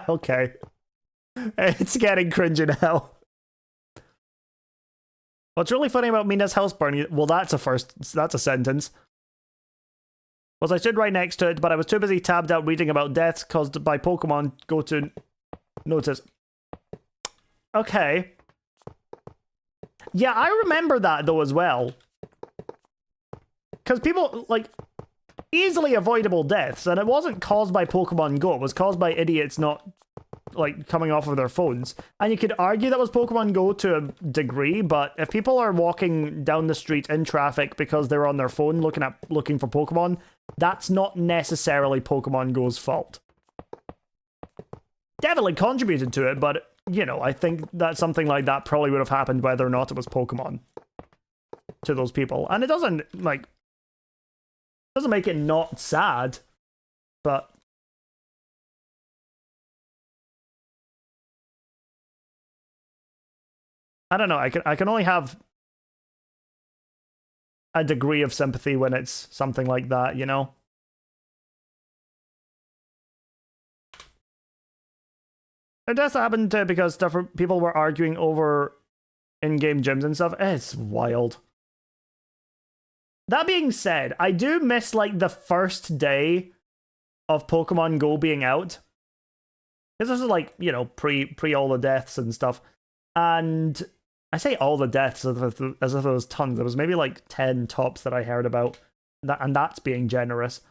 Speaker 1: Okay. It's getting cringy now. What's really funny about Mina's house burning... Well, that's a sentence. Was I stood right next to it, but I was too busy tabbed out reading about deaths caused by Pokemon Go to notice. Okay. Yeah, I remember that, though, as well. Because people, like, easily avoidable deaths, and it wasn't caused by Pokemon Go, it was caused by idiots not, like, coming off of their phones. And you could argue that was Pokemon Go to a degree, but if people are walking down the street in traffic because they're on their phone looking for Pokemon, that's not necessarily Pokemon Go's fault. Definitely contributed to it, but, you know, I think that something like that probably would have happened whether or not it was Pokemon to those people. And it doesn't, like, doesn't make it not sad, but... I don't know, I can only have a degree of sympathy when it's something like that, you know? It does happen because people were arguing over in-game gyms and stuff. It's wild. That being said, I do miss, like, the first day of Pokemon Go being out. Because this is, like, you know, pre all the deaths and stuff. And I say all the deaths as if there was tons. There was maybe, like, 10 tops that I heard about. And that's being generous.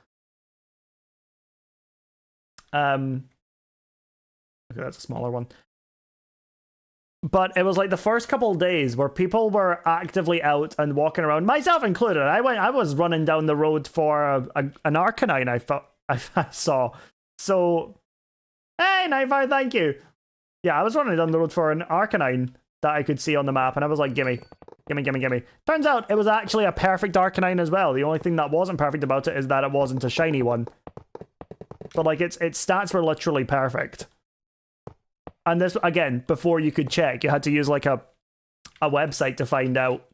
Speaker 1: Okay, that's a smaller one. But it was like the first couple of days where people were actively out and walking around, myself included. I was running down the road for an Arcanine I saw. So, hey, Nightfire, thank you. Yeah, I was running down the road for an Arcanine that I could see on the map, and I was like, gimme. Turns out it was actually a perfect Arcanine as well. The only thing that wasn't perfect about it is that it wasn't a shiny one. But, like, its stats were literally perfect. And this, again, before you could check, you had to use, like, a website to find out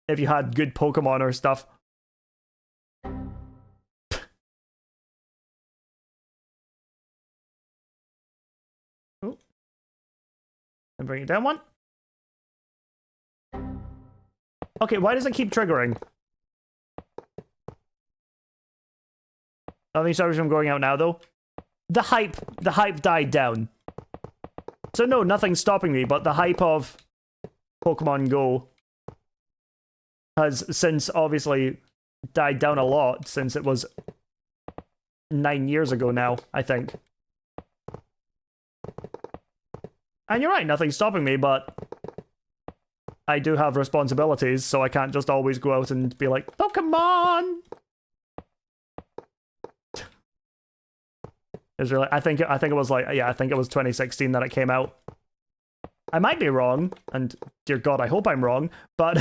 Speaker 1: if you had good Pokemon or stuff. Oh. And bring it down one. Okay, why does it keep triggering? Nothing stops from going out now, though. The hype died down. So no, nothing's stopping me, but the hype of Pokemon Go has since obviously died down a lot, since it was 9 years ago now, I think. And you're right, nothing's stopping me, but I do have responsibilities, so I can't just always go out and be like, Pokemon! Is really, I think it was like, yeah, I think it was 2016 that it came out. I might be wrong, and dear God, I hope I'm wrong, but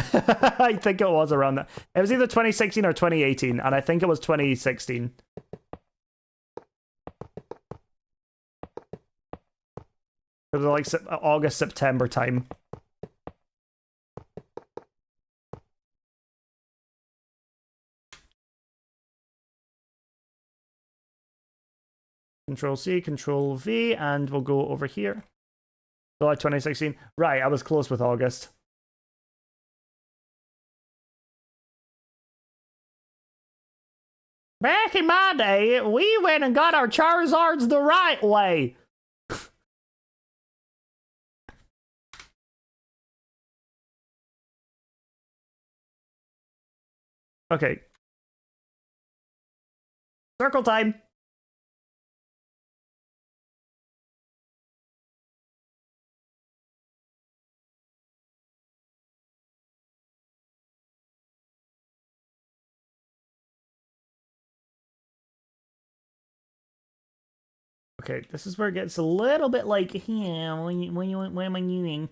Speaker 1: I think it was around that. It was either 2016 or 2018, and I think it was 2016. It was like August, September time. Control C, Control V, and we'll go over here. July 2016. Right, I was close with August. Back in my day, we went and got our Charizards the right way. Okay. Circle time. Okay, this is where it gets a little bit like, yeah, what am I doing?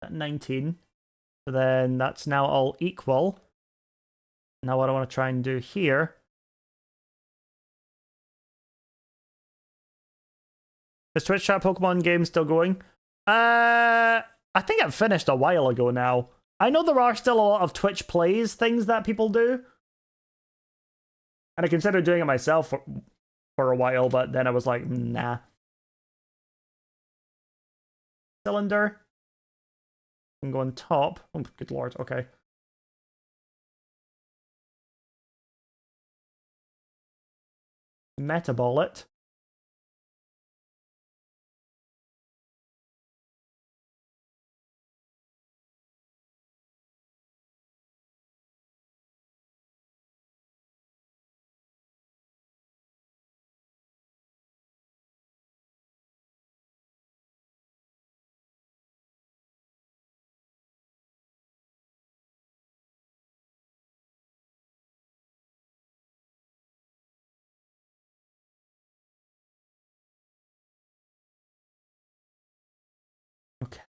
Speaker 1: At 19. So then that's now all equal. Now what I want to try and do here. Is Twitch chat Pokemon game still going? I think it finished a while ago now. I know there are still a lot of Twitch plays things that people do. And I considered doing it myself for a while, but then I was like, nah. Cylinder. I'm going top. Oh, good lord, okay. Metaball it.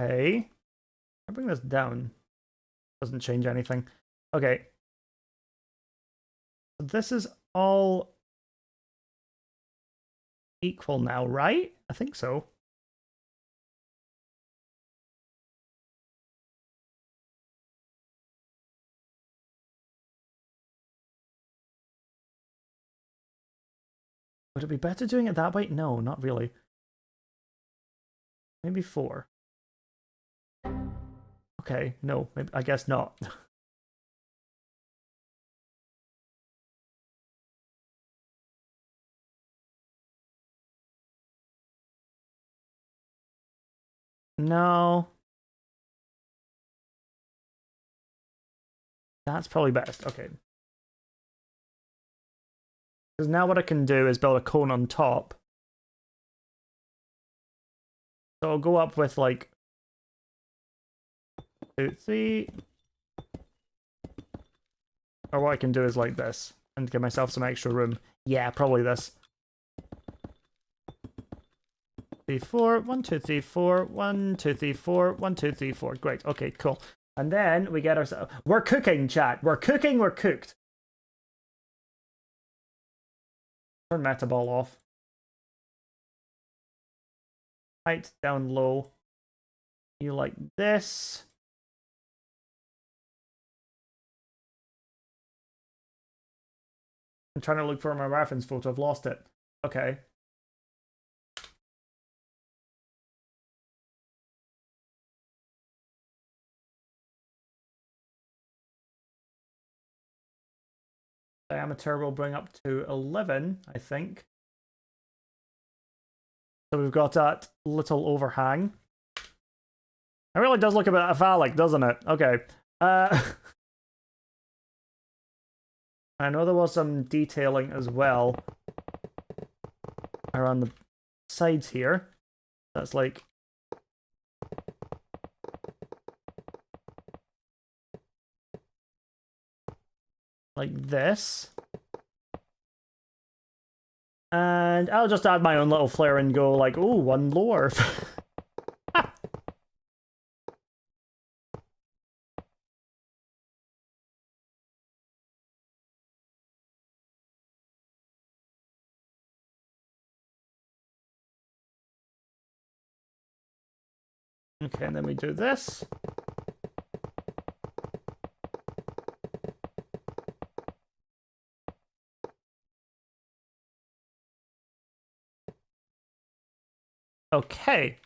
Speaker 1: Okay. I bring this down. Doesn't change anything. Okay. This is all equal now, right? I think so. Would it be better doing it that way? No, not really. Maybe 4. Okay, no, maybe, I guess not. No. That's probably best. Okay. Because now what I can do is build a cone on top. So I'll go up with like 2, 3. Or what I can do is like this and give myself some extra room. Yeah, probably this. 3, 4, 1, 2, 3, 4, 1, 2, 3, 4, 1, 2, 3, 4. Great. Okay, cool. And then we get ourselves. We're cooking, chat. We're cooking. We're cooked. Turn Metaball off. Height down low. You like this. I'm trying to look for my reference photo. I've lost it. Okay. Diameter will bring up to 11, I think. So we've got that little overhang. It really does look a bit phallic, doesn't it? Okay. I know there was some detailing as well around the sides here. That's like this. And I'll just add my own little flair and go like, ooh, 1 lower. Okay, and then we do this. . . Okay.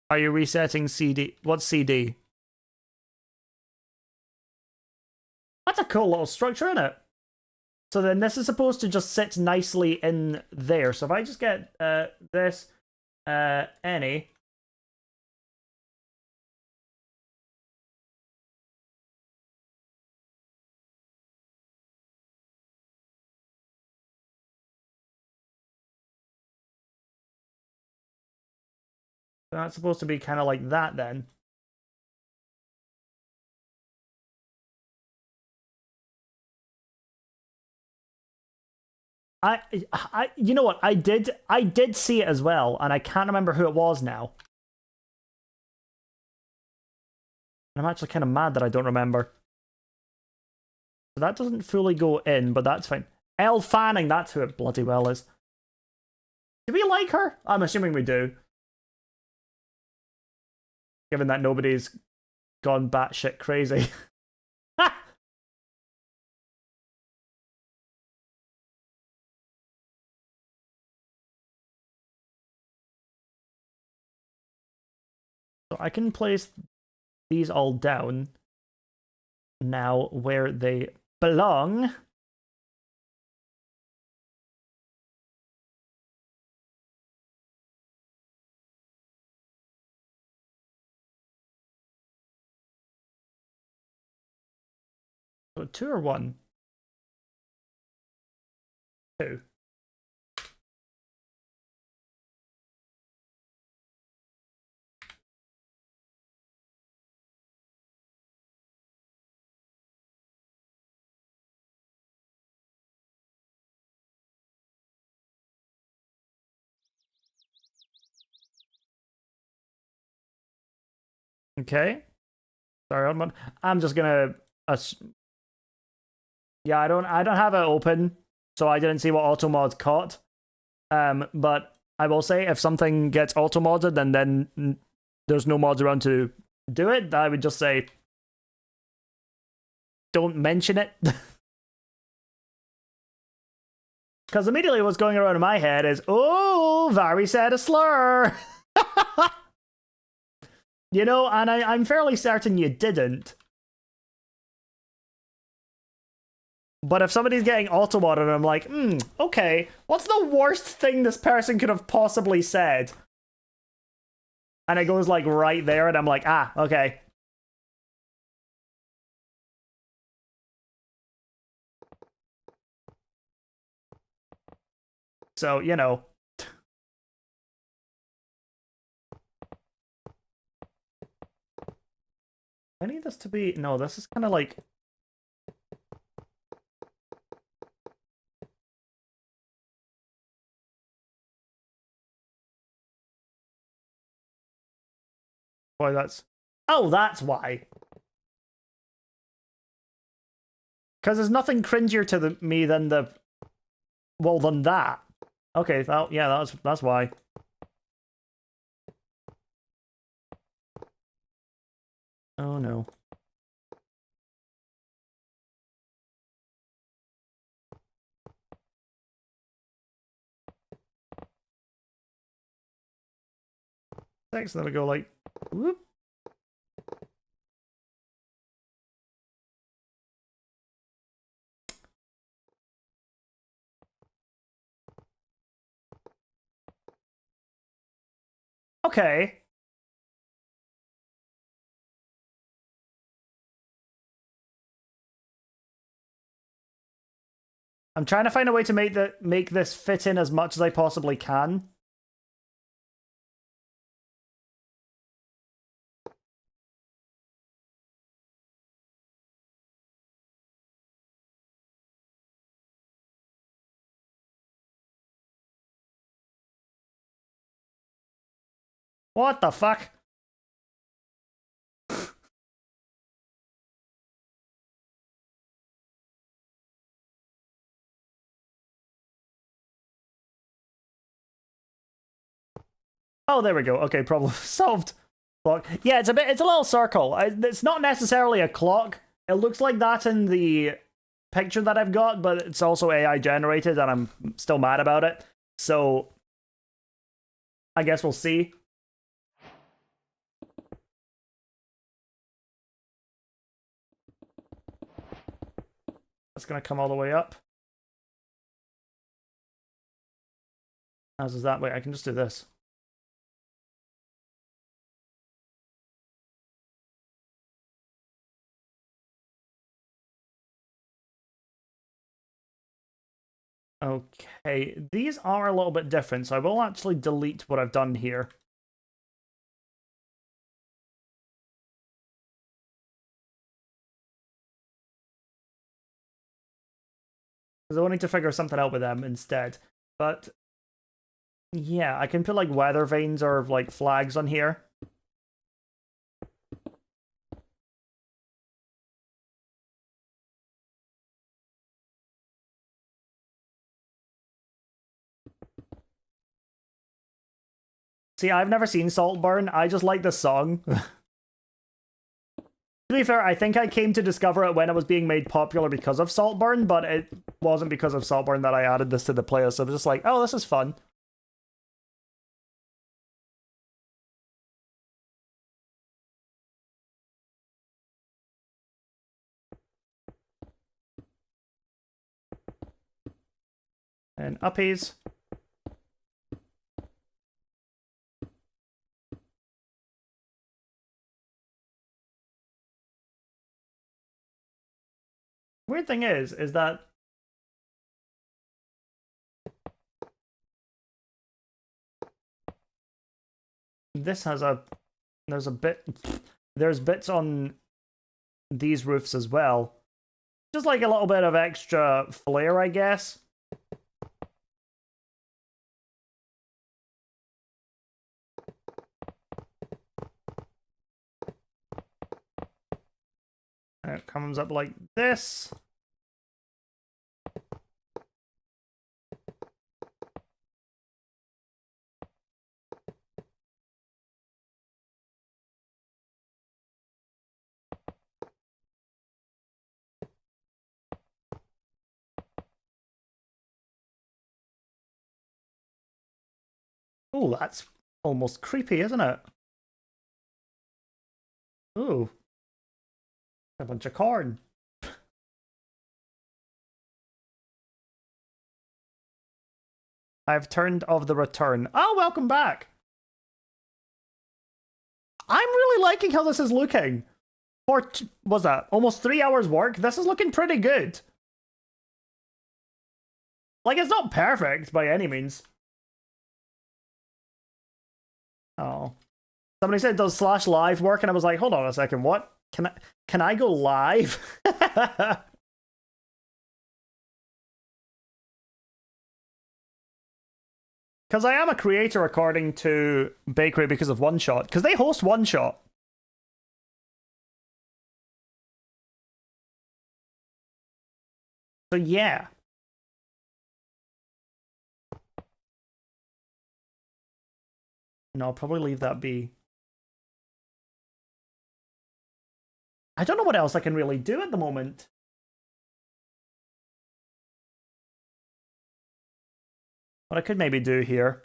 Speaker 1: Are you resetting CD? What's CD? That's a cool little structure, isn't it? So then this is supposed to just sit nicely in there. So if I just get this, any. That's supposed to be kind of like that then. You know what? I did see it as well, and I can't remember who it was now. And I'm actually kind of mad that I don't remember. So that doesn't fully go in, but that's fine. Elle Fanning, that's who it bloody well is. Do we like her? I'm assuming we do. Given that nobody's gone batshit crazy. So I can place these all down now where they belong. So 2 or 1? 2. Okay. Sorry, I'm just gonna. Yeah, I don't have it open, so I didn't see what auto mods caught. But I will say if something gets auto modded and then there's no mods around to do it, I would just say don't mention it. Because immediately what's going around in my head is, oh, Vari said a slur. You know, and I'm fairly certain you didn't. But if somebody's getting auto-modded, I'm like, okay, what's the worst thing this person could have possibly said? And it goes like right there, and I'm like, ah, okay. So, you know. I need this to be... No, this is kind of like... Boy, that's... Oh, that's why. Because there's nothing cringier to me than the... Well, than that. Okay, yeah, that's why. Oh, no. Thanks, then we go like... Whoop. Okay. I'm trying to find a way to make this fit in as much as I possibly can. What the fuck? Oh, there we go. Okay, problem solved. Clock. Yeah, it's a little circle. It's not necessarily a clock. It looks like that in the picture that I've got, but it's also AI generated, and I'm still mad about it. So I guess we'll see. That's gonna come all the way up. As is that way, I can just do this. Okay, these are a little bit different, so I will actually delete what I've done here. Because I wanted to figure something out with them instead. But yeah, I can put like weather vanes or like flags on here. See, I've never seen Saltburn. I just like the song. To be fair, I think I came to discover it when it was being made popular because of Saltburn, but it wasn't because of Saltburn that I added this to the playlist. I was just like, oh, this is fun. And uppies. Weird thing is that this has there's bits on these roofs as well. Just like a little bit of extra flair, I guess. And it comes up like this. Oh, that's almost creepy, isn't it? Ooh. A bunch of corn. I've turned off the return. Oh, welcome back. I'm really liking how this is looking. For, was that almost 3 hours work? This is looking pretty good. Like, it's not perfect by any means. Oh. Somebody said, does /live work? And I was like, hold on a second, what? Can I go live? Because I am a creator according to Bakery because of One Shot. Because they host One Shot. So yeah. No, I'll probably leave that be. I don't know what else I can really do at the moment. What I could maybe do here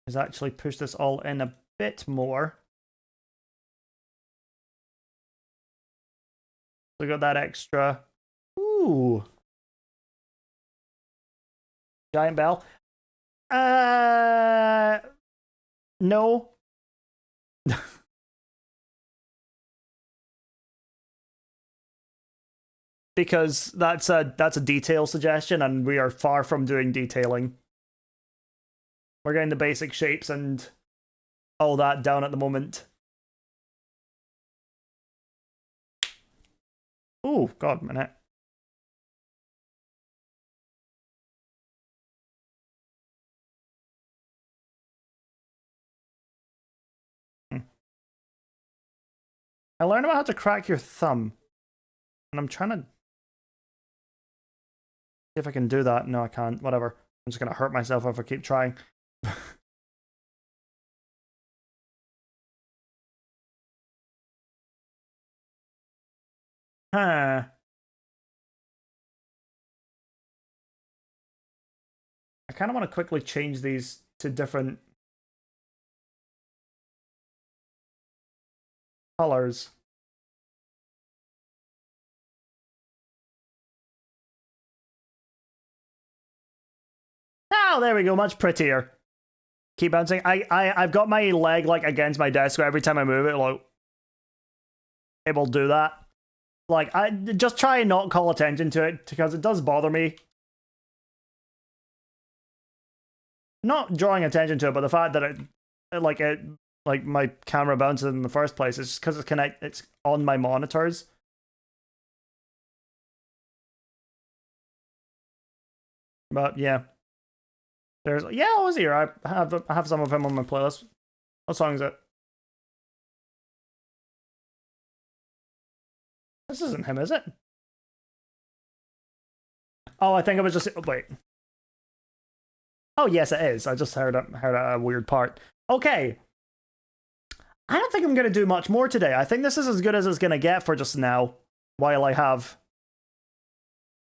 Speaker 1: is actually push this all in a bit more. So we got that extra. Ooh. Giant bell. No. Because that's a detail suggestion, and we are far from doing detailing. We're getting the basic shapes and all that down at the moment. Oh, God, a minute. I learned about how to crack your thumb. And I'm trying to see if I can do that. No, I can't. Whatever. I'm just going to hurt myself if I keep trying. Huh. I kind of want to quickly change these to different colors. Oh, there we go. Much prettier. Keep bouncing. I've got my leg like against my desk, so every time I move it, like it will do that. Like, I just try and not call attention to it because it does bother me. Not drawing attention to it, but the fact that like my camera bounces in the first place is because it's on my monitors. But yeah, there's Ozzy. I have some of him on my playlist. What song is it? This isn't him, is it? Oh, I think it was just wait. Oh yes, it is. I just heard a weird part. Okay. I don't think I'm gonna do much more today. I think this is as good as it's gonna get for just now, while I have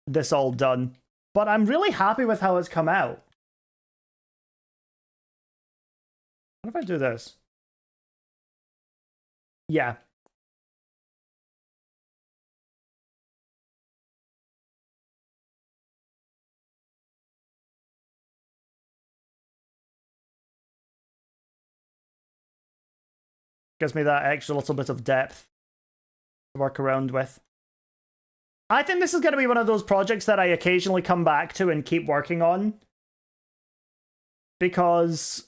Speaker 1: this all done. But I'm really happy with how it's come out. What if I do this? Yeah. Gives me that extra little bit of depth to work around with. I think this is going to be one of those projects that I occasionally come back to and keep working on. Because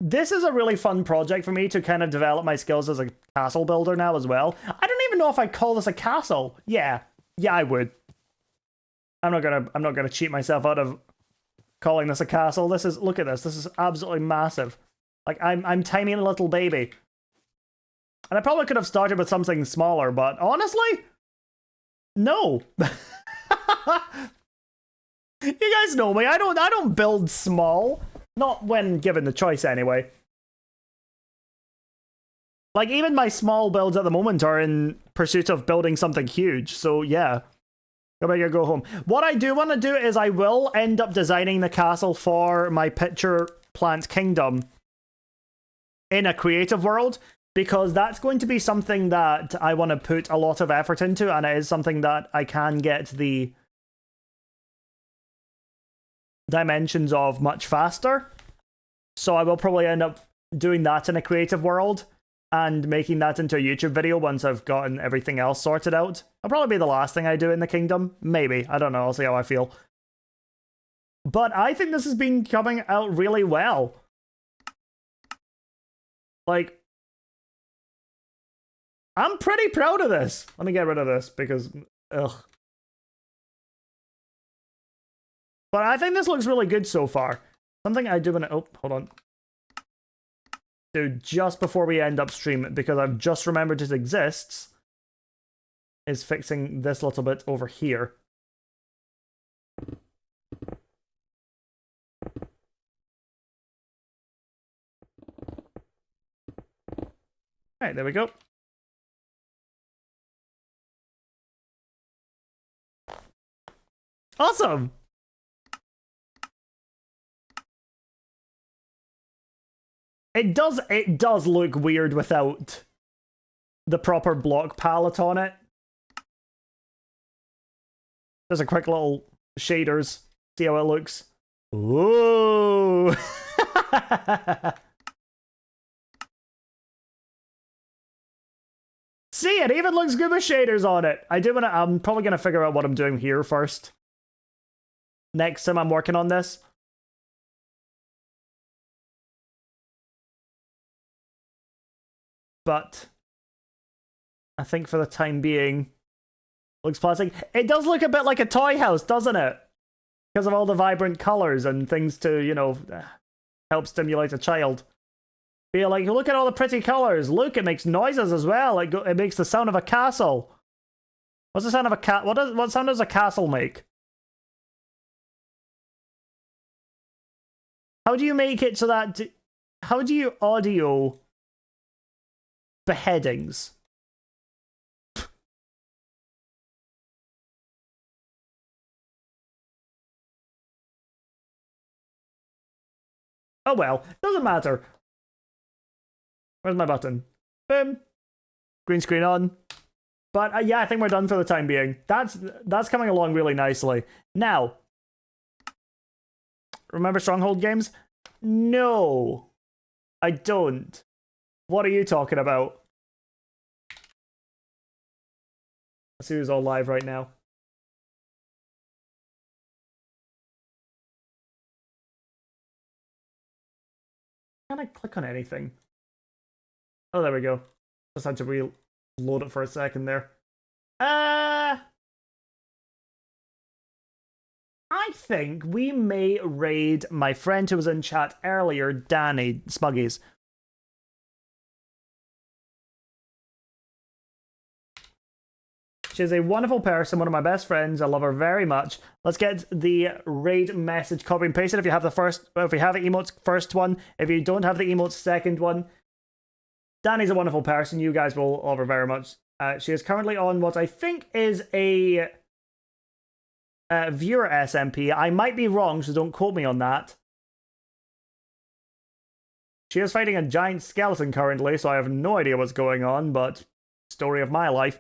Speaker 1: this is a really fun project for me to kind of develop my skills as a castle builder now as well. I don't even know if I call this a castle. Yeah, I would. I'm not gonna cheat myself out of calling this a castle. Look at this. This is absolutely massive. Like I'm tiny little baby. And I probably could have started with something smaller, but honestly, no. You guys know me. I don't build small. Not when given the choice anyway. Like even my small builds at the moment are in pursuit of building something huge. So yeah. I better go home. What I do want to do is I will end up designing the castle for my picture plant kingdom in a creative world, because that's going to be something that I want to put a lot of effort into, and it is something that I can get the dimensions of much faster. So I will probably end up doing that in a creative world and making that into a YouTube video once I've gotten everything else sorted out. That'll probably be the last thing I do in the kingdom. Maybe. I don't know. I'll see how I feel. But I think this has been coming out really well. Like, I'm pretty proud of this. Let me get rid of this because, ugh. But I think this looks really good so far. Something I do want to... Oh, hold on. Do just before we end up stream, because I've just remembered it exists, is fixing this little bit over here. Alright, there we go. Awesome! It does look weird without the proper block palette on it. There's a quick little shaders. See how it looks. Ooh! See, it even looks good with shaders on it. I'm probably gonna figure out what I'm doing here first. Next time I'm working on this. But I think for the time being, looks plastic. It does look a bit like a toy house, doesn't it? Because of all the vibrant colors and things to, you know, help stimulate a child. Be like, look at all the pretty colors. Look, it makes noises as well. It makes the sound of a castle. What's the sound of a cat? What sound does a castle make? How do you make it so that? How do you audio beheadings? Oh well, doesn't matter. Where's my button? Boom. Green screen on. But yeah, I think we're done for the time being. That's coming along really nicely. Now, remember Stronghold games? No, I don't. What are you talking about? Let's see who's all live right now. Can I click on anything? Oh, there we go. Just had to reload it for a second there. I think we may raid my friend who was in chat earlier, Danny Smuggies. She's a wonderful person, one of my best friends. I love her very much. Let's get the raid message copy and pasted. If you have the emotes first one, if you don't have the emotes second one. Danny's a wonderful person. You guys will love her very much. She is currently on what I think is a viewer SMP. I might be wrong, so don't quote me on that. She is fighting a giant skeleton currently, so I have no idea what's going on, but story of my life.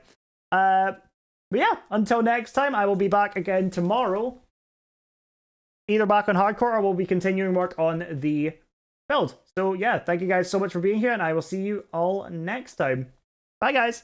Speaker 1: But yeah, until next time, I will be back again tomorrow. Either back on hardcore or we'll be continuing work on the build. So yeah, thank you guys so much for being here, and I will see you all next time. Bye, guys.